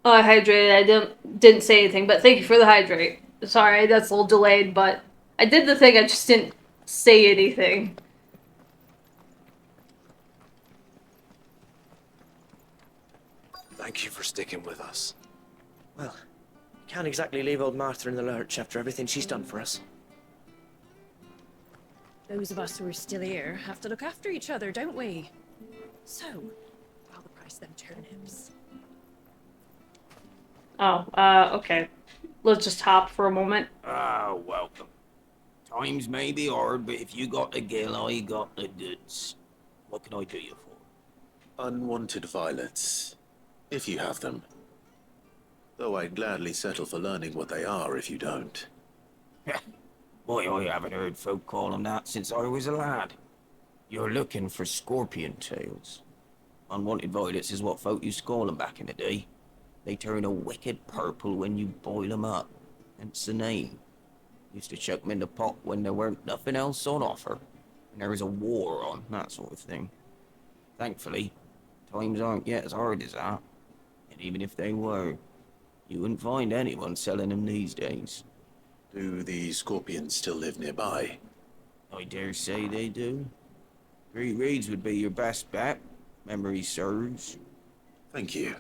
Oh, I hydrated. I didn't say anything, but thank you for the hydrate. Sorry, that's a little delayed, but I did the thing, I just didn't say anything. Thank you for sticking with us. Well, can't exactly leave old Martha in the lurch after everything she's done for us. Those of us who are still here have to look after each other, don't we? So, I'll price them turnips. Oh, okay. Let's just hop for a moment. Ah, welcome. Times may be hard, but if you got the gill, I got the goods. What can I do you for? Unwanted violets, if you have them. Though I'd gladly settle for learning what they are if you don't. Boy, I haven't heard folk call them that since I was a lad. You're looking for scorpion tails. Unwanted violets is what folk used to call them back in the day. They turn a wicked purple when you boil them up. Hence the name. Used to chuck them in the pot when there weren't nothing else on offer. And there was a war on, that sort of thing. Thankfully, times aren't yet as hard as that. And even if they were, you wouldn't find anyone selling them these days. Do the scorpions still live nearby? I dare say they do. Three Reeds would be your best bet, memory serves. Thank you.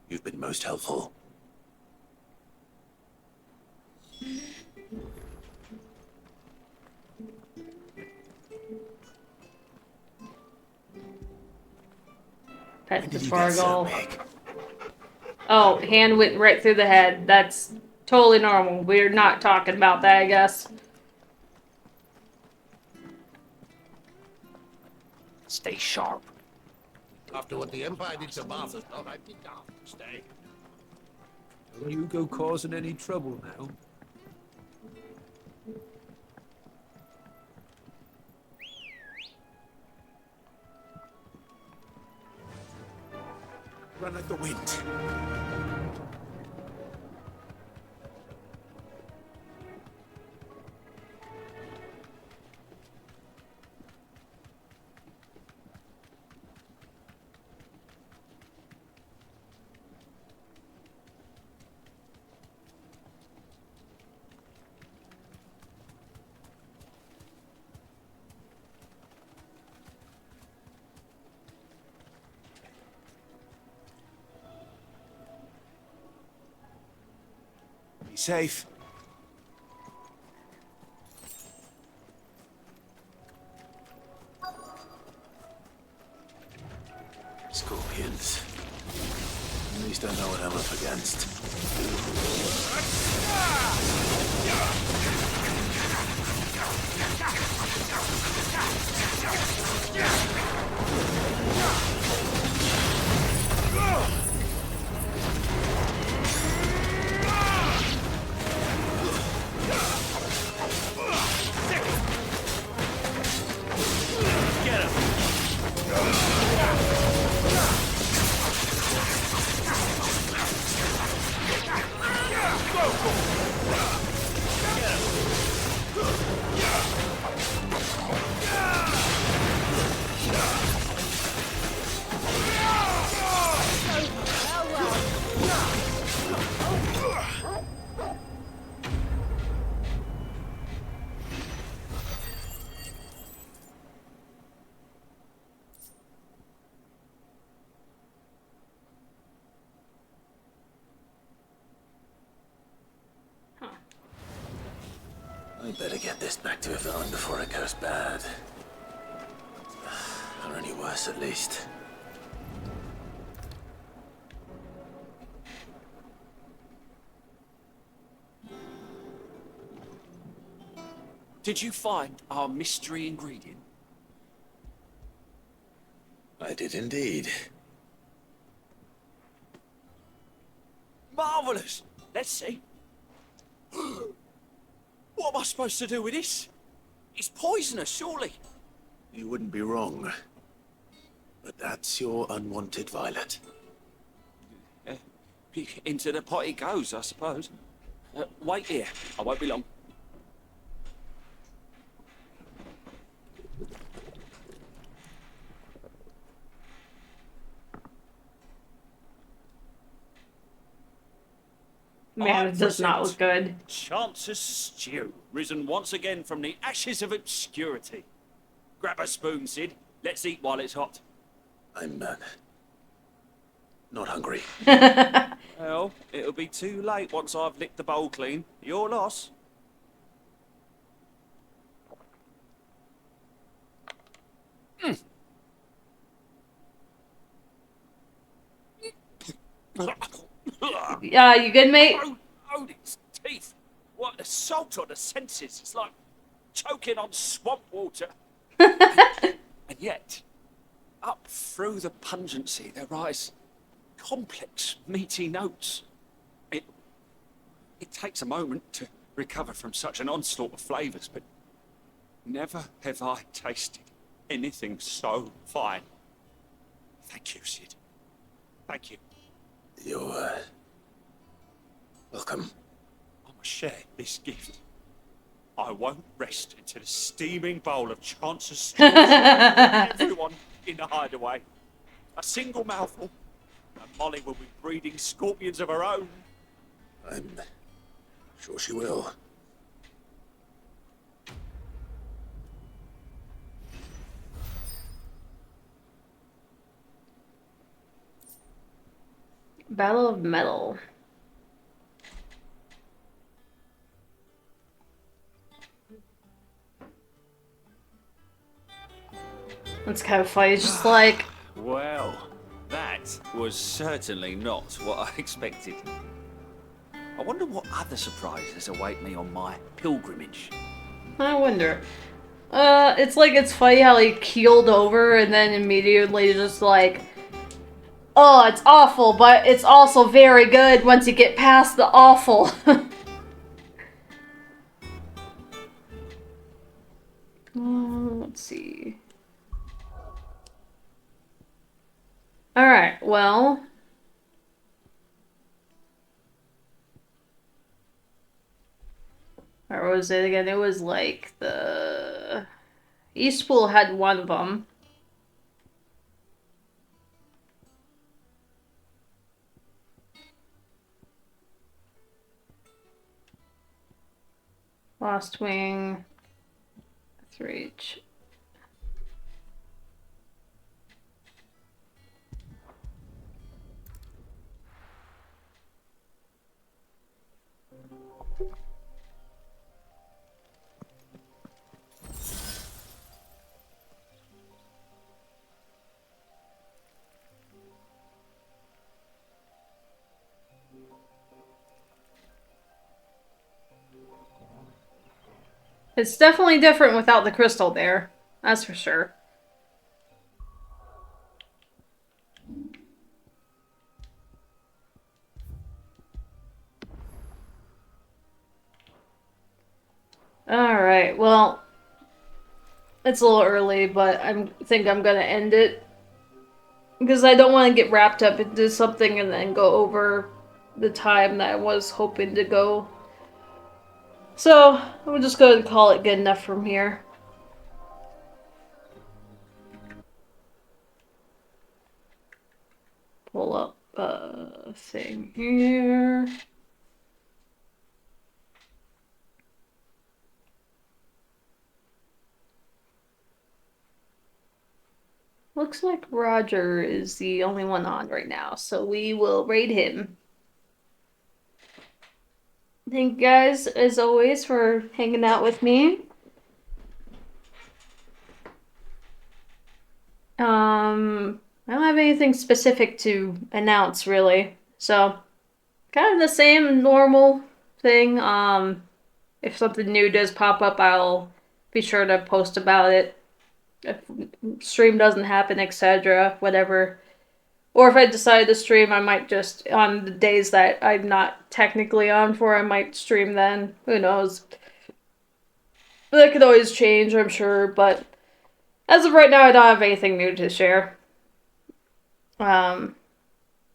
You've been most helpful. Pet the Fargle. Oh, hand went right through the head. That's totally normal. We're not talking about that, I guess. Stay sharp. After what the Empire did to Martha's not, I'd be daft to stay. Don't you go causing any trouble now. Run at the wind. Be safe. Scorpions. At least I know what I'm up against. I better get this back to Yvonne before it goes bad. Or any worse, at least. Did you find our mystery ingredient? I did indeed. Marvelous! Let's see. What am I supposed to do with this? It's poisonous, surely. You wouldn't be wrong. But that's your unwanted violet. Into the pot it goes, I suppose. Wait here. I won't be long. Man, it does not look good. Chance's stew, risen once again from the ashes of obscurity. Grab a spoon, Sid. Let's eat while it's hot. I'm not hungry. Well, it'll be too late once I've licked the bowl clean. Your loss. You good, mate? Oh, its teeth. What the salt on the senses. It's like choking on swamp water. And yet, up through the pungency, there rise complex, meaty notes. It takes a moment to recover from such an onslaught of flavours, but never have I tasted anything so fine. Thank you, Sid. Thank you. You're welcome. I must share this gift. I won't rest until a steaming bowl of Chance's stew everyone in the hideaway. A single mouthful, and Molly will be breeding scorpions of her own. I'm Sure she will. Battle of Metal. That's kind of funny. It's just like... Well, that was certainly not what I expected. I wonder what other surprises await me on my pilgrimage. I wonder. It's like, it's funny how he keeled over and then immediately just like, oh, it's awful, but it's also very good once you get past the awful. Let's see. Alright, well... Or was it again? It was like the... Eastpool had one of them. Lost Wing. 3H. It's definitely different without the crystal there. That's for sure. Alright, well... It's a little early, but I think I'm gonna end it. Because I don't want to get wrapped up into something and then go over the time that I was hoping to go. So, we'll just go and call it good enough from here. Pull up a thing here. Looks like Roger is the only one on right now, so we will raid him. Thank you guys, as always, for hanging out with me. I don't have anything specific to announce, really. So, kind of the same normal thing. If something new does pop up, I'll be sure to post about it. If stream doesn't happen, etc., whatever. Or if I decide to stream, I might just, on the days that I'm not technically on for, I might stream then. Who knows? That could always change, I'm sure, but as of right now, I don't have anything new to share. But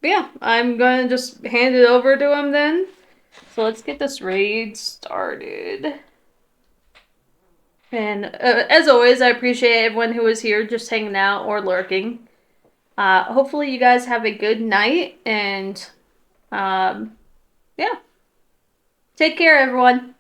yeah, I'm gonna just hand it over to him then. So let's get this raid started. And as always, I appreciate everyone who is here just hanging out or lurking. Hopefully you guys have a good night, and yeah. Take care, everyone.